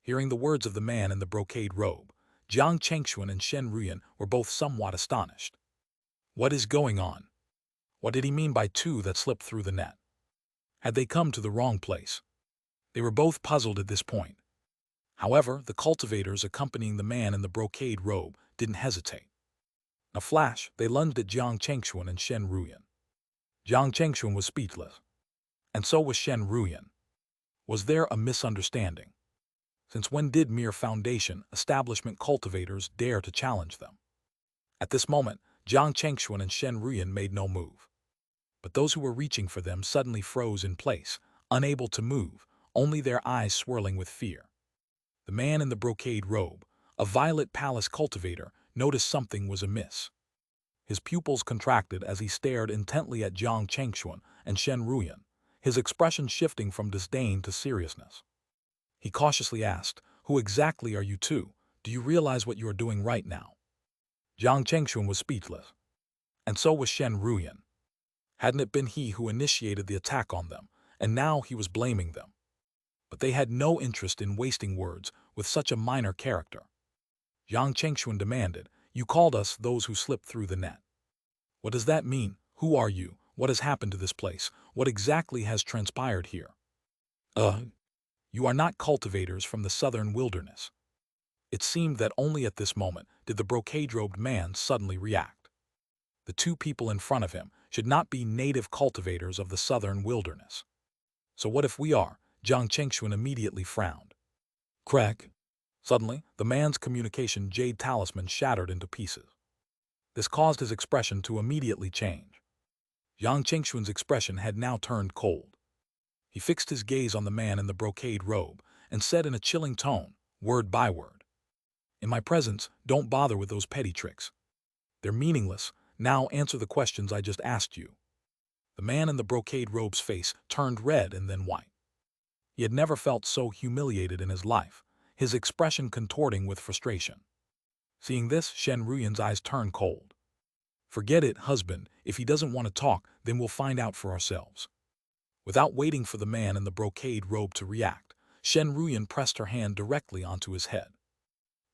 Hearing the words of the man in the brocade robe, Jiang Chengxuan and Shen Ruyan were both somewhat astonished. What is going on? What did he mean by two that slipped through the net? Had they come to the wrong place? They were both puzzled at this point. However, the cultivators accompanying the man in the brocade robe didn't hesitate. In a flash, they lunged at Jiang Chengxuan and Shen Ruyan. Jiang Chengxuan was speechless, and so was Shen Ruyan. Was there a misunderstanding? Since when did mere foundation establishment cultivators dare to challenge them? At this moment, Jiang Chengxuan and Shen Ruyan made no move. But those who were reaching for them suddenly froze in place, unable to move, only their eyes swirling with fear. The man in the brocade robe, a violet palace cultivator, noticed something was amiss. His pupils contracted as he stared intently at Jiang Chengxuan and Shen Ruyan, his expression shifting from disdain to seriousness. He cautiously asked, "Who exactly are you two? Do you realize what you are doing right now?" Jiang Chengxuan was speechless, and so was Shen Ruyan. Hadn't it been he who initiated the attack on them, and now he was blaming them? But they had no interest in wasting words with such a minor character. Jiang Chengxuan demanded, "You called us those who slipped through the net. What does that mean? Who are you? What has happened to this place? What exactly has transpired here?" You are not cultivators from the southern wilderness." It seemed that only at this moment did the brocade-robed man suddenly react. The two people in front of him should not be native cultivators of the southern wilderness. So what if we are? Jiang Chengxuan immediately frowned. Crack. Suddenly, the man's communication Jade talisman shattered into pieces. This caused his expression to immediately change. Jiang Chengxuan's expression had now turned cold. He fixed his gaze on the man in the brocade robe and said in a chilling tone, word by word, "In my presence, don't bother with those petty tricks. They're meaningless. Now answer the questions I just asked you." The man in the brocade robe's face turned red and then white. He had never felt so humiliated in his life, his expression contorting with frustration. Seeing this, Shen Ruyan's eyes turned cold. "Forget it, husband. If he doesn't want to talk, then we'll find out for ourselves." Without waiting for the man in the brocade robe to react, Shen Ruyan pressed her hand directly onto his head.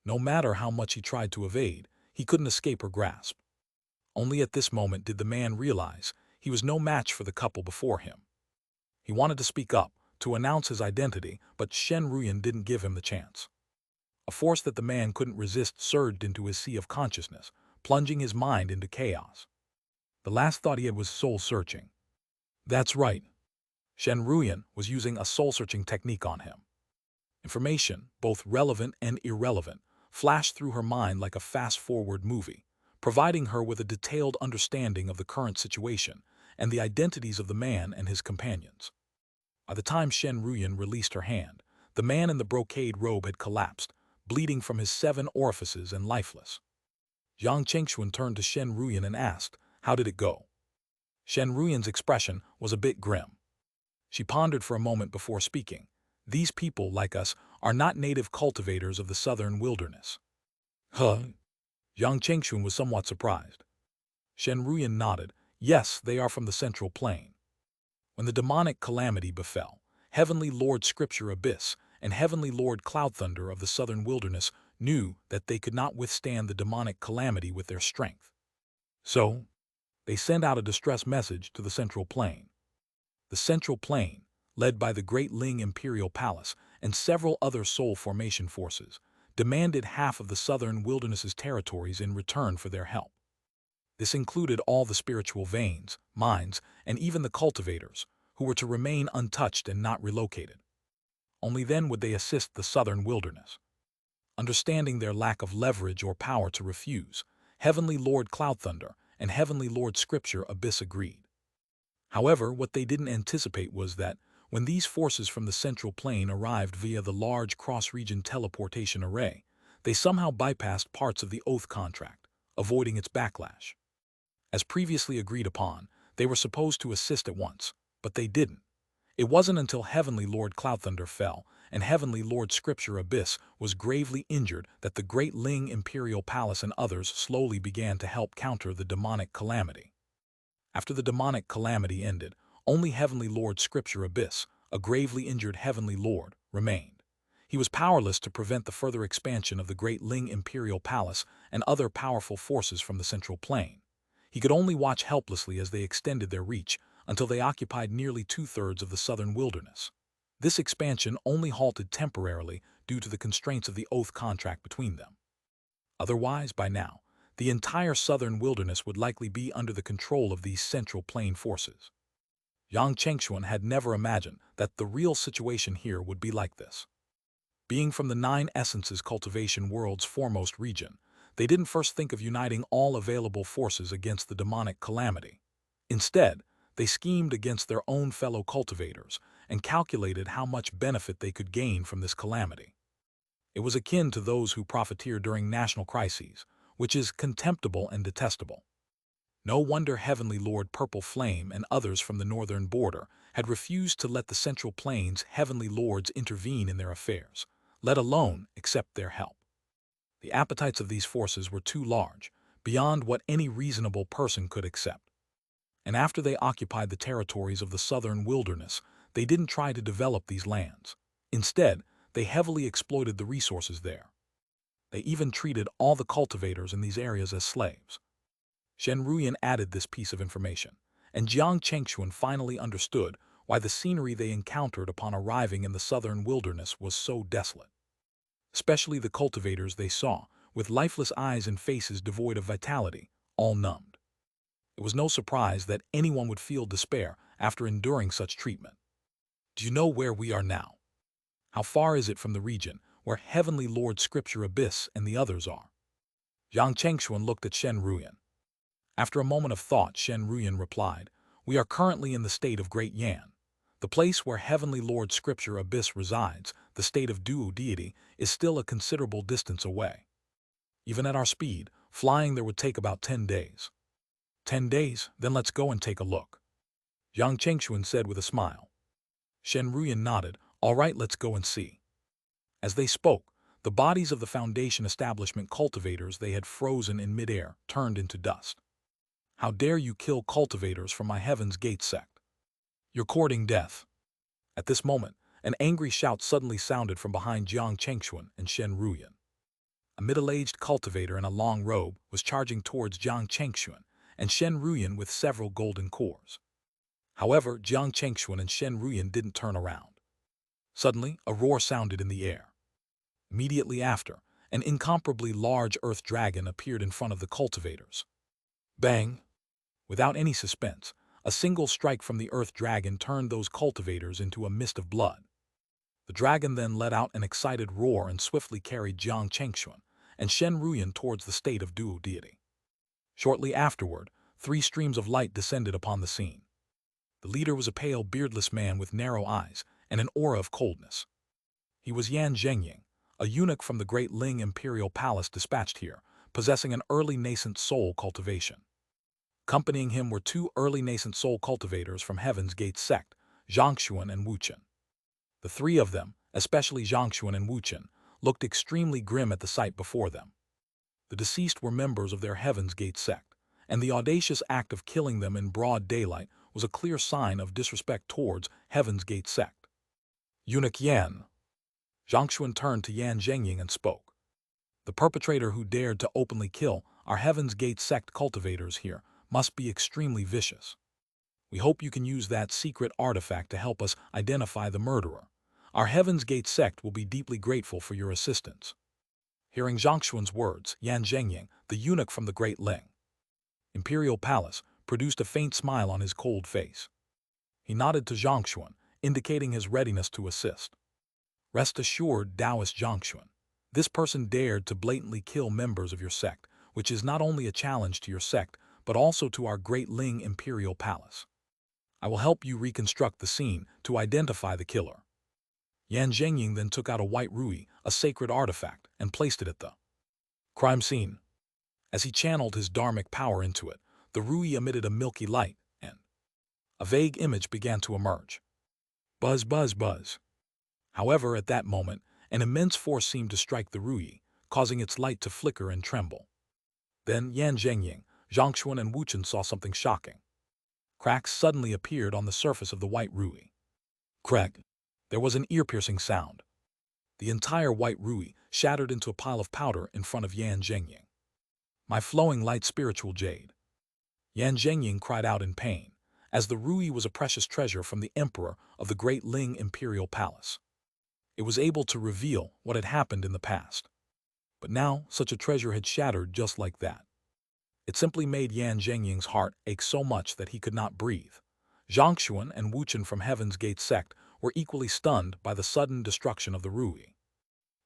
No matter how much he tried to evade, he couldn't escape her grasp. Only at this moment did the man realize he was no match for the couple before him. He wanted to speak up, to announce his identity, but Shen Ruyan didn't give him the chance. A force that the man couldn't resist surged into his sea of consciousness, plunging his mind into chaos. The last thought he had was soul-searching. That's right. Shen Ruyan was using a soul-searching technique on him. Information, both relevant and irrelevant, flashed through her mind like a fast-forward movie, providing her with a detailed understanding of the current situation and the identities of the man and his companions. By the time Shen Ruyan released her hand, the man in the brocade robe had collapsed, bleeding from his 7 orifices and lifeless. Yang Chengxuan turned to Shen Ruyan and asked, "How did it go?" Shen Ruyan's expression was a bit grim. She pondered for a moment before speaking. "These people, like us, are not native cultivators of the southern wilderness." Huh? Yang Chengxuan was somewhat surprised. Shen Ruyan nodded. "Yes, they are from the central plain. When the demonic calamity befell, Heavenly Lord Scripture Abyss and Heavenly Lord Cloud Thunder of the southern wilderness knew that they could not withstand the demonic calamity with their strength. So, they sent out a distress message to the central plain. The central plain, led by the Great Ling Imperial Palace and several other soul formation forces, demanded half of the southern wilderness's territories in return for their help. This included all the spiritual veins, minds, and even the cultivators, who were to remain untouched and not relocated. Only then would they assist the southern wilderness. Understanding their lack of leverage or power to refuse, Heavenly Lord Cloud Thunder and Heavenly Lord Scripture Abyss agreed. However, what they didn't anticipate was that, when these forces from the central plain arrived via the large cross-region teleportation array, they somehow bypassed parts of the oath contract, avoiding its backlash. As previously agreed upon, they were supposed to assist at once, but they didn't. It wasn't until Heavenly Lord Cloud Thunder fell and Heavenly Lord Scripture Abyss was gravely injured that the Great Ling Imperial Palace and others slowly began to help counter the demonic calamity. After the demonic calamity ended, only Heavenly Lord Scripture Abyss, a gravely injured Heavenly Lord, remained. He was powerless to prevent the further expansion of the Great Ling Imperial Palace and other powerful forces from the central plain. He could only watch helplessly as they extended their reach until they occupied nearly 2/3 of the southern wilderness. This expansion only halted temporarily due to the constraints of the oath contract between them. Otherwise, by now, the entire southern wilderness would likely be under the control of these central plain forces. Yang Chengxuan had never imagined that the real situation here would be like this. Being from the 9 Essences Cultivation world's foremost region, they didn't first think of uniting all available forces against the demonic calamity. Instead, they schemed against their own fellow cultivators and calculated how much benefit they could gain from this calamity. It was akin to those who profiteer during national crises, which is contemptible and detestable. No wonder Heavenly Lord Purple Flame and others from the northern border had refused to let the Central Plains Heavenly Lords intervene in their affairs, let alone accept their help. The appetites of these forces were too large, beyond what any reasonable person could accept. And after they occupied the territories of the southern wilderness, they didn't try to develop these lands. Instead, they heavily exploited the resources there. They even treated all the cultivators in these areas as slaves. Shen Ruyan added this piece of information, and Jiang Chengxuan finally understood why the scenery they encountered upon arriving in the southern wilderness was so desolate. Especially the cultivators they saw, with lifeless eyes and faces devoid of vitality, all numbed. It was no surprise that anyone would feel despair after enduring such treatment. "Do you know where we are now? How far is it from the region where Heavenly Lord Scripture Abyss and the others are?" Yang Chengxuan looked at Shen Ruyan. After a moment of thought, Shen Ruyan replied, "We are currently in the state of Great Yan. The place where Heavenly Lord Scripture Abyss resides, the state of Duo Deity, is still a considerable distance away. Even at our speed, flying there would take about 10 days. 10 days? Then let's go and take a look," Yang Chengxuan said with a smile. Shen Ruyan nodded. "All right, let's go and see." As they spoke, the bodies of the Foundation establishment cultivators they had frozen in midair turned into dust. "How dare you kill cultivators from my Heaven's Gate sect? You're courting death." At this moment, an angry shout suddenly sounded from behind Jiang Chengxuan and Shen Ruyan. A middle-aged cultivator in a long robe was charging towards Jiang Chengxuan and Shen Ruyan with several golden cores. However, Jiang Chengxuan and Shen Ruyan didn't turn around. Suddenly, a roar sounded in the air. Immediately after, an incomparably large earth dragon appeared in front of the cultivators. Bang! Without any suspense, a single strike from the earth dragon turned those cultivators into a mist of blood. The dragon then let out an excited roar and swiftly carried Jiang Chengxuan and Shen Ruyan towards the state of dual deity. Shortly afterward, 3 streams of light descended upon the scene. The leader was a pale, beardless man with narrow eyes and an aura of coldness. He was Yan Zhengying, a eunuch from the Great Ling Imperial Palace dispatched here, possessing an early nascent soul cultivation. Accompanying him were 2 early nascent soul cultivators from Heaven's Gate sect, Xianxia and Wuchen. The 3 of them, especially Xianxia and Wuchen, looked extremely grim at the sight before them. The deceased were members of their Heaven's Gate sect, and the audacious act of killing them in broad daylight was a clear sign of disrespect towards Heaven's Gate sect. Eunuch Yan. Xianxia turned to Yan Zhengying and spoke. The perpetrator who dared to openly kill our Heaven's Gate sect cultivators here must be extremely vicious. We hope you can use that secret artifact to help us identify the murderer. Our Heaven's Gate sect will be deeply grateful for your assistance. Hearing Xianxia's words, Yan Zhengying, the eunuch from the Great Ling Imperial Palace, produced a faint smile on his cold face. He nodded to Xianxia, indicating his readiness to assist. Rest assured, Taoist Xianxia, this person dared to blatantly kill members of your sect, which is not only a challenge to your sect, but also to our Great Ling Imperial Palace. I will help you reconstruct the scene to identify the killer. Yan Zhengying then took out a white rui, a sacred artifact, and placed it at the crime scene. As he channeled his dharmic power into it, the rui emitted a milky light, and a vague image began to emerge. Buzz, buzz, buzz. However, at that moment, an immense force seemed to strike the rui, causing its light to flicker and tremble. Then Yan Zhengying, Xianxia and Wuchen saw something shocking. Cracks suddenly appeared on the surface of the white rui. Crack! There was an ear-piercing sound. The entire white rui shattered into a pile of powder in front of Yan Zhengying. My flowing light spiritual jade. Yan Zhengying cried out in pain, as the rui was a precious treasure from the emperor of the Great Ling Imperial Palace. It was able to reveal what had happened in the past. But now, such a treasure had shattered just like that. It simply made Yan Zhengying's heart ache so much that he could not breathe. Xianxia and Wuchen from Heaven's Gate sect were equally stunned by the sudden destruction of the rui.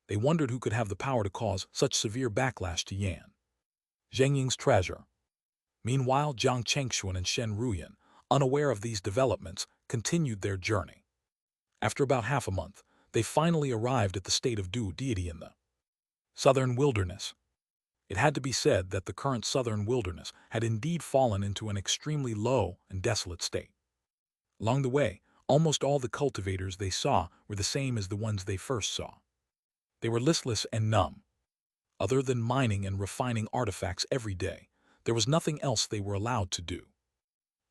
They wondered who could have the power to cause such severe backlash to Yan Zhengying's treasure. Meanwhile, Jiang Chengxuan and Shen Ruyan, unaware of these developments, continued their journey. After about half a month, they finally arrived at the state of dual deity in the southern wilderness. It had to be said that the current southern wilderness had indeed fallen into an extremely low and desolate state. Along the way, almost all the cultivators they saw were the same as the ones they first saw. They were listless and numb. Other than mining and refining artifacts every day, there was nothing else they were allowed to do.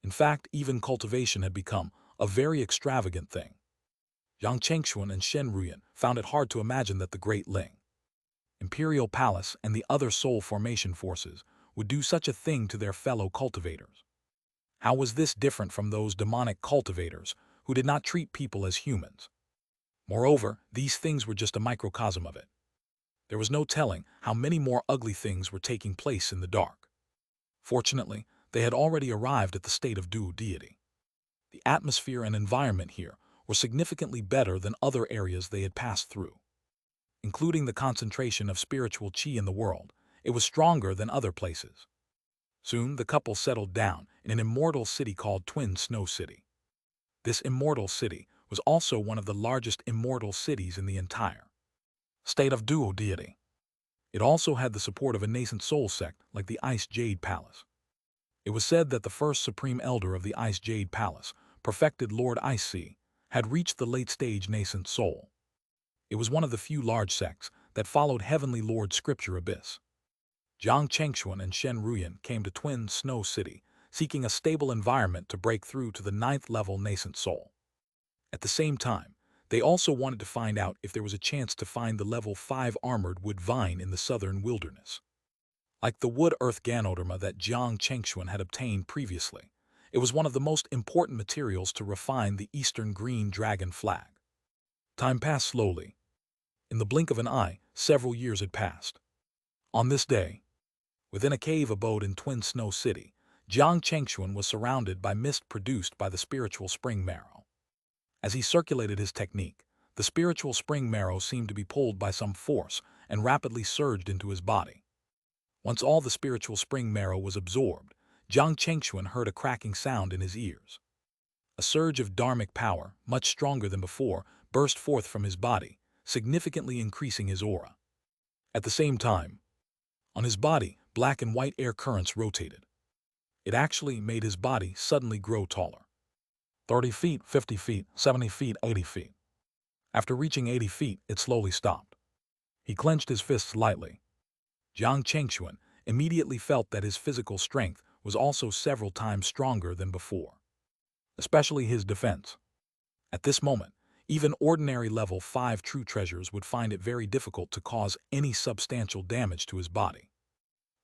In fact, even cultivation had become a very extravagant thing. Jiang Chengxuan and Shen Ruyan found it hard to imagine that the Great Ling Imperial Palace and the other soul formation forces would do such a thing to their fellow cultivators. How was this different from those demonic cultivators who did not treat people as humans? Moreover, these things were just a microcosm of it. There was no telling how many more ugly things were taking place in the dark. Fortunately, they had already arrived at the state of dual deity. The atmosphere and environment here were significantly better than other areas they had passed through. Including the concentration of spiritual chi in the world, it was stronger than other places. Soon, the couple settled down in an immortal city called Twin Snow City. This immortal city was also one of the largest immortal cities in the entire state of dual deity. It also had the support of a nascent soul sect like the Ice Jade Palace. It was said that the first supreme elder of the Ice Jade Palace, perfected Lord Ice Sea, had reached the late-stage nascent soul. It was one of the few large sects that followed Heavenly Lord Scripture Abyss. Jiang Chengxuan and Shen Ruyan came to Twin Snow City, seeking a stable environment to break through to the 9th-level nascent soul. At the same time, they also wanted to find out if there was a chance to find the level 5 armored wood vine in the southern wilderness. Like the wood-earth ganoderma that Jiang Chengxuan had obtained previously, it was one of the most important materials to refine the Eastern Green Dragon flag. Time passed slowly. In the blink of an eye, several years had passed. On this day, within a cave abode in Twin Snow City, Jiang Chengxuan was surrounded by mist produced by the spiritual spring marrow. As he circulated his technique, The spiritual spring marrow seemed to be pulled by some force and rapidly surged into his body. Once all the spiritual spring marrow was absorbed, Jiang Chengxuan heard a cracking sound in his ears. A surge of dharmic power, much stronger than before, burst forth from his body, significantly increasing his aura. At the same time, on his body, black and white air currents rotated. It actually made his body suddenly grow taller. 30 feet, 50 feet, 70 feet, 80 feet. After reaching 80 feet, it slowly stopped. He clenched his fists lightly. Jiang Chengxuan immediately felt that his physical strength was also several times stronger than before, especially his defense. At this moment, even ordinary level 5 true treasures would find it very difficult to cause any substantial damage to his body.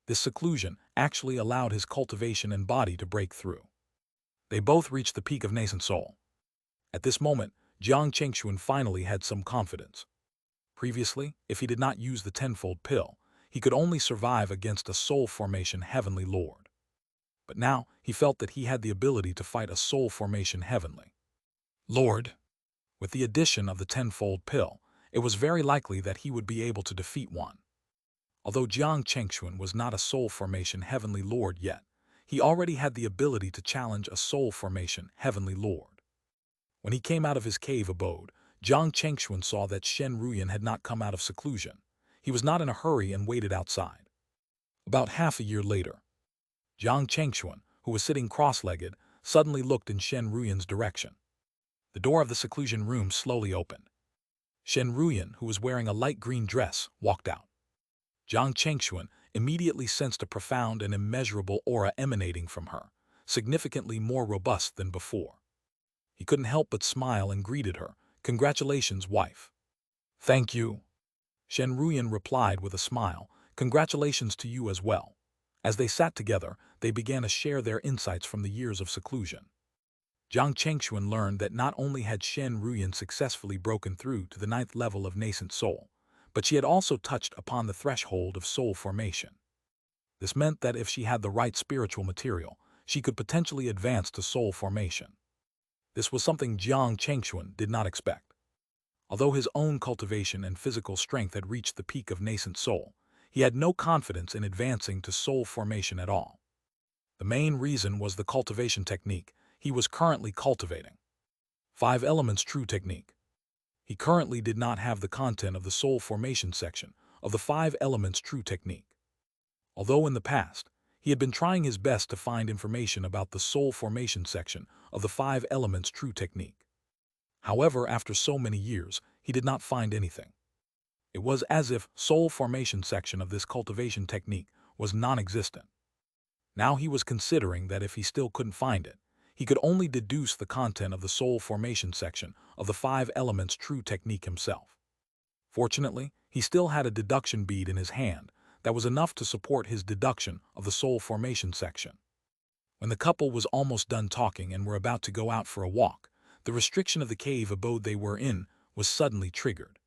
This seclusion actually allowed his cultivation and body to break through. They both reached the peak of nascent soul. At this moment, Jiang Chengxuan finally had some confidence. Previously, if he did not use the tenfold pill, he could only survive against a soul formation heavenly lord. But now he felt that he had the ability to fight a soul formation heavenly lord. With the addition of the tenfold pill, it was very likely that he would be able to defeat one. Although Jiang Chengxuan was not a soul formation heavenly lord yet, he already had the ability to challenge a soul formation heavenly lord. When he came out of his cave abode, Jiang Chengxuan saw that Shen Ruyan had not come out of seclusion. He was not in a hurry and waited outside. About half a year later, Jiang Chengxuan, who was sitting cross-legged, suddenly looked in Shen Ruyan's direction. The door of the seclusion room slowly opened. Shen Ruyan, who was wearing a light green dress, walked out. Jiang Chengxuan immediately sensed a profound and immeasurable aura emanating from her, significantly more robust than before. He couldn't help but smile and greeted her. "Congratulations, wife." "Thank you." Shen Ruyan replied with a smile. "Congratulations to you as well." As they sat together, they began to share their insights from the years of seclusion. Jiang Chengxuan learned that not only had Shen Ruyan successfully broken through to the 9th level of nascent soul, but she had also touched upon the threshold of soul formation. This meant that if she had the right spiritual material, she could potentially advance to soul formation. This was something Jiang Chengxuan did not expect. Although his own cultivation and physical strength had reached the peak of nascent soul, he had no confidence in advancing to soul formation at all. The main reason was the cultivation technique he was currently cultivating. 5 Elements True Technique. He currently did not have the content of the soul formation section of the 5 Elements True Technique. Although in the past, he had been trying his best to find information about the soul formation section of the 5 Elements True Technique. However, after so many years, he did not find anything. It was as if soul formation section of this cultivation technique was non-existent. Now he was considering that if he still couldn't find it, he could only deduce the content of the soul formation section of the 5 Elements True Technique himself. Fortunately, he still had a deduction bead in his hand that was enough to support his deduction of the soul formation section. When the couple was almost done talking and were about to go out for a walk, the restriction of the cave abode they were in was suddenly triggered.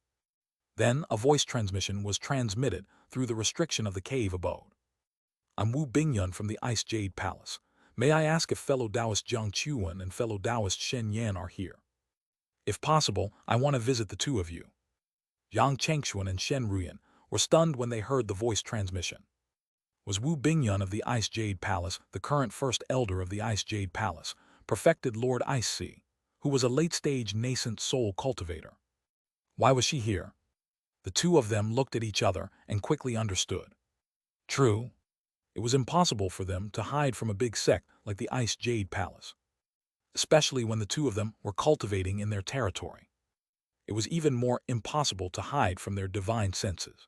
Then a voice transmission was transmitted through the restriction of the cave abode. "I'm Wu Bingyun from the Ice Jade Palace. May I ask if fellow Taoist Jiang Chuan and fellow Taoist Shen Yan are here? If possible, I want to visit the two of you." Jiang Chengxuan and Shen Ruyan were stunned when they heard the voice transmission. Was Wu Bingyun of the Ice Jade Palace the current first elder of the Ice Jade Palace, perfected Lord Ice Sea, who was a late-stage nascent soul cultivator? Why was she here? The two of them looked at each other and quickly understood. True, it was impossible for them to hide from a big sect like the Ice Jade Palace, especially when the two of them were cultivating in their territory. It was even more impossible to hide from their divine senses.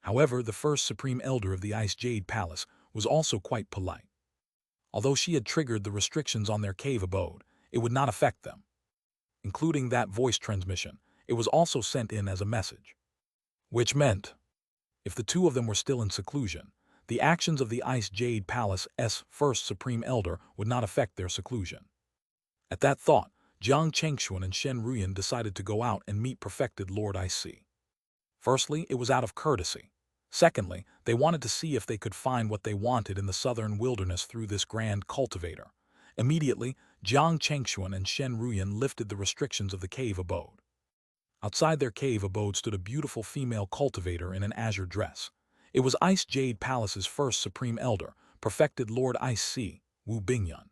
However, the first Supreme Elder of the Ice Jade Palace was also quite polite. Although she had triggered the restrictions on their cave abode, it would not affect them. Including that voice transmission, it was also sent in as a message. Which meant, if the two of them were still in seclusion, the actions of the Ice Jade Palace's first Supreme Elder would not affect their seclusion. At that thought, Jiang Chengxuan and Shen Ruyan decided to go out and meet perfected Lord Ice Sea. Firstly, it was out of courtesy. Secondly, they wanted to see if they could find what they wanted in the southern wilderness through this grand cultivator. Immediately, Jiang Chengxuan and Shen Ruyan lifted the restrictions of the cave abode. Outside their cave abode stood a beautiful female cultivator in an azure dress. It was Ice Jade Palace's first supreme elder, perfected Lord Ice Sea, Wu Bingyun.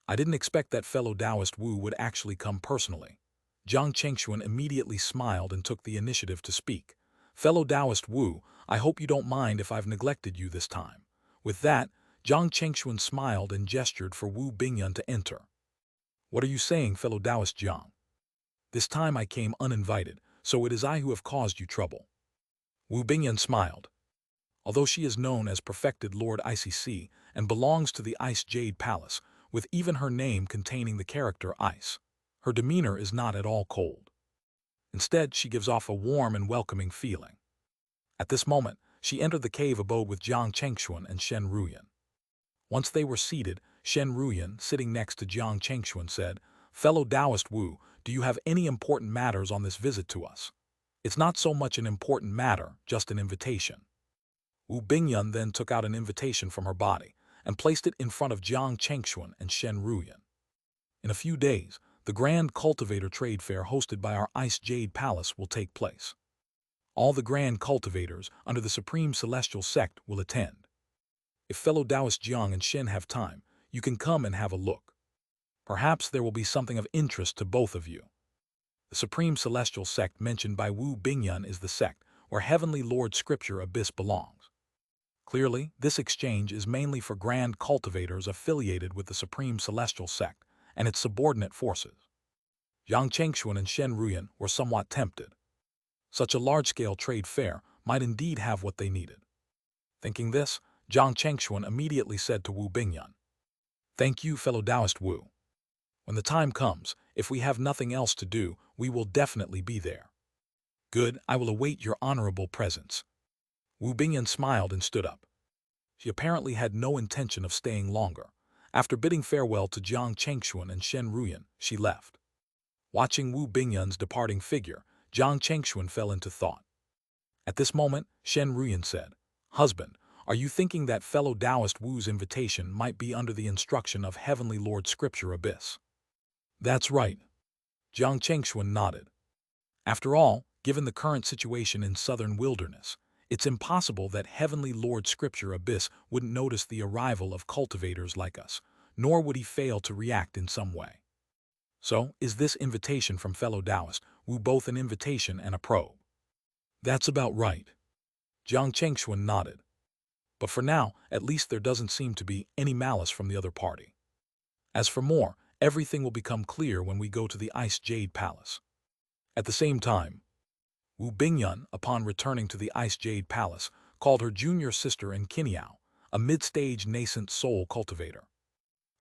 I didn't expect that fellow Taoist Wu would actually come personally. Jiang Chengxuan immediately smiled and took the initiative to speak. Fellow Taoist Wu, I hope you don't mind if I've neglected you this time. With that, Jiang Chengxuan smiled and gestured for Wu Bingyun to enter. What are you saying, fellow Taoist Jiang? This time I came uninvited, so it is I who have caused you trouble. Wu Bingyun smiled. Although she is known as perfected Lord ICC and belongs to the Ice Jade Palace, with even her name containing the character Ice, her demeanor is not at all cold. Instead, she gives off a warm and welcoming feeling. At this moment, she entered the cave abode with Jiang Chengxuan and Shen Ruyan. Once they were seated, Shen Ruyan, sitting next to Jiang Chengxuan, said, "Fellow Taoist Wu, do you have any important matters on this visit to us?" "It's not so much an important matter, just an invitation." Wu Bingyun then took out an invitation from her body and placed it in front of Jiang Chengxuan and Shen Ruyan. In a few days, the Grand Cultivator Trade Fair hosted by our Ice Jade Palace will take place. All the Grand Cultivators under the Supreme Celestial Sect will attend. If fellow Taoist Jiang and Shen have time, you can come and have a look. Perhaps there will be something of interest to both of you. The Supreme Celestial Sect mentioned by Wu Bingyun is the sect where Heavenly Lord Scripture Abyss belongs. Clearly, this exchange is mainly for Grand Cultivators affiliated with the Supreme Celestial Sect and its subordinate forces. Jiang Chengxuan and Shen Ruyan were somewhat tempted. Such a large-scale trade fair might indeed have what they needed. Thinking this, Jiang Chengxuan immediately said to Wu Bingyun, "Thank you, fellow Taoist Wu. When the time comes, if we have nothing else to do, we will definitely be there." "Good, I will await your honorable presence." Wu Bingyun smiled and stood up. She apparently had no intention of staying longer. After bidding farewell to Jiang Chengxuan and Shen Ruyan, she left. Watching Wu Bingyun's departing figure, Jiang Chengxuan fell into thought. At this moment, Shen Ruyan said, "Husband, are you thinking that fellow Taoist Wu's invitation might be under the instruction of Heavenly Lord Scripture Abyss?" "That's right." Jiang Chengxuan nodded. After all, given the current situation in southern wilderness, it's impossible that Heavenly Lord Scripture Abyss wouldn't notice the arrival of cultivators like us, nor would he fail to react in some way. So, is this invitation from fellow Taoist Wu both an invitation and a probe? "That's about right." Jiang Chengxuan nodded. "But for now, at least there doesn't seem to be any malice from the other party. As for more, everything will become clear when we go to the Ice Jade Palace." At the same time, Wu Bingyun, upon returning to the Ice Jade Palace, called her junior sister Xianxia, a mid-stage nascent soul cultivator.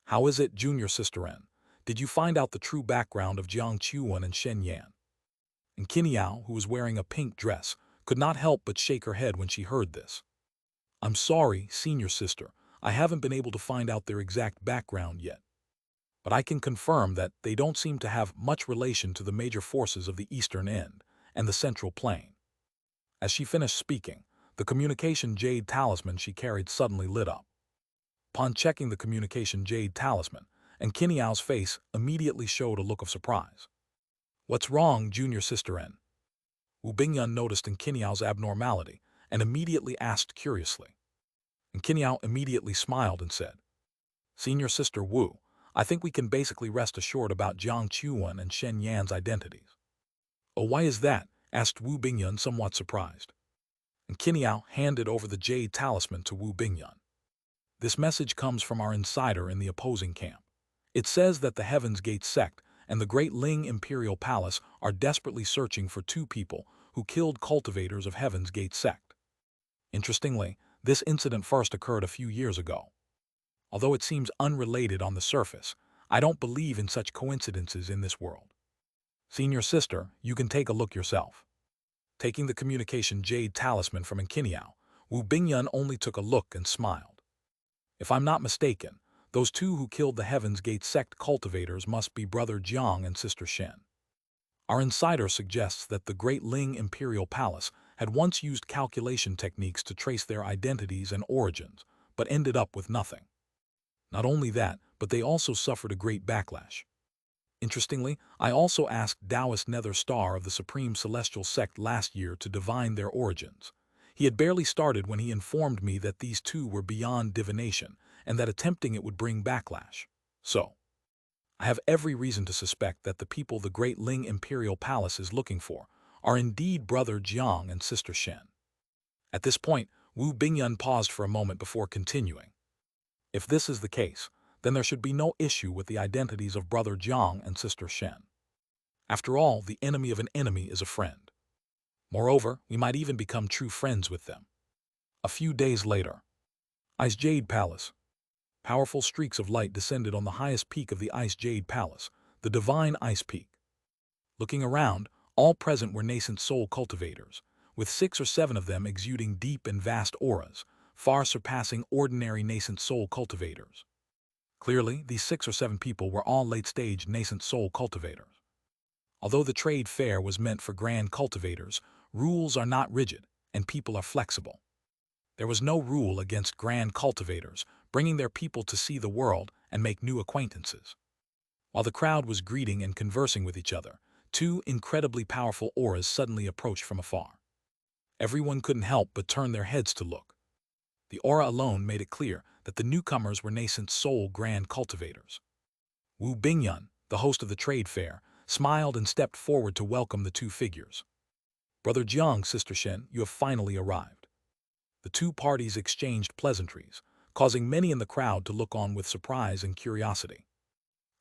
"How is it, junior sister N? Did you find out the true background of Jiang Chuan and Shen Yan?" Xianxia, who was wearing a pink dress, could not help but shake her head when she heard this. "I'm sorry, senior sister, I haven't been able to find out their exact background yet. But I can confirm that they don't seem to have much relation to the major forces of the Eastern End and the Central Plain." As she finished speaking, the communication Jade talisman she carried suddenly lit up. Upon checking the communication Jade talisman, Xianxia's face immediately showed a look of surprise. "What's wrong, junior sister N?" Wu Bingyun noticed Xianxia's abnormality and immediately asked curiously. Xianxia immediately smiled and said, "Senior sister Wu, I think we can basically rest assured about Jiang Chuan and Shen Yan's identities." "Oh, why is that?" asked Wu Bingyun, somewhat surprised. And Xianxia handed over the Jade talisman to Wu Bingyun. "This message comes from our insider in the opposing camp. It says that the Heaven's Gate sect and the Great Ling Imperial Palace are desperately searching for two people who killed cultivators of Heaven's Gate sect. Interestingly, this incident first occurred a few years ago. Although it seems unrelated on the surface, I don't believe in such coincidences in this world. Senior sister, you can take a look yourself." Taking the communication Jade talisman from Xianxia, Wu Bingyun only took a look and smiled. "If I'm not mistaken, those two who killed the Heaven's Gate sect cultivators must be brother Jiang and sister Shen. Our insider suggests that the Great Ling Imperial Palace had once used calculation techniques to trace their identities and origins, but ended up with nothing. Not only that, but they also suffered a great backlash. Interestingly, I also asked Taoist Nether Star of the Supreme Celestial Sect last year to divine their origins. He had barely started when he informed me that these two were beyond divination, and that attempting it would bring backlash. So, I have every reason to suspect that the people the Great Ling Imperial Palace is looking for are indeed Brother Jiang and Sister Shen. At this point, Wu Bingyun paused for a moment before continuing. If this is the case, then there should be no issue with the identities of Brother Jiang and Sister Shen. After all, the enemy of an enemy is a friend. Moreover, we might even become true friends with them. A few days later, Ice Jade Palace. Powerful streaks of light descended on the highest peak of the Ice Jade Palace, the Divine Ice Peak. Looking around, all present were nascent soul cultivators, with 6 or 7 of them exuding deep and vast auras, far surpassing ordinary nascent soul cultivators. Clearly, these 6 or 7 people were all late-stage nascent soul cultivators. Although the trade fair was meant for grand cultivators, rules are not rigid, and people are flexible. There was no rule against grand cultivators bringing their people to see the world and make new acquaintances. While the crowd was greeting and conversing with each other, 2 incredibly powerful auras suddenly approached from afar. Everyone couldn't help but turn their heads to look. The aura alone made it clear that the newcomers were nascent soul grand cultivators. Wu Bingyun, the host of the trade fair, smiled and stepped forward to welcome the 2 figures. Brother Jiang, Sister Shen, you have finally arrived. The 2 parties exchanged pleasantries, causing many in the crowd to look on with surprise and curiosity.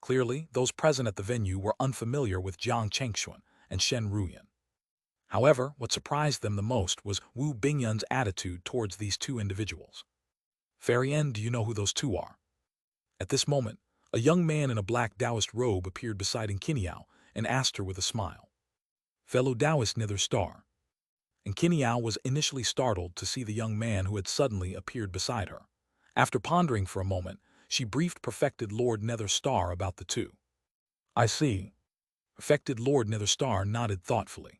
Clearly, those present at the venue were unfamiliar with Jiang Chengxuan and Shen Ruyan. However, what surprised them the most was Wu Bingyun's attitude towards these 2 individuals. Fairy-N, do you know who those 2 are? At this moment, a young man in a black Taoist robe appeared beside Xianxia and asked her with a smile. Fellow Taoist Nether Star. Xianxia was initially startled to see the young man who had suddenly appeared beside her. After pondering for a moment, she briefed Perfected Lord Nether Star about the 2. I see. Perfected Lord Nether Star nodded thoughtfully.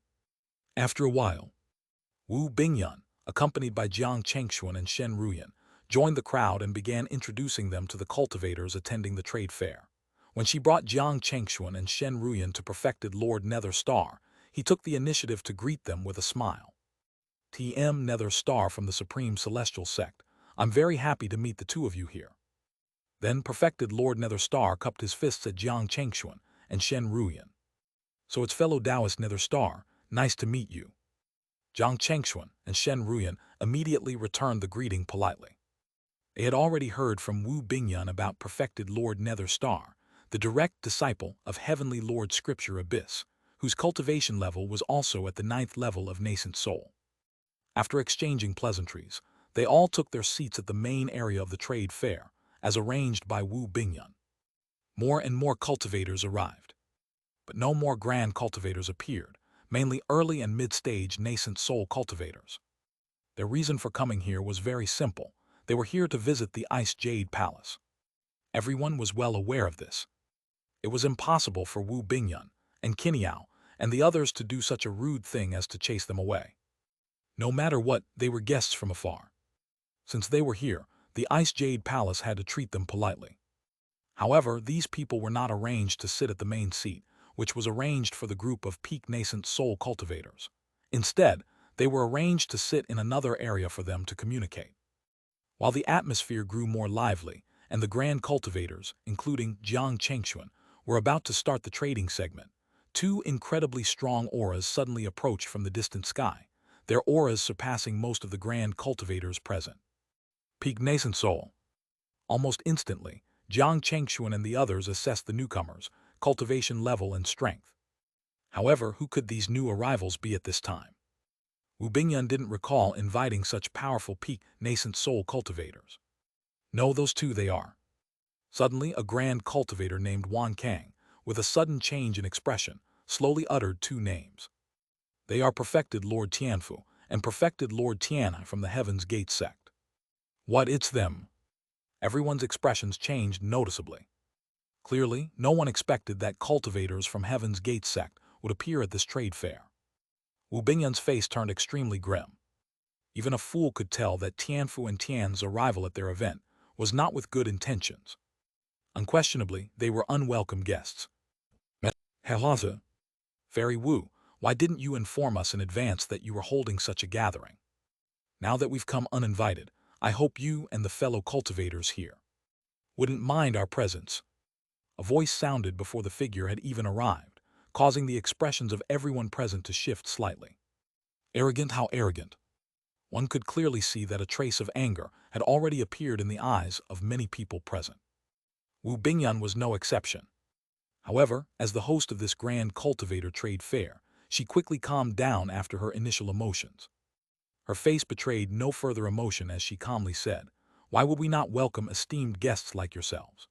After a while, Wu Bingyun, accompanied by Jiang Chengxuan and Shen Ruyan, joined the crowd and began introducing them to the cultivators attending the trade fair. When she brought Jiang Chengxuan and Shen Ruyan to Perfected Lord Nether Star, he took the initiative to greet them with a smile. TM Nether Star from the Supreme Celestial Sect, I'm very happy to meet the 2 of you here. Then Perfected Lord Nether Star cupped his fists at Jiang Chengxuan and Shen Ruyan. So it's fellow Taoist Nether Star, nice to meet you. Jiang Chengxuan and Shen Ruyan immediately returned the greeting politely. They had already heard from Wu Bingyun about Perfected Lord Nether Star, the direct disciple of Heavenly Lord Scripture Abyss, whose cultivation level was also at the 9th level of nascent soul. After exchanging pleasantries, they all took their seats at the main area of the trade fair, as arranged by Wu Bingyun. More and more cultivators arrived. But no more grand cultivators appeared, mainly early and mid-stage nascent soul cultivators. Their reason for coming here was very simple. They were here to visit the Ice Jade Palace. Everyone was well aware of this. It was impossible for Wu Bingyun and Xianxia and the others to do such a rude thing as to chase them away. No matter what, they were guests from afar. Since they were here, the Ice Jade Palace had to treat them politely. However, these people were not arranged to sit at the main seat, which was arranged for the group of peak nascent soul cultivators. Instead, they were arranged to sit in another area for them to communicate. While the atmosphere grew more lively, and the grand cultivators, including Jiang Chengxuan, were about to start the trading segment, 2 incredibly strong auras suddenly approached from the distant sky, their auras surpassing most of the grand cultivators present. Peak nascent soul. Almost instantly, Jiang Chengxuan and the others assessed the newcomers' cultivation level and strength. However, who could these new arrivals be at this time? Wu Bingyun didn't recall inviting such powerful peak nascent soul cultivators. No, those 2 they are. Suddenly, a grand cultivator named Wan Kang, with a sudden change in expression, slowly uttered 2 names. They are Perfected Lord Tianfu and Perfected Lord Tianhe from the Heaven's Gate sect. What, it's them? Everyone's expressions changed noticeably. Clearly, no one expected that cultivators from Heaven's Gate sect would appear at this trade fair. Wu Bingyun's face turned extremely grim. Even a fool could tell that Tianfu and Tian's arrival at their event was not with good intentions. Unquestionably, they were unwelcome guests. Helhaza. Fairy Wu, why didn't you inform us in advance that you were holding such a gathering? Now that we've come uninvited, I hope you and the fellow cultivators here wouldn't mind our presence. A voice sounded before the figure had even arrived, causing the expressions of everyone present to shift slightly. Arrogant, how arrogant. One could clearly see that a trace of anger had already appeared in the eyes of many people present. Wu Bingyan was no exception. However, as the host of this grand cultivator trade fair, she quickly calmed down after her initial emotions. Her face betrayed no further emotion as she calmly said, "Why would we not welcome esteemed guests like yourselves?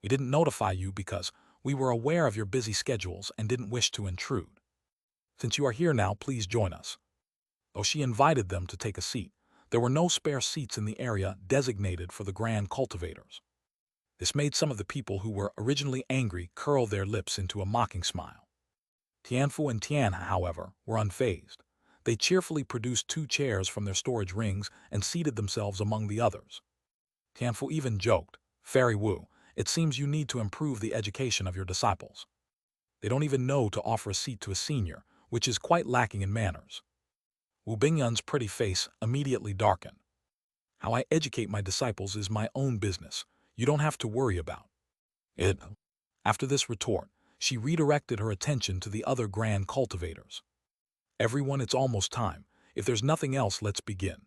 We didn't notify you because we were aware of your busy schedules and didn't wish to intrude. Since you are here now, please join us." Though she invited them to take a seat, there were no spare seats in the area designated for the grand cultivators. This made some of the people who were originally angry curl their lips into a mocking smile. Tianfu and Tianhe, however, were unfazed. They cheerfully produced 2 chairs from their storage rings and seated themselves among the others. Tianfu even joked, "Fairy Wu, it seems you need to improve the education of your disciples. They don't even know to offer a seat to a senior, which is quite lacking in manners." Wu Bingyan's pretty face immediately darkened. "How I educate my disciples is my own business. You don't have to worry about it." After this retort, she redirected her attention to the other grand cultivators. "Everyone, it's almost time. If there's nothing else, let's begin."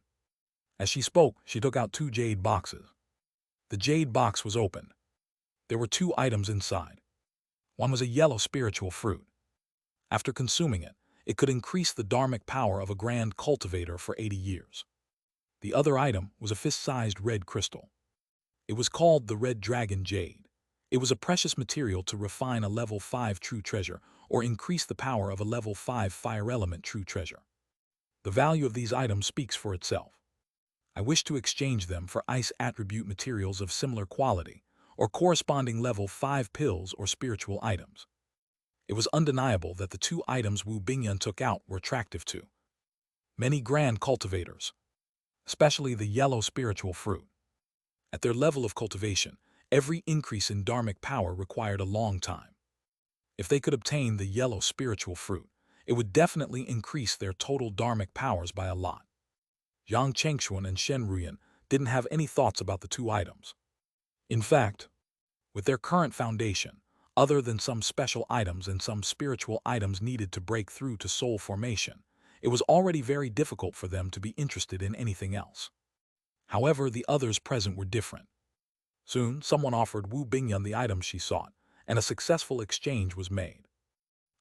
As she spoke, she took out 2 jade boxes. The jade box was opened. There were 2 items inside. One was a yellow spiritual fruit. After consuming it, it could increase the dharmic power of a grand cultivator for 80 years. The other item was a fist-sized red crystal. It was called the Red Dragon Jade. It was a precious material to refine a level 5 true treasure or increase the power of a level 5 fire element true treasure. The value of these items speaks for itself. I wish to exchange them for ice attribute materials of similar quality or corresponding level 5 pills or spiritual items. It was undeniable that the 2 items Wu Bingyan took out were attractive to many grand cultivators, especially the yellow spiritual fruit. At their level of cultivation, every increase in dharmic power required a long time. If they could obtain the yellow spiritual fruit, it would definitely increase their total dharmic powers by a lot. Yang Chengxuan and Shen Ruyan didn't have any thoughts about the 2 items. In fact, with their current foundation, other than some special items and some spiritual items needed to break through to soul formation, it was already very difficult for them to be interested in anything else. However, the others present were different. Soon, someone offered Wu Bingyan the items she sought, and a successful exchange was made.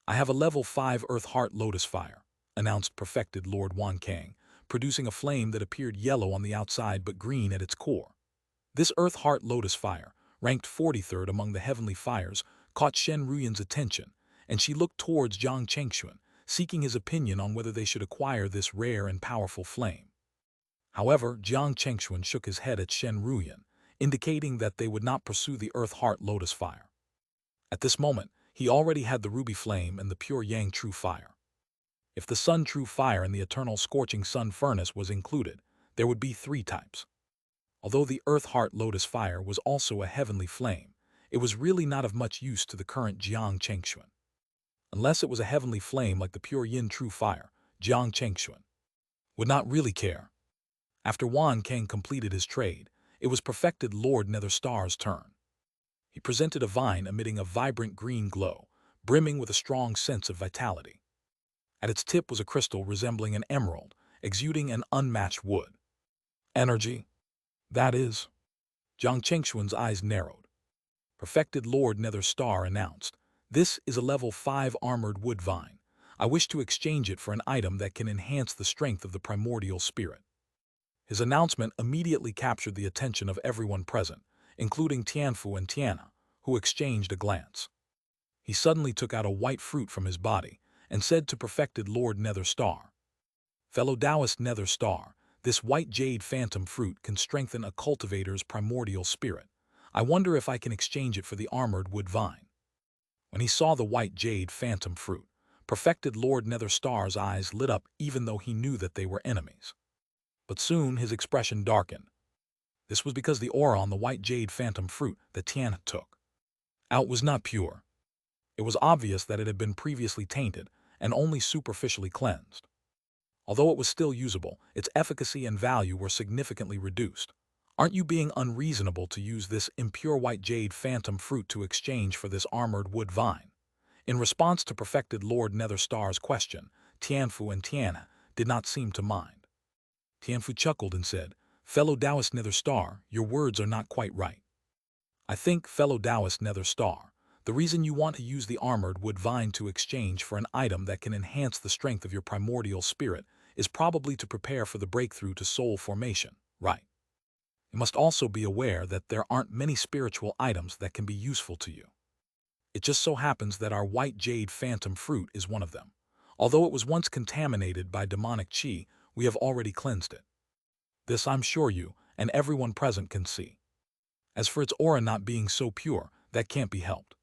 "I have a level 5 Earth Heart Lotus Fire," announced perfected Lord Wan Kang, producing a flame that appeared yellow on the outside but green at its core. This Earth Heart Lotus Fire, ranked 43rd among the heavenly fires, caught Shen Ruyan's attention, and she looked towards Jiang Chengxuan, seeking his opinion on whether they should acquire this rare and powerful flame. However, Jiang Chengxuan shook his head at Shen Ruyan, indicating that they would not pursue the Earth Heart Lotus Fire. At this moment, he already had the Ruby Flame and the Pure Yang True Fire. If the Sun True Fire and the Eternal Scorching Sun Furnace was included, there would be 3 types. Although the Earth Heart Lotus Fire was also a heavenly flame, it was really not of much use to the current Jiang Chengxuan. Unless it was a heavenly flame like the Pure Yin True Fire, Jiang Chengxuan would not really care. After Wan Kang completed his trade, it was perfected Lord Netherstar's turn. He presented a vine emitting a vibrant green glow, brimming with a strong sense of vitality. At its tip was a crystal resembling an emerald, exuding an unmatched wood energy. "That is." Jiang Chengxuan's eyes narrowed. Perfected Lord Netherstar announced, "This is a level 5 armored wood vine. I wish to exchange it for an item that can enhance the strength of the primordial spirit." His announcement immediately captured the attention of everyone present, including Tianfu and Tianhe, who exchanged a glance. He suddenly took out a white fruit from his body and said to perfected Lord Netherstar, "Fellow Taoist Netherstar, this white jade phantom fruit can strengthen a cultivator's primordial spirit. I wonder if I can exchange it for the armored wood vine." When he saw the white jade phantom fruit, perfected Lord Netherstar's eyes lit up even though he knew that they were enemies. But soon his expression darkened. This was because the aura on the white jade phantom fruit that Tianhe took out was not pure. It was obvious that it had been previously tainted and only superficially cleansed. Although it was still usable, its efficacy and value were significantly reduced. Aren't you being unreasonable to use this impure white jade phantom fruit to exchange for this armored wood vine? In response to perfected Lord Netherstar's question, Tianfu and Tian did not seem to mind. Tianfu chuckled and said, "Fellow Taoist Netherstar, your words are not quite right. I think, fellow Taoist Netherstar, the reason you want to use the armored wood vine to exchange for an item that can enhance the strength of your primordial spirit is probably to prepare for the breakthrough to soul formation, right? You must also be aware that there aren't many spiritual items that can be useful to you. It just so happens that our white jade phantom fruit is one of them. Although it was once contaminated by demonic chi, we have already cleansed it. This I'm sure you and everyone present can see. As for its aura not being so pure, that can't be helped.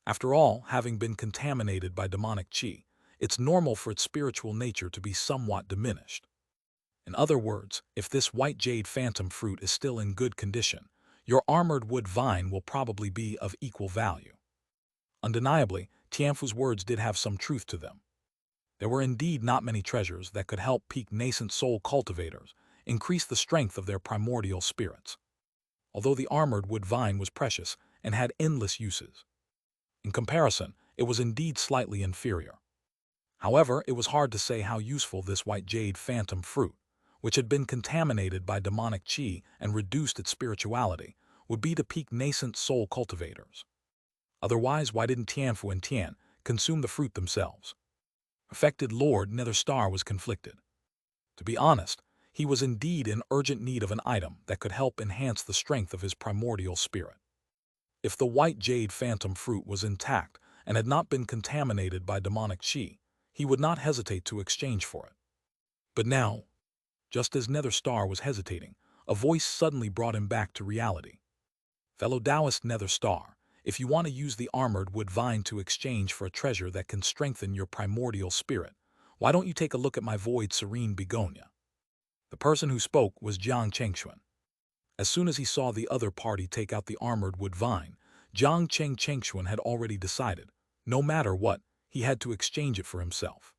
After all, having been contaminated by demonic chi, it's normal for its spiritual nature to be somewhat diminished. In other words, if this white jade phantom fruit is still in good condition, your armored wood vine will probably be of equal value." Undeniably, Tianfu's words did have some truth to them. There were indeed not many treasures that could help peak nascent soul cultivators increase the strength of their primordial spirits. Although the armored wood vine was precious and had endless uses, in comparison, it was indeed slightly inferior. However, it was hard to say how useful this white jade phantom fruit, which had been contaminated by demonic chi and reduced its spirituality, would be to peak nascent soul cultivators. Otherwise, why didn't Tianfu and Tian consume the fruit themselves? Affected Lord Netherstar was conflicted. To be honest, he was indeed in urgent need of an item that could help enhance the strength of his primordial spirit. If the white jade phantom fruit was intact and had not been contaminated by demonic chi, he would not hesitate to exchange for it. But now, just as Netherstar was hesitating, a voice suddenly brought him back to reality. "Fellow Taoist Netherstar, if you want to use the armored wood vine to exchange for a treasure that can strengthen your primordial spirit, why don't you take a look at my void serene begonia?" The person who spoke was Jiang Chengxuan. As soon as he saw the other party take out the armored wood vine, Jiang Chengxuan had already decided, no matter what, he had to exchange it for himself.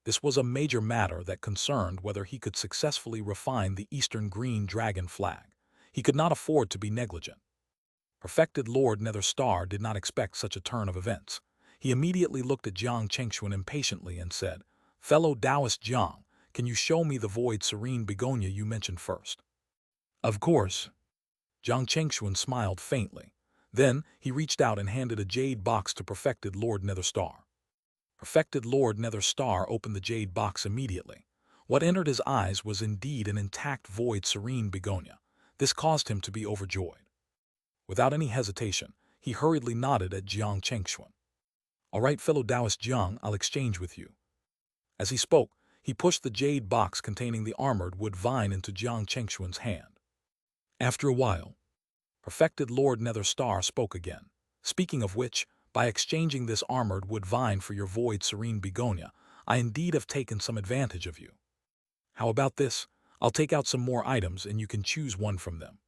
This was a major matter that concerned whether he could successfully refine the Eastern Green Dragon flag. He could not afford to be negligent. Perfected Lord Netherstar did not expect such a turn of events. He immediately looked at Jiang Chengxuan impatiently and said, "Fellow Taoist Jiang, can you show me the void serene begonia you mentioned first?" "Of course." Jiang Chengxuan smiled faintly. Then he reached out and handed a jade box to Perfected Lord Netherstar. Perfected Lord Netherstar opened the jade box immediately. What entered his eyes was indeed an intact void serene begonia. This caused him to be overjoyed. Without any hesitation, he hurriedly nodded at Jiang Chengxuan. "All right, fellow Taoist Jiang, I'll exchange with you." As he spoke, he pushed the jade box containing the armored wood vine into Jiang Chengxuan's hand. After a while, Perfected Lord Netherstar spoke again. "Speaking of which, by exchanging this armored wood vine for your void serene begonia, I indeed have taken some advantage of you. How about this? I'll take out some more items and you can choose one from them."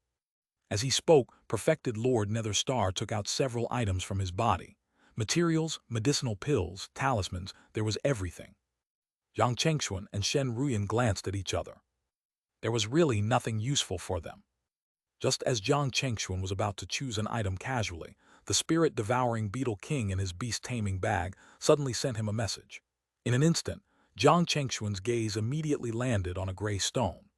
As he spoke, Perfected Lord Netherstar took out several items from his body. Materials, medicinal pills, talismans, there was everything. Jiang Chengxuan and Shen Ruyan glanced at each other. There was really nothing useful for them. Just as Jiang Chengxuan was about to choose an item casually, the spirit-devouring beetle king in his beast-taming bag suddenly sent him a message. In an instant, Jiang Chengxuan's gaze immediately landed on a gray stone.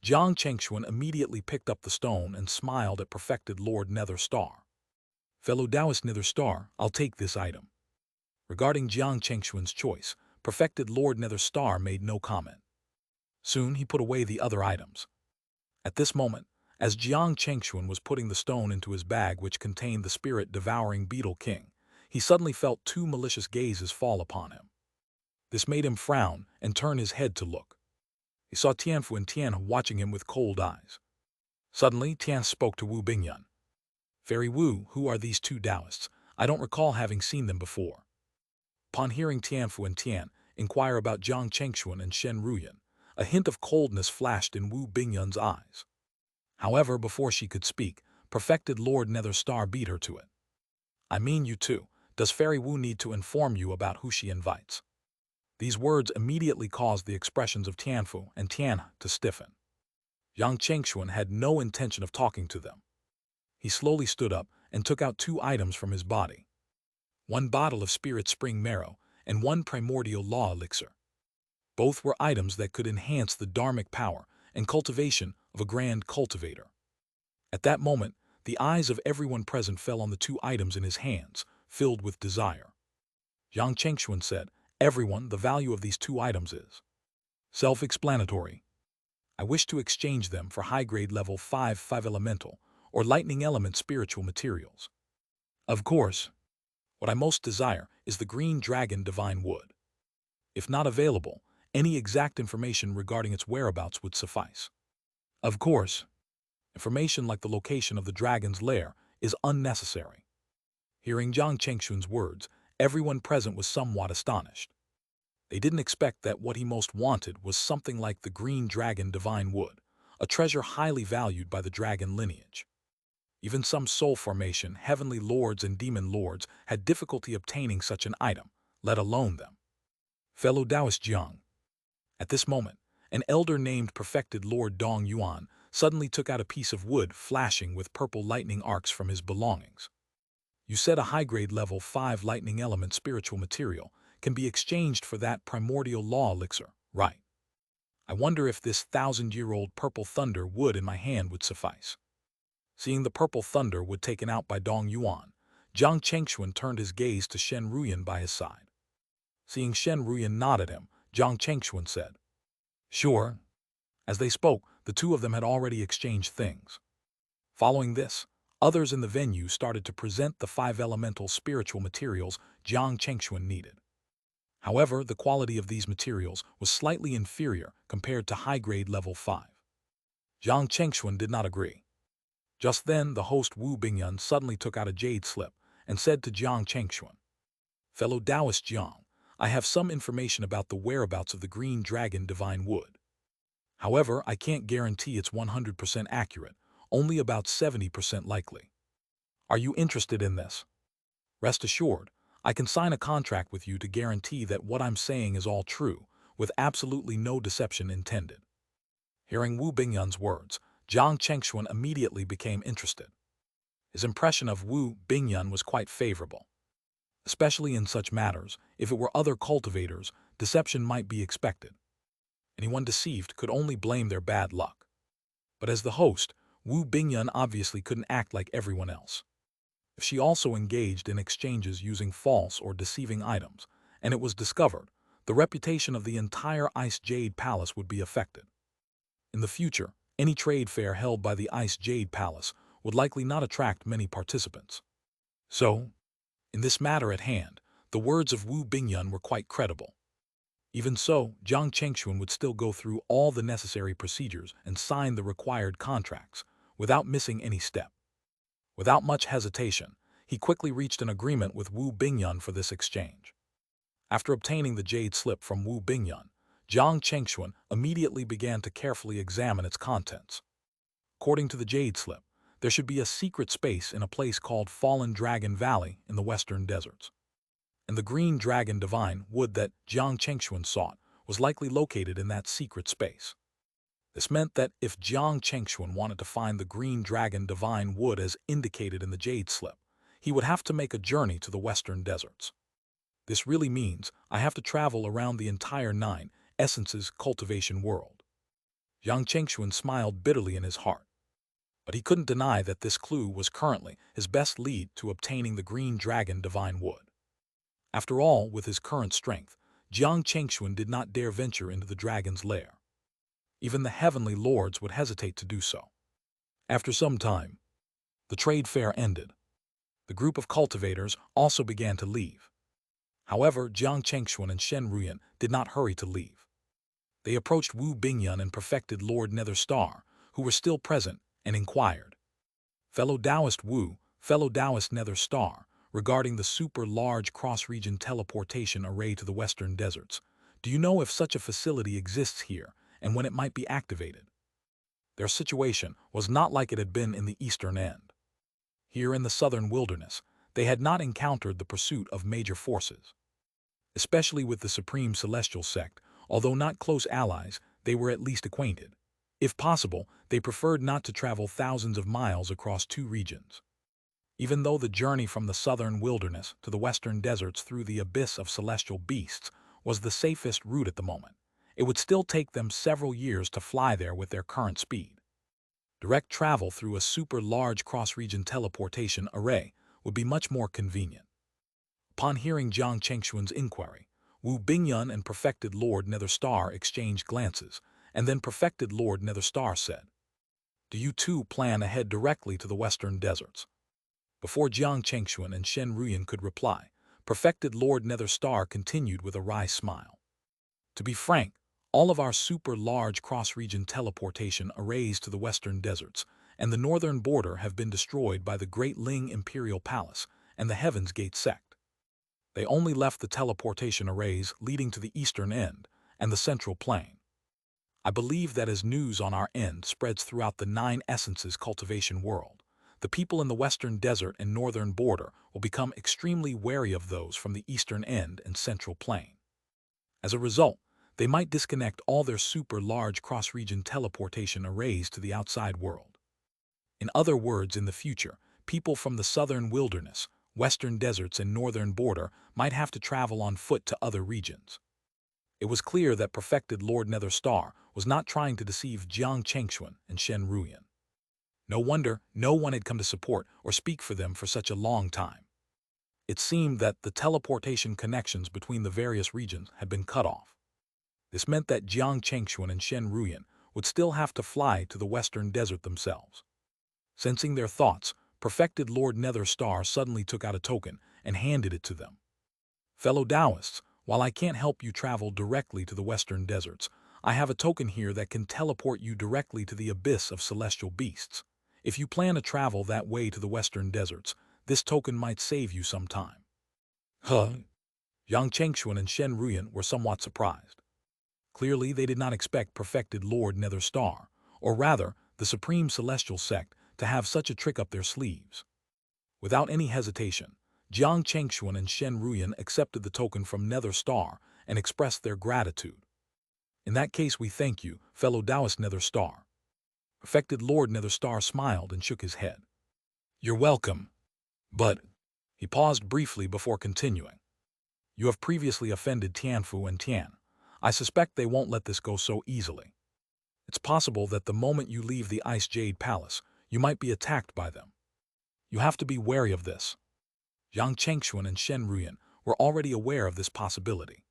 Jiang Chengxuan immediately picked up the stone and smiled at Perfected Lord Netherstar. "Fellow Taoist Netherstar, I'll take this item." Regarding Jiang Chengxuan's choice, Perfected Lord Netherstar made no comment. Soon he put away the other items. At this moment, as Jiang Chengxuan was putting the stone into his bag which contained the spirit-devouring beetle king, he suddenly felt two malicious gazes fall upon him. This made him frown and turn his head to look. He saw Tianfu and Tian watching him with cold eyes. Suddenly, Tian spoke to Wu Bingyun. "Fairy Wu, who are these two Taoists? I don't recall having seen them before." Upon hearing Tianfu and Tian inquire about Jiang Chengxuan and Shen Ruyan, a hint of coldness flashed in Wu Bingyun's eyes. However, before she could speak, Perfected Lord Netherstar beat her to it. "I mean you two, Does Fairy Wu need to inform you about who she invites? These words immediately caused the expressions of Tianfu and Tianhe to stiffen. Yang Chengxuan had no intention of talking to them. He slowly stood up and took out 2 items from his body. 1 bottle of spirit spring marrow and 1 primordial law elixir. Both were items that could enhance the dharmic power and cultivation of a grand cultivator. At that moment, the eyes of everyone present fell on the 2 items in his hands, filled with desire. Yang Chengxuan said, "Everyone, the value of these 2 items is self-explanatory. I wish to exchange them for high-grade level 5 elemental or lightning element spiritual materials. Of course, what I most desire is the green dragon divine wood. If not available, any exact information regarding its whereabouts would suffice. Of course, information like the location of the dragon's lair is unnecessary." Hearing Jiang Chengxuan's words, everyone present was somewhat astonished. They didn't expect that what he most wanted was something like the green dragon divine wood, a treasure highly valued by the dragon lineage. Even some soul formation, heavenly lords and demon lords had difficulty obtaining such an item, let alone them. Fellow Taoist Jiang. At this moment, an elder named Perfected Lord Dong Yuan suddenly took out a piece of wood flashing with purple lightning arcs from his belongings. You said a high-grade level 5 lightning element spiritual material can be exchanged for that primordial law elixir, right? I wonder if this 1,000-year-old purple thunder wood in my hand would suffice. Seeing the purple thunder wood taken out by Dong Yuan, Jiang Chengxuan turned his gaze to Shen Ruyan by his side. Seeing Shen Ruyan nod at him, Jiang Chengxuan said, "Sure." As they spoke, the 2 of them had already exchanged things. Following this, others in the venue started to present the 5 elemental spiritual materials Jiang Chengxuan needed. However, the quality of these materials was slightly inferior compared to high-grade level 5. Jiang Chengxuan did not agree. Just then, the host Wu Bingyun suddenly took out a jade slip and said to Jiang Chengxuan, "Fellow Taoist Jiang, I have some information about the whereabouts of the green dragon divine wood. However, I can't guarantee it's 100% accurate, only about 70% likely. Are you interested in this? Rest assured, I can sign a contract with you to guarantee that what I'm saying is all true, with absolutely no deception intended." Hearing Wu Bingyun's words, Jiang Chengxuan immediately became interested. His impression of Wu Bingyun was quite favorable. Especially in such matters, if it were other cultivators, deception might be expected. Anyone deceived could only blame their bad luck. But as the host, Wu Bingyun obviously couldn't act like everyone else. If she also engaged in exchanges using false or deceiving items, and it was discovered, the reputation of the entire Ice Jade Palace would be affected. In the future, any trade fair held by the Ice Jade Palace would likely not attract many participants. So, in this matter at hand, the words of Wu Bingyun were quite credible. Even so, Jiang Chengxuan would still go through all the necessary procedures and sign the required contracts, without missing any step. Without much hesitation, he quickly reached an agreement with Wu Bingyun for this exchange. After obtaining the jade slip from Wu Bingyun, Jiang Chengxuan immediately began to carefully examine its contents. According to the jade slip, there should be a secret space in a place called Fallen Dragon Valley in the western deserts. And the green dragon divine wood that Jiang Chengxuan sought was likely located in that secret space. This meant that if Jiang Chengxuan wanted to find the green dragon divine wood as indicated in the jade slip, he would have to make a journey to the western deserts. This really means I have to travel around the entire 9 essences cultivation world. Jiang Chengxuan smiled bitterly in his heart. But he couldn't deny that this clue was currently his best lead to obtaining the green dragon divine wood. After all, with his current strength, Jiang Chengxuan did not dare venture into the dragon's lair. Even the heavenly lords would hesitate to do so. After some time, the trade fair ended. The group of cultivators also began to leave. However, Jiang Chengxuan and Shen Ruyan did not hurry to leave. They approached Wu Bingyun and Perfected Lord Nether Star, who were still present, and inquired, "Fellow Taoist Wu, fellow Taoist Nether Star, regarding the super-large cross-region teleportation array to the western deserts, do you know if such a facility exists here and when it might be activated?" Their situation was not like it had been in the eastern end. Here in the southern wilderness, they had not encountered the pursuit of major forces. Especially with the Supreme Celestial Sect, although not close allies, they were at least acquainted. If possible, they preferred not to travel thousands of miles across two regions. Even though the journey from the southern wilderness to the western deserts through the abyss of celestial beasts was the safest route at the moment, it would still take them several years to fly there with their current speed. Direct travel through a super-large cross-region teleportation array would be much more convenient. Upon hearing Jiang Chengshuan's inquiry, Wu Bingyun and Perfected Lord Netherstar exchanged glances, and then Perfected Lord Netherstar said, "Do you two plan ahead directly to the western deserts?" Before Jiang Chengshuan and Shen Ruyan could reply, Perfected Lord Netherstar continued with a wry smile. "To be frank, all of our super-large cross-region teleportation arrays to the western deserts and the northern border have been destroyed by the Great Ling Imperial Palace and the Heaven's Gate sect. They only left the teleportation arrays leading to the eastern end and the central plain. I believe that as news on our end spreads throughout the 9 Essences cultivation world, the people in the western desert and northern border will become extremely wary of those from the eastern end and central plain. As a result, they might disconnect all their super-large cross-region teleportation arrays to the outside world. In other words, in the future, people from the southern wilderness, western deserts and northern border might have to travel on foot to other regions." It was clear that Perfected Lord Netherstar was not trying to deceive Jiang Chengshuan and Shen Ruyan. No wonder no one had come to support or speak for them for such a long time. It seemed that the teleportation connections between the various regions had been cut off. This meant that Jiang Chengshuan and Shen Ruyan would still have to fly to the western desert themselves. Sensing their thoughts, Perfected Lord Netherstar suddenly took out a token and handed it to them. "Fellow Taoists, while I can't help you travel directly to the western deserts, I have a token here that can teleport you directly to the abyss of celestial beasts. If you plan to travel that way to the western deserts, this token might save you some time." Huh? Yang Chengshuan and Shen Ruyan were somewhat surprised. Clearly, they did not expect Perfected Lord Netherstar, or rather, the Supreme Celestial Sect, to have such a trick up their sleeves. Without any hesitation, Jiang Chengshuan and Shen Ruyan accepted the token from Netherstar and expressed their gratitude. "In that case, we thank you, fellow Taoist Netherstar." Perfected Lord Netherstar smiled and shook his head. "You're welcome. But," he paused briefly before continuing, "you have previously offended Tianfu and Tian. I suspect they won't let this go so easily. It's possible that the moment you leave the Ice Jade Palace, you might be attacked by them. You have to be wary of this." Jiang Chengshuan and Shen Ruyan were already aware of this possibility.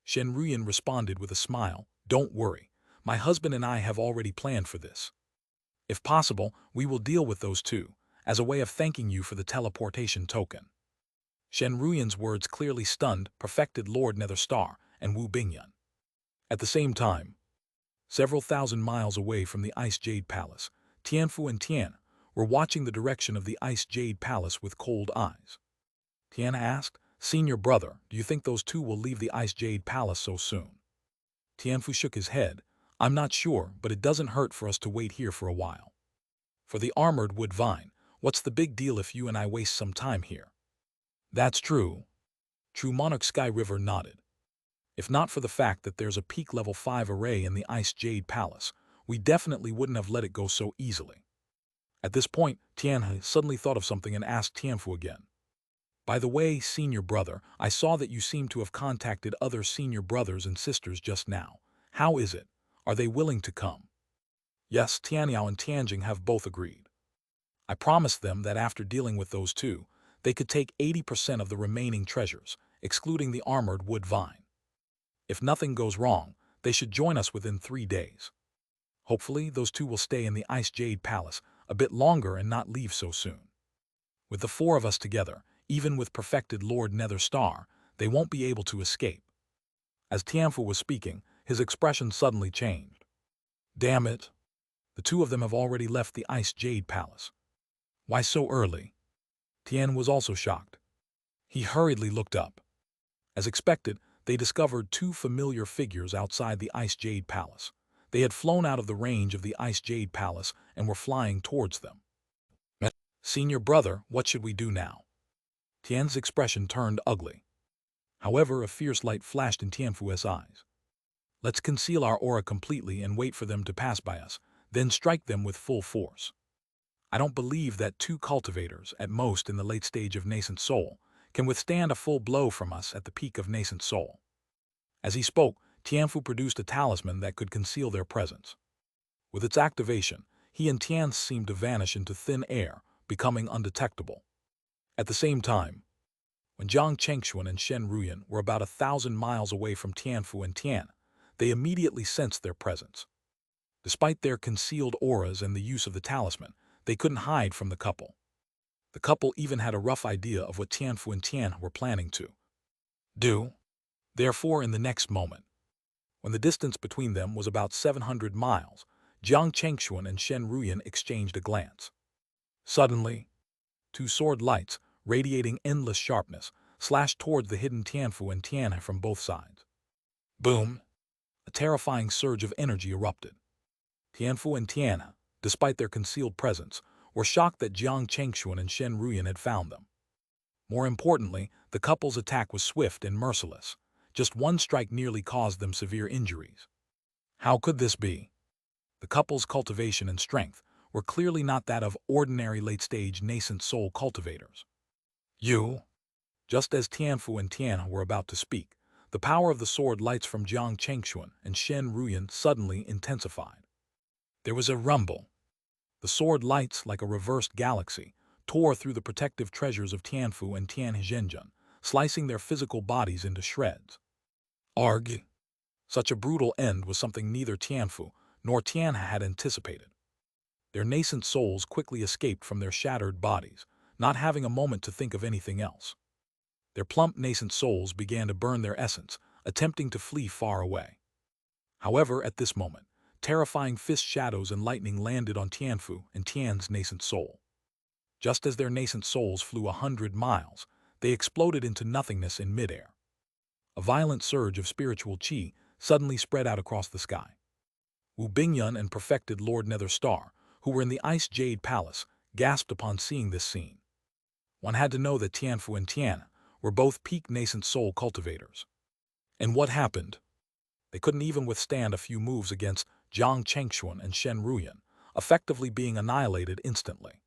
Shen Ruyan responded with a smile, "Don't worry, my husband and I have already planned for this. If possible, we will deal with those two, as a way of thanking you for the teleportation token." Shen Ruyan's words clearly stunned Perfected Lord Netherstar and Wu Bingyun. At the same time, several thousand miles away from the Ice Jade Palace, Tianfu and Tian were watching the direction of the Ice Jade Palace with cold eyes. Tian asked, "Senior brother, do you think those two will leave the Ice Jade Palace so soon?" Tianfu shook his head. "I'm not sure, but it doesn't hurt for us to wait here for a while. For the armored wood vine, what's the big deal if you and I waste some time here?" "That's true." True Monarch Sky River nodded. "If not for the fact that there's a peak level 5 array in the Ice Jade Palace, we definitely wouldn't have let it go so easily." At this point, Tian suddenly thought of something and asked Tianfu again, "By the way, senior brother, I saw that you seem to have contacted other senior brothers and sisters just now. How is it? Are they willing to come?" "Yes, Tianyao and Tianjing have both agreed. I promised them that after dealing with those two, they could take 80% of the remaining treasures, excluding the armored wood vine. If nothing goes wrong, they should join us within 3 days. Hopefully, those two will stay in the Ice Jade Palace a bit longer and not leave so soon. With the 4 of us together, even with Perfected Lord Netherstar, they won't be able to escape." As Tianfu was speaking, his expression suddenly changed. "Damn it! The 2 of them have already left the Ice Jade Palace. Why so early?" Tian was also shocked. He hurriedly looked up. As expected, they discovered 2 familiar figures outside the Ice Jade Palace. They had flown out of the range of the Ice Jade Palace and were flying towards them. "Senior brother, what should we do now?" Tian's expression turned ugly. However, a fierce light flashed in Tianfu's eyes. Let's conceal our aura completely and wait for them to pass by us, then strike them with full force. I don't believe that two cultivators, at most in the late stage of nascent soul, can withstand a full blow from us at the peak of nascent soul. As he spoke, Tianfu produced a talisman that could conceal their presence. With its activation, he and Tian seemed to vanish into thin air, becoming undetectable. At the same time, when Zhang Chengxuan and Shen Ruyan were about 1,000 miles away from Tianfu and Tian, they immediately sensed their presence. Despite their concealed auras and the use of the talisman, they couldn't hide from the couple. The couple even had a rough idea of what Tianfu and Tian were planning to do. Therefore, in the next moment, when the distance between them was about 700 miles, Zhang Chengxuan and Shen Ruyan exchanged a glance. Suddenly, two sword lights, radiating endless sharpness, slashed towards the hidden Tianfu and Tian from both sides. Boom! A terrifying surge of energy erupted. Tianfu and Tian, despite their concealed presence, were shocked that Zhang Chengxuan and Shen Ruyan had found them. More importantly, the couple's attack was swift and merciless. Just one strike nearly caused them severe injuries. How could this be? The couple's cultivation and strength were clearly not that of ordinary late-stage nascent soul cultivators. Just as Tianfu and Tian were about to speak, the power of the sword lights from Zhang Chengxuan and Shen Ruyan suddenly intensified. There was a rumble. The sword lights, like a reversed galaxy, tore through the protective treasures of Tianfu and Tian Zhenjun, slicing their physical bodies into shreds. Arg! Such a brutal end was something neither Tianfu nor Tian had anticipated. Their nascent souls quickly escaped from their shattered bodies, not having a moment to think of anything else. Their plump nascent souls began to burn their essence, attempting to flee far away. However, at this moment, terrifying fist shadows and lightning landed on Tianfu and Tian's nascent soul. Just as their nascent souls flew 100 miles, they exploded into nothingness in midair. A violent surge of spiritual qi suddenly spread out across the sky. Wu Bingyun and perfected Lord Nether Star, who were in the Ice Jade Palace, gasped upon seeing this scene. One had to know that Tianfu and Tian were both peak nascent soul cultivators. And what happened? They couldn't even withstand a few moves against Zhang Chengxuan and Shen Ruyan, effectively being annihilated instantly.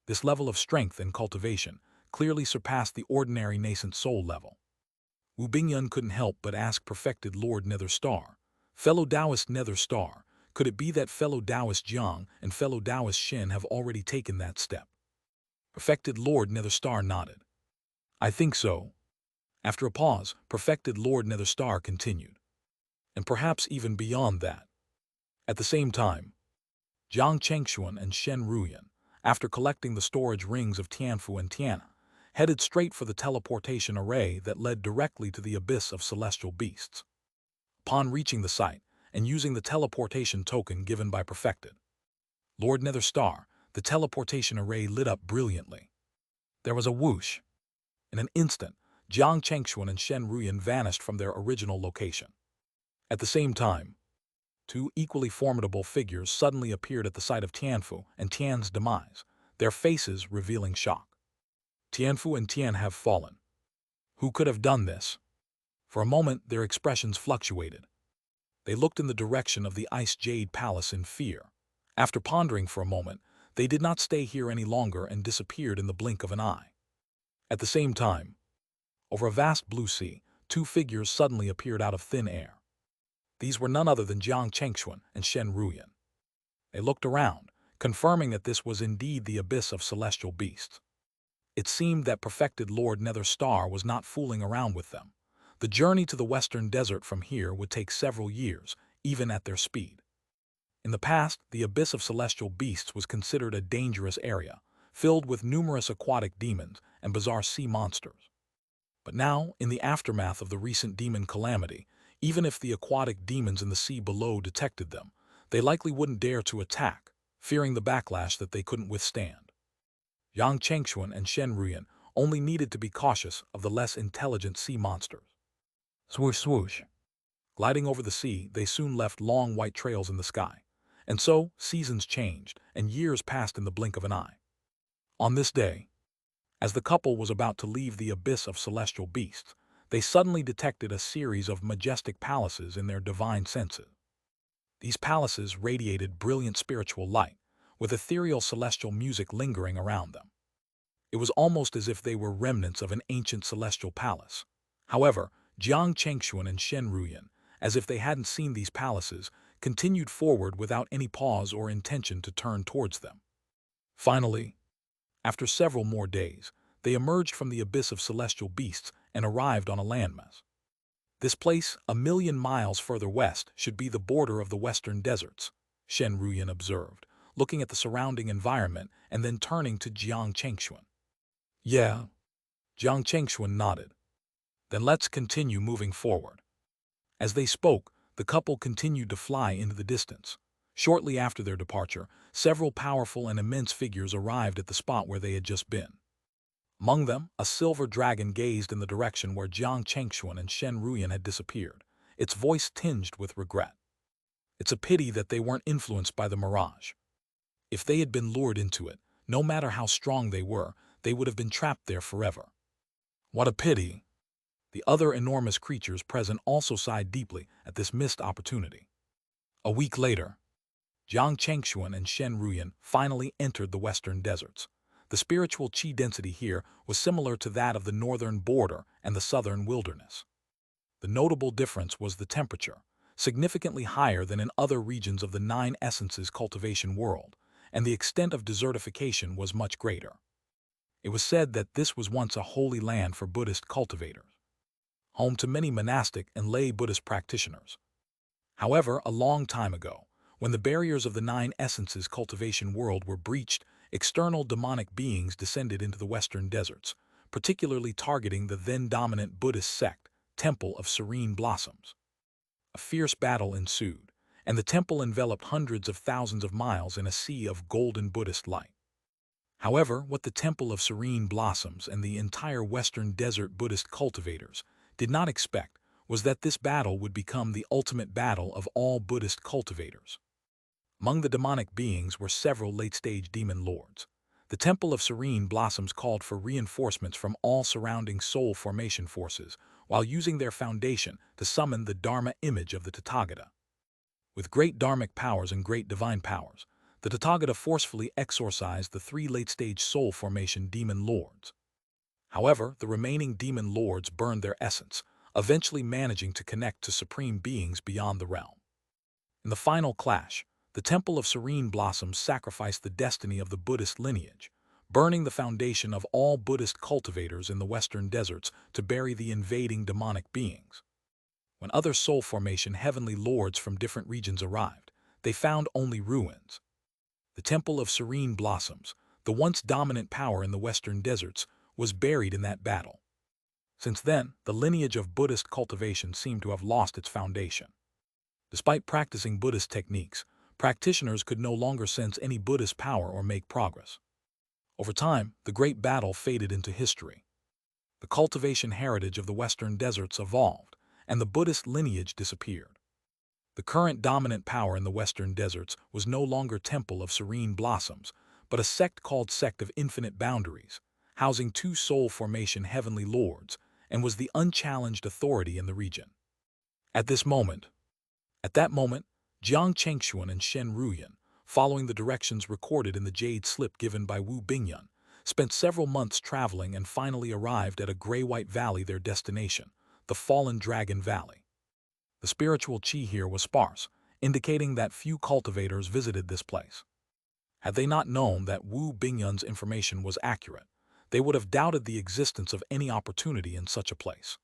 This level of strength and cultivation clearly surpassed the ordinary nascent soul level. Wu Bingyun couldn't help but ask perfected Lord Nether Star, fellow Taoist Nether Star, could it be that fellow Taoist Jiang and fellow Taoist Shen have already taken that step? Perfected Lord Nether Star nodded. I think so. After a pause, perfected Lord Nether Star continued. And perhaps even beyond that. At the same time, Zhang Chengxuan and Shen Ruyan, after collecting the storage rings of Tianfu and Tian, headed straight for the teleportation array that led directly to the abyss of celestial beasts. Upon reaching the site, and using the teleportation token given by Perfected Lord Nether Star, the teleportation array lit up brilliantly. There was a whoosh. In an instant, Zhang Chengxuan and Shen Ruyan vanished from their original location. At the same time, two equally formidable figures suddenly appeared at the site of Tianfu and Tian's demise, their faces revealing shock. Tianfu and Tian have fallen. Who could have done this? For a moment, their expressions fluctuated. They looked in the direction of the Ice Jade Palace in fear. After pondering for a moment, they did not stay here any longer and disappeared in the blink of an eye. At the same time, over a vast blue sea, two figures suddenly appeared out of thin air. These were none other than Zhang Chengxuan and Shen Ruyan. They looked around, confirming that this was indeed the abyss of celestial beasts. It seemed that perfected Lord Nether Star was not fooling around with them. The journey to the western desert from here would take several years, even at their speed. In the past, the abyss of celestial beasts was considered a dangerous area, filled with numerous aquatic demons and bizarre sea monsters. But now, in the aftermath of the recent demon calamity, even if the aquatic demons in the sea below detected them, they likely wouldn't dare to attack, fearing the backlash that they couldn't withstand. Yang Chengxuan and Shen Ruyan only needed to be cautious of the less intelligent sea monsters. Swoosh swoosh. Gliding over the sea, they soon left long white trails in the sky. And so, seasons changed, and years passed in the blink of an eye. On this day, As the couple was about to leave the abyss of celestial beasts, they suddenly detected a series of majestic palaces in their divine senses. These palaces radiated brilliant spiritual light, with ethereal celestial music lingering around them. It was almost as if they were remnants of an ancient celestial palace. However, Jiang Changshuan and Shen Ruyan, as if they hadn't seen these palaces, continued forward without any pause or intention to turn towards them. Finally, after several more days, they emerged from the abyss of celestial beasts and arrived on a landmass. This place, 1,000,000 miles further west, should be the border of the western deserts, Shen Ruyan observed, looking at the surrounding environment and then turning to Jiang Changshuan. Yeah, Jiang Changshuan nodded. Then let's continue moving forward. As they spoke, the couple continued to fly into the distance. Shortly after their departure, several powerful and immense figures arrived at the spot where they had just been. Among them, a silver dragon gazed in the direction where Jiang Changshuan and Shen Ruyan had disappeared, its voice tinged with regret. It's a pity that they weren't influenced by the mirage. If they had been lured into it, no matter how strong they were, they would have been trapped there forever. What a pity! The other enormous creatures present also sighed deeply at this missed opportunity. A week later, Jiang Changshuan and Shen Ruyan finally entered the western deserts. The spiritual chi density here was similar to that of the northern border and the southern wilderness. The notable difference was the temperature, significantly higher than in other regions of the Nine Essences cultivation world, and the extent of desertification was much greater. It was said that this was once a holy land for Buddhist cultivators, home to many monastic and lay Buddhist practitioners. However, a long time ago, when the barriers of the Nine Essences cultivation world were breached, external demonic beings descended into the western deserts, particularly targeting the then-dominant Buddhist sect, Temple of Serene Blossoms. A fierce battle ensued, and the temple enveloped hundreds of thousands of miles in a sea of golden Buddhist light. However, what the Temple of Serene Blossoms and the entire western desert Buddhist cultivators did not expect was that this battle would become the ultimate battle of all Buddhist cultivators. Among the demonic beings were several late-stage demon lords. The Temple of Serene Blossoms called for reinforcements from all surrounding soul formation forces, while using their foundation to summon the Dharma image of the Tathagata. With great dharmic powers and great divine powers, the Tathagata forcefully exorcised the 3 late-stage soul formation demon lords. However, the remaining demon lords burned their essence, eventually managing to connect to supreme beings beyond the realm. In the final clash, the Temple of Serene Blossoms sacrificed the destiny of the Buddhist lineage, burning the foundation of all Buddhist cultivators in the western deserts to bury the invading demonic beings. When other soul formation heavenly lords from different regions arrived, they found only ruins. The Temple of Serene Blossoms, the once dominant power in the western deserts, was buried in that battle. Since then, the lineage of Buddhist cultivation seemed to have lost its foundation. Despite practicing Buddhist techniques, practitioners could no longer sense any Buddhist power or make progress. Over time, the great battle faded into history. The cultivation heritage of the western deserts evolved, and the Buddhist lineage disappeared. The current dominant power in the western deserts was no longer Temple of Serene Blossoms, but a sect called Sect of Infinite Boundaries, housing 2 soul formation heavenly lords, and was the unchallenged authority in the region. At that moment, Jiang Changshuan and Shen Ruyan, following the directions recorded in the Jade slip given by Wu Bingyun, spent several months traveling and finally arrived at a gray-white valley, their destination, the Fallen Dragon Valley. The spiritual chi here was sparse, indicating that few cultivators visited this place. Had they not known that Wu Bingyun's information was accurate, they would have doubted the existence of any opportunity in such a place.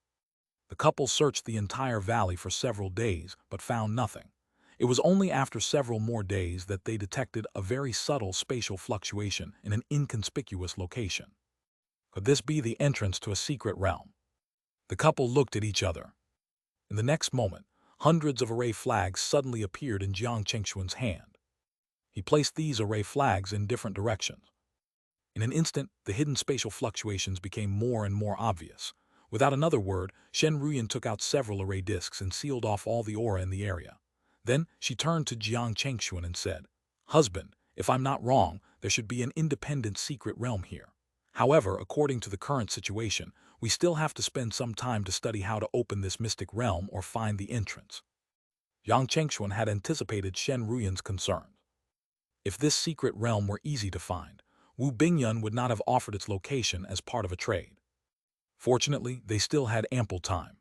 The couple searched the entire valley for several days, but found nothing. It was only after several more days that they detected a very subtle spatial fluctuation in an inconspicuous location. Could this be the entrance to a secret realm? The couple looked at each other. In the next moment, hundreds of array flags suddenly appeared in Jiang Changshuan's hand. He placed these array flags in different directions. In an instant, the hidden spatial fluctuations became more and more obvious. Without another word, Shen Ruyan took out several array discs and sealed off all the aura in the area. Then she turned to Jiang Changshuan and said, "Husband, if I'm not wrong, there should be an independent secret realm here. However, according to the current situation, we still have to spend some time to study how to open this mystic realm or find the entrance. Yang Chengxuan had anticipated Shen Ruyan's concerns. If this secret realm were easy to find, Wu Bingyun would not have offered its location as part of a trade. Fortunately, they still had ample time.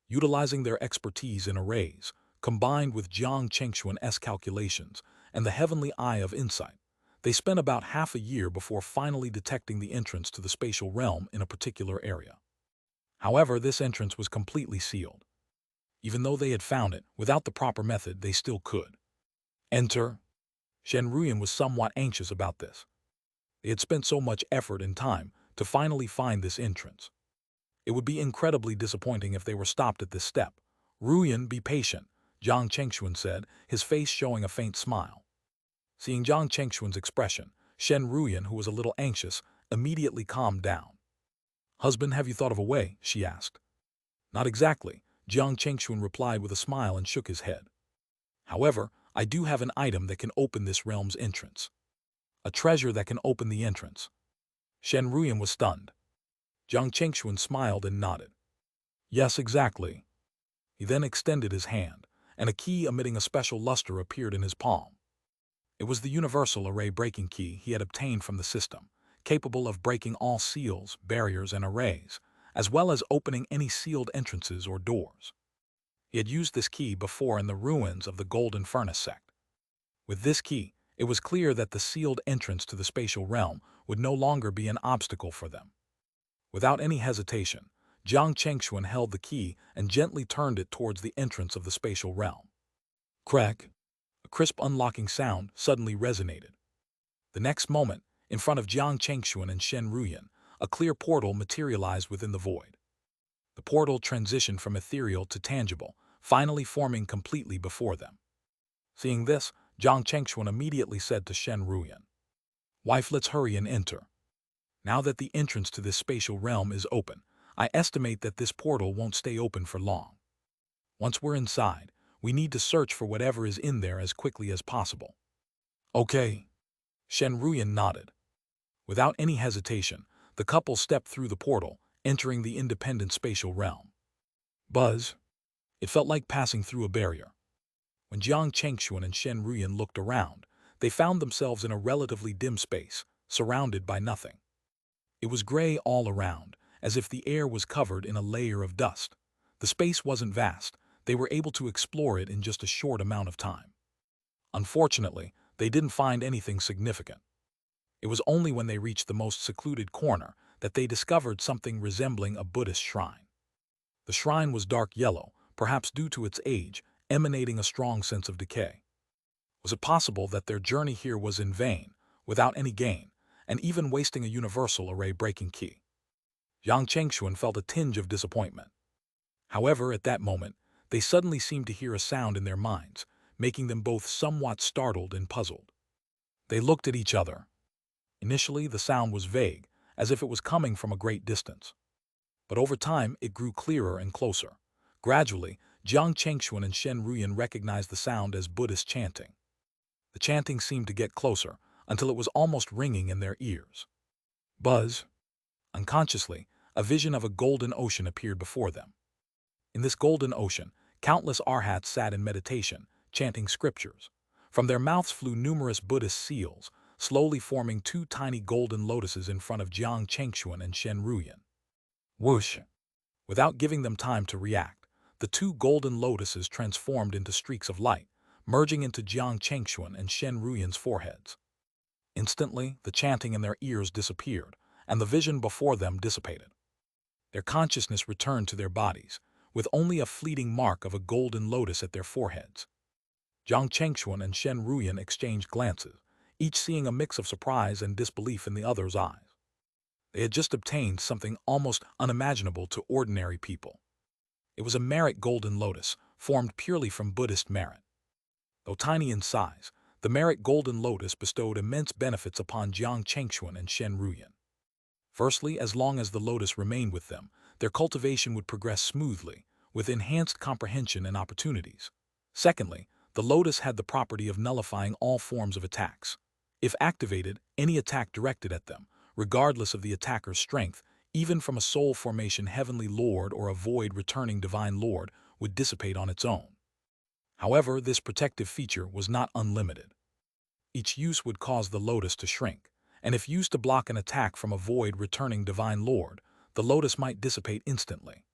Utilizing their expertise in arrays, combined with Jiang Chengxuan's calculations and the heavenly eye of insight, they spent about half a year before finally detecting the entrance to the spatial realm in a particular area. However, this entrance was completely sealed. Even though they had found it, without the proper method, they still could enter. Shen Ruyan was somewhat anxious about this. They had spent so much effort and time to finally find this entrance. It would be incredibly disappointing if they were stopped at this step. Ruyan, be patient, Jiang Chengxuan said, his face showing a faint smile. Seeing Jiang Chengxuan's expression, Shen Ruyan, who was a little anxious, immediately calmed down. Husband, have you thought of a way? She asked. Not exactly, Jiang Chengxuan replied with a smile and shook his head. However, I do have an item that can open this realm's entrance. A treasure that can open the entrance. Shen Ruyan was stunned. Jiang Chengxuan smiled and nodded. Yes, exactly. He then extended his hand, and a key emitting a special luster appeared in his palm. It was the universal array breaking key he had obtained from the system, capable of breaking all seals, barriers, and arrays, as well as opening any sealed entrances or doors. He had used this key before in the ruins of the Golden Furnace sect. With this key, it was clear that the sealed entrance to the spatial realm would no longer be an obstacle for them. Without any hesitation, Jiang Chengxuan held the key and gently turned it towards the entrance of the spatial realm. Crack! A crisp unlocking sound suddenly resonated. The next moment, in front of Jiang Chengxuan and Shen Ruyan, a clear portal materialized within the void. The portal transitioned from ethereal to tangible, finally forming completely before them. Seeing this, Jiang Chengxuan immediately said to Shen Ruyan, Wife, let's hurry and enter. Now that the entrance to this spatial realm is open, I estimate that this portal won't stay open for long. Once we're inside, we need to search for whatever is in there as quickly as possible. Okay. Shen Ruyan nodded. Without any hesitation, the couple stepped through the portal, entering the independent spatial realm. Buzz. It felt like passing through a barrier. When Jiang Chengxuan and Shen Ruyan looked around, they found themselves in a relatively dim space, surrounded by nothing. It was gray all around, as if the air was covered in a layer of dust. The space wasn't vast. They were able to explore it in just a short amount of time. Unfortunately, they didn't find anything significant. It was only when they reached the most secluded corner that they discovered something resembling a Buddhist shrine. The shrine was dark yellow, perhaps due to its age, emanating a strong sense of decay. Was it possible that their journey here was in vain, without any gain, and even wasting a universal array-breaking key? Yang Chengxuan felt a tinge of disappointment. However, at that moment, they suddenly seemed to hear a sound in their minds, making them both somewhat startled and puzzled. They looked at each other. Initially, the sound was vague, as if it was coming from a great distance. But over time, it grew clearer and closer. Gradually, Jiang Chengxuan and Shen Ruyan recognized the sound as Buddhist chanting. The chanting seemed to get closer, until it was almost ringing in their ears. Buzz. Unconsciously, a vision of a golden ocean appeared before them. In this golden ocean, countless arhats sat in meditation, chanting scriptures. From their mouths flew numerous Buddhist seals, slowly forming two tiny golden lotuses in front of Jiang Chengxuan and Shen Ruyan. Whoosh! Without giving them time to react, the two golden lotuses transformed into streaks of light, merging into Jiang Chengxuan and Shen Ruyan's foreheads. Instantly, the chanting in their ears disappeared, and the vision before them dissipated. Their consciousness returned to their bodies, with only a fleeting mark of a golden lotus at their foreheads. Jiang Chengxuan and Shen Ruyan exchanged glances, each seeing a mix of surprise and disbelief in the other's eyes. They had just obtained something almost unimaginable to ordinary people. It was a merit golden lotus, formed purely from Buddhist merit. Though tiny in size, the merit golden lotus bestowed immense benefits upon Jiang Chengxuan and Shen Ruyan. Firstly, as long as the lotus remained with them, their cultivation would progress smoothly, with enhanced comprehension and opportunities. Secondly, the lotus had the property of nullifying all forms of attacks. If activated, any attack directed at them, regardless of the attacker's strength. Even from a soul formation heavenly lord or a void returning divine lord would dissipate on its own. However, this protective feature was not unlimited. Each use would cause the lotus to shrink, and if used to block an attack from a void returning divine lord, the lotus might dissipate instantly.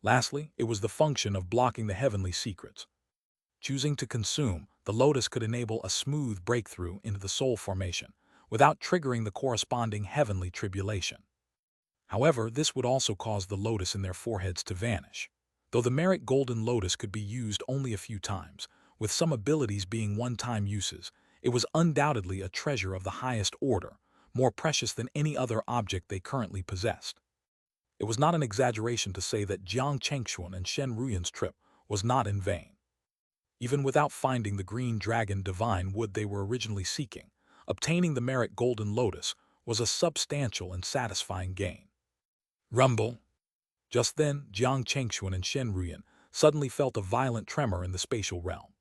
Lastly, it was the function of blocking the heavenly secrets. Choosing to consume, the lotus could enable a smooth breakthrough into the soul formation, without triggering the corresponding heavenly tribulation. However, this would also cause the lotus in their foreheads to vanish. Though the merit golden lotus could be used only a few times, with some abilities being one-time uses, it was undoubtedly a treasure of the highest order, more precious than any other object they currently possessed. It was not an exaggeration to say that Jiang Chengxuan and Shen Ruyan's trip was not in vain. Even without finding the green dragon divine wood they were originally seeking, obtaining the merit golden lotus was a substantial and satisfying gain. Rumble. Just then, Jiang Chengxuan and Shen Ruyan suddenly felt a violent tremor in the spatial realm.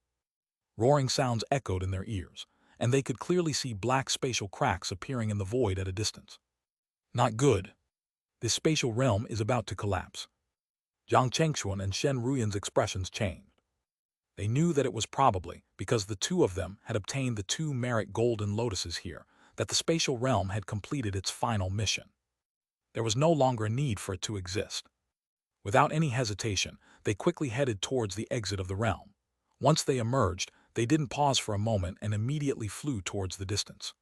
Roaring sounds echoed in their ears, and they could clearly see black spatial cracks appearing in the void at a distance. Not good. This spatial realm is about to collapse. Jiang Chengxuan and Shen Ruyan's expressions changed. They knew that it was probably because the two of them had obtained the two merit golden lotuses here that the spatial realm had completed its final mission. There was no longer a need for it to exist. Without any hesitation, they quickly headed towards the exit of the realm. Once they emerged, they didn't pause for a moment and immediately flew towards the distance.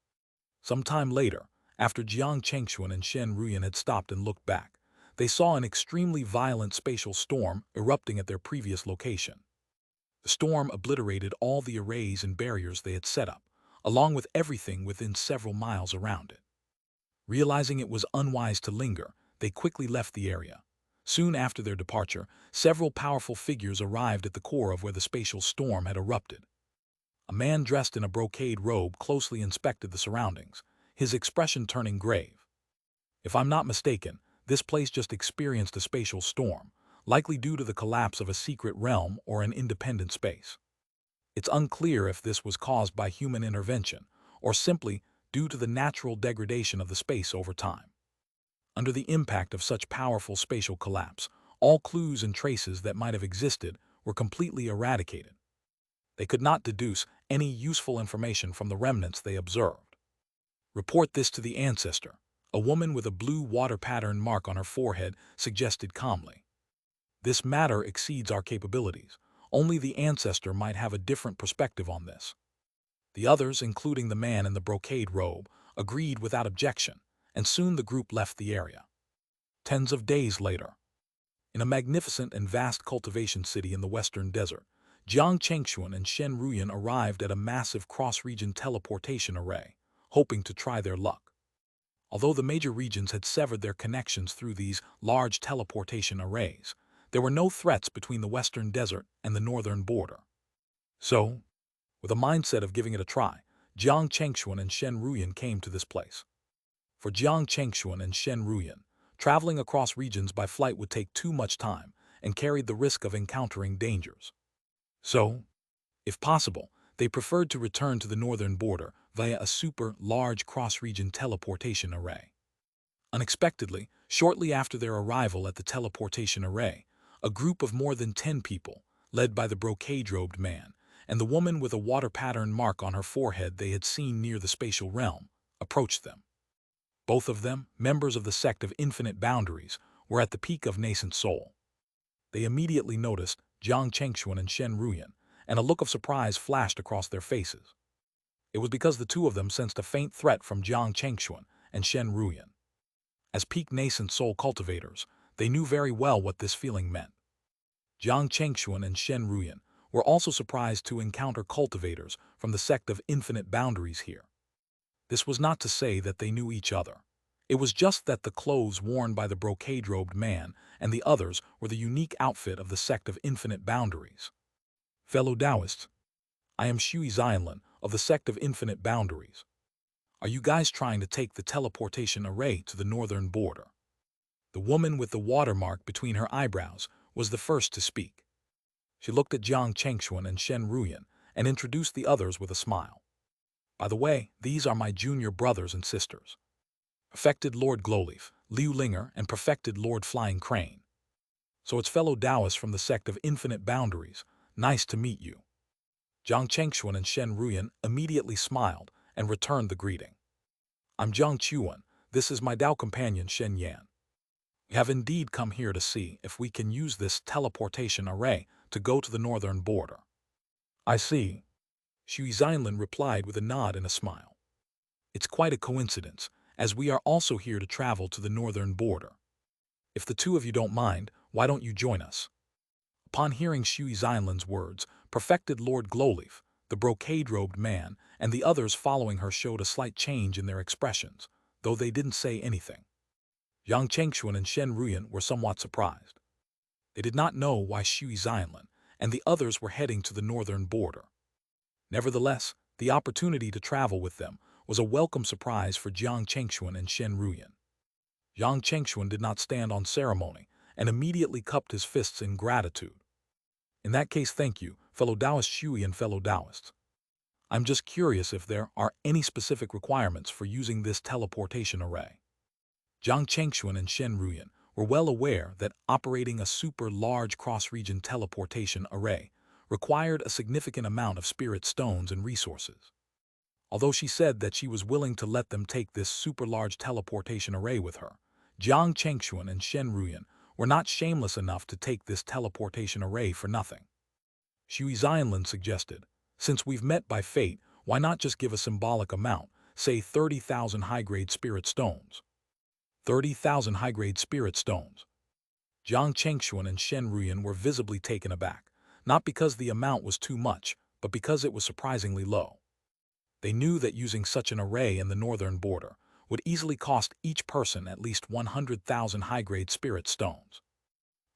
Some time later, after Jiang Chengxuan and Shen Ruyan had stopped and looked back, they saw an extremely violent spatial storm erupting at their previous location. The storm obliterated all the arrays and barriers they had set up, along with everything within several miles around it. Realizing it was unwise to linger, they quickly left the area. Soon after their departure, several powerful figures arrived at the core of where the spatial storm had erupted. A man dressed in a brocade robe closely inspected the surroundings, his expression turning grave. If I'm not mistaken, this place just experienced a spatial storm, likely due to the collapse of a secret realm or an independent space. It's unclear if this was caused by human intervention or simply due to the natural degradation of the space over time. Under the impact of such powerful spatial collapse, all clues and traces that might have existed were completely eradicated. They could not deduce any useful information from the remnants they observed. Report this to the ancestor, a woman with a blue water pattern mark on her forehead suggested calmly. This matter exceeds our capabilities. Only the ancestor might have a different perspective on this. The others, including the man in the brocade robe, agreed without objection, and soon the group left the area. Tens of days later, in a magnificent and vast cultivation city in the western desert, Jiang Chengxuan and Shen Ruyan arrived at a massive cross-region teleportation array, hoping to try their luck. Although the major regions had severed their connections through these large teleportation arrays, there were no threats between the western desert and the northern border. So, with a mindset of giving it a try, Jiang Chengxuan and Shen Ruyan came to this place. For Jiang Chengxuan and Shen Ruyan, traveling across regions by flight would take too much time and carried the risk of encountering dangers. So, if possible, they preferred to return to the northern border via a super large cross-region teleportation array. Unexpectedly, shortly after their arrival at the teleportation array, a group of more than 10 people, led by the brocade-robed man and the woman with a water pattern mark on her forehead they had seen near the spatial realm, approached them. Both of them, members of the sect of infinite boundaries, were at the peak of nascent soul. They immediately noticed Jiang Chengxuan and Shen Ruyan, and a look of surprise flashed across their faces. It was because the two of them sensed a faint threat from Jiang Chengxuan and Shen Ruyan. As peak nascent soul cultivators, they knew very well what this feeling meant. Jiang Chengxuan and Shen Ruyan were also surprised to encounter cultivators from the sect of infinite boundaries here. This was not to say that they knew each other. It was just that the clothes worn by the brocade-robed man and the others were the unique outfit of the sect of infinite boundaries. Fellow Taoists, I am Shui Xianlan of the sect of infinite boundaries. Are you guys trying to take the teleportation array to the northern border? The woman with the watermark between her eyebrows was the first to speak. She looked at Jiang Chengxuan and Shen Ruyan and introduced the others with a smile. By the way, these are my junior brothers and sisters. Perfected Lord Glowleaf, Liu Linger, and Perfected Lord Flying Crane. So it's fellow Taoists from the sect of Infinite Boundaries. Nice to meet you. Jiang Chengxuan and Shen Ruyan immediately smiled and returned the greeting. I'm Jiang Chuan. This is my Dao companion Shen Yan. We have indeed come here to see if we can use this teleportation array to go to the northern border. I see. Shui Xianlin replied with a nod and a smile. It's quite a coincidence, as we are also here to travel to the northern border. If the two of you don't mind, why don't you join us? Upon hearing Shui Xianlin's words, Perfected Lord Glowleaf, the brocade-robed man, and the others following her showed a slight change in their expressions, though they didn't say anything. Yang Chengxuan and Shen Ruyan were somewhat surprised. They did not know why Shui Xianlin and the others were heading to the northern border. Nevertheless, the opportunity to travel with them was a welcome surprise for Jiang Chengxuan and Shen Ruyan. Yang Chengxuan did not stand on ceremony and immediately cupped his fists in gratitude. In that case, thank you, fellow Taoist Shui and fellow Taoists. I'm just curious if there are any specific requirements for using this teleportation array. Jiang Chengxuan and Shen Ruyan were well aware that operating a super large cross-region teleportation array required a significant amount of spirit stones and resources. Although she said that she was willing to let them take this super large teleportation array with her, Jiang Chengxuan and Shen Ruyan were not shameless enough to take this teleportation array for nothing. Shui Xianlin suggested, since we've met by fate, why not just give a symbolic amount, say 30,000 high-grade spirit stones? 30,000 high-grade spirit stones. Jiang Chengxuan and Shen Ruyan were visibly taken aback, not because the amount was too much, but because it was surprisingly low. They knew that using such an array in the northern border would easily cost each person at least 100,000 high-grade spirit stones.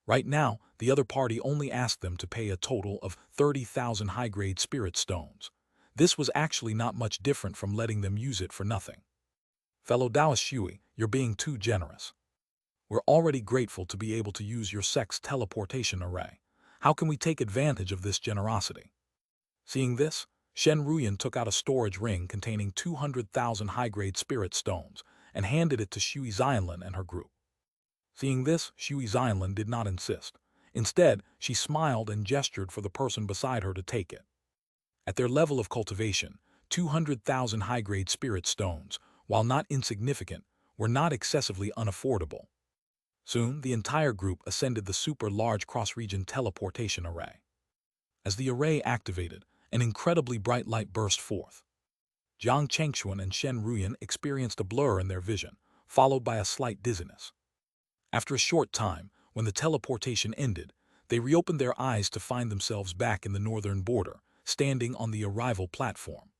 Right now, the other party only asked them to pay a total of 30,000 high-grade spirit stones. This was actually not much different from letting them use it for nothing. Fellow Taoist Shui, you're being too generous. We're already grateful to be able to use your sect's teleportation array. How can we take advantage of this generosity? Seeing this, Shen Ruyan took out a storage ring containing 200,000 high-grade spirit stones and handed it to Shui Xianlin and her group. Seeing this, Shui Xianlin did not insist. Instead, she smiled and gestured for the person beside her to take it. At their level of cultivation, 200,000 high-grade spirit stones, while not insignificant, were not excessively unaffordable. Soon, the entire group ascended the super-large cross-region teleportation array. As the array activated, an incredibly bright light burst forth. Jiang Chengxuan and Shen Ruyan experienced a blur in their vision, followed by a slight dizziness. After a short time, when the teleportation ended, they reopened their eyes to find themselves back in the northern border, standing on the arrival platform.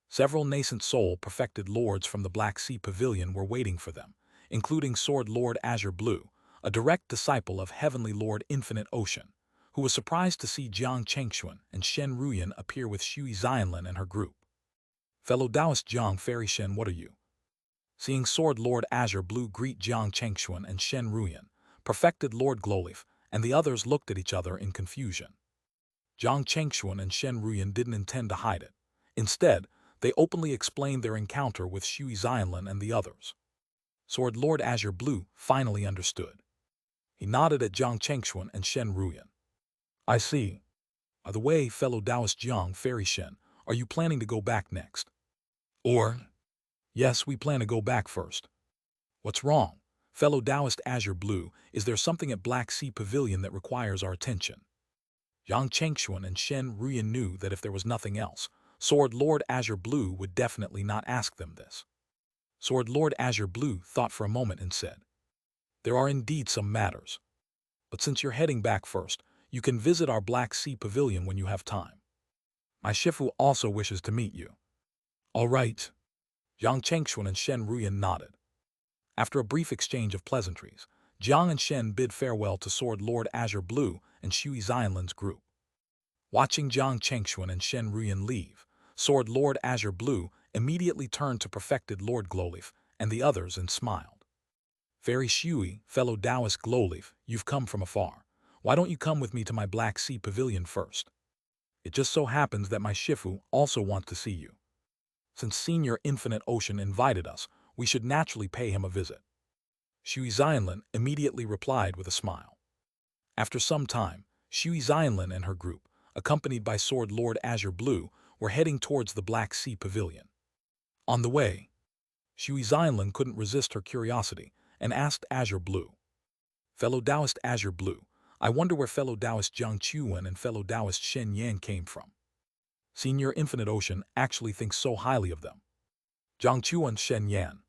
Several nascent soul-perfected lords from the Black Sea Pavilion were waiting for them, including Sword Lord Azure Blue, a direct disciple of Heavenly Lord Infinite Ocean, who was surprised to see Jiang Chengxuan and Shen Ruyan appear with Shui Xianlin and her group. Fellow Taoist Jiang Fairy Shen, what are you? Seeing Sword Lord Azure Blue greet Jiang Chengxuan and Shen Ruyan, Perfected Lord Glowleaf, and the others looked at each other in confusion. Jiang Chengxuan and Shen Ruyan didn't intend to hide it. Instead, they openly explained their encounter with Shui Xianlin and the others. Sword Lord Azure Blue finally understood. He nodded at Jiang Chengxuan and Shen Ruyan. I see. By the way, fellow Taoist Jiang Fairy Shen, are you planning to go back next? Or, yes, we plan to go back first. What's wrong? Fellow Taoist Azure Blue, is there something at Black Sea Pavilion that requires our attention? Yang Chengxuan and Shen Ruyan knew that if there was nothing else, Sword Lord Azure Blue would definitely not ask them this. Sword Lord Azure Blue thought for a moment and said, there are indeed some matters. But since you're heading back first, you can visit our Black Sea Pavilion when you have time. My Shifu also wishes to meet you. All right. Yang Chengxuan and Shen Ruyan nodded. After a brief exchange of pleasantries, Jiang and Shen bid farewell to Sword Lord Azure Blue and Shui Xianlin's group. Watching Jiang Chengxuan and Shen Ruyan leave, Sword Lord Azure Blue immediately turned to Perfected Lord Glowleaf and the others and smiled. Fairy Shui, fellow Taoist Glowleaf, you've come from afar. Why don't you come with me to my Black Sea Pavilion first? It just so happens that my Shifu also wants to see you. Since Senior Infinite Ocean invited us, we should naturally pay him a visit. Xu Xianlin immediately replied with a smile. After some time, Xu Xianlin and her group, accompanied by Sword Lord Azure Blue, were heading towards the Black Sea Pavilion. On the way, Xu Xianlin couldn't resist her curiosity and asked Azure Blue, "Fellow Taoist Azure Blue, I wonder where fellow Taoist Jiang Chuan and fellow Taoist Shen Yan came from. Senior Infinite Ocean actually thinks so highly of them." Jiang Chuan Shen Yan.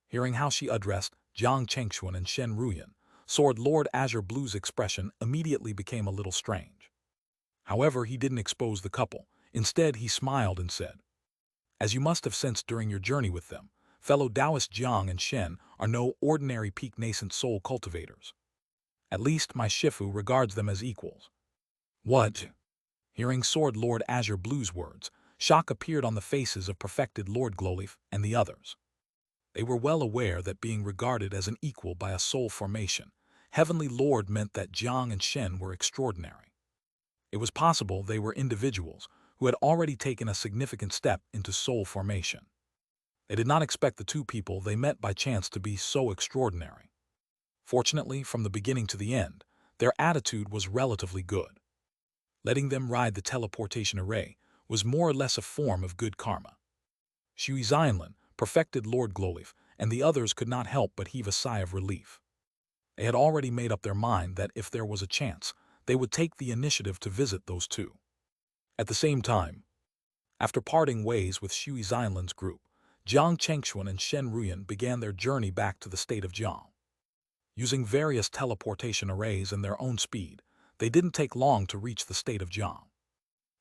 Hearing how she addressed Jiang Chengxuan and Shen Ruyan, Sword Lord Azure Blue's expression immediately became a little strange. However, he didn't expose the couple. Instead, he smiled and said, "As you must have sensed during your journey with them, fellow Taoist Jiang and Shen are no ordinary peak nascent soul cultivators. At least my Shifu regards them as equals." "What?" Hearing Sword Lord Azure Blue's words, shock appeared on the faces of perfected Lord Glowleaf and the others. They were well aware that being regarded as an equal by a soul formation, Heavenly Lord meant that Jiang and Shen were extraordinary. It was possible they were individuals who had already taken a significant step into soul formation. They did not expect the two people they met by chance to be so extraordinary. Fortunately, from the beginning to the end, their attitude was relatively good. Letting them ride the teleportation array was more or less a form of good karma. Xu Xianlin, perfected Lord Glowleaf, and the others could not help but heave a sigh of relief. They had already made up their mind that if there was a chance, they would take the initiative to visit those two. At the same time, after parting ways with Xu Xianlin's group, Jiang Chengxuan and Shen Ruyan began their journey back to the state of Jiang. Using various teleportation arrays and their own speed, they didn't take long to reach the state of Jiang.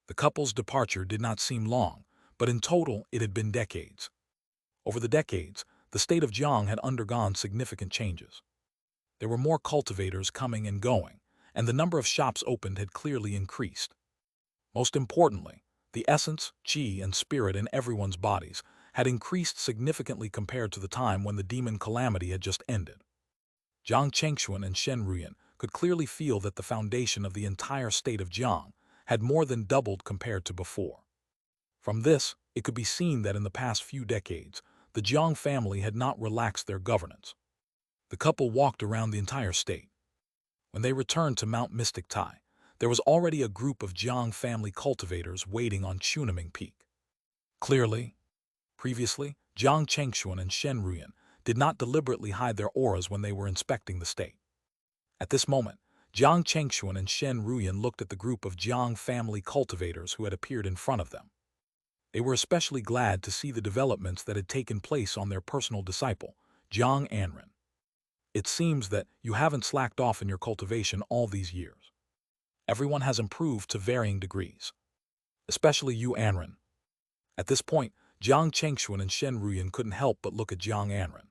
The couple's departure did not seem long, but in total it had been decades. Over the decades, the state of Jiang had undergone significant changes. There were more cultivators coming and going, and the number of shops opened had clearly increased. Most importantly, the essence, qi, and spirit in everyone's bodies had increased significantly compared to the time when the demon calamity had just ended. Jiang Chengxuan and Shen Ruyan could clearly feel that the foundation of the entire state of Jiang had more than doubled compared to before. From this, it could be seen that in the past few decades, the Jiang family had not relaxed their governance. The couple walked around the entire state. When they returned to Mount Mystic Tai, there was already a group of Jiang family cultivators waiting on Chunaming Peak. Clearly, previously, Jiang Chengxuan and Shen Ruyan did not deliberately hide their auras when they were inspecting the state. At this moment, Jiang Chengxuan and Shen Ruyan looked at the group of Jiang family cultivators who had appeared in front of them. They were especially glad to see the developments that had taken place on their personal disciple, Jiang Anren. "It seems that you haven't slacked off in your cultivation all these years. Everyone has improved to varying degrees. Especially you, Anren." At this point, Jiang Chengxuan and Shen Ruyan couldn't help but look at Jiang Anren.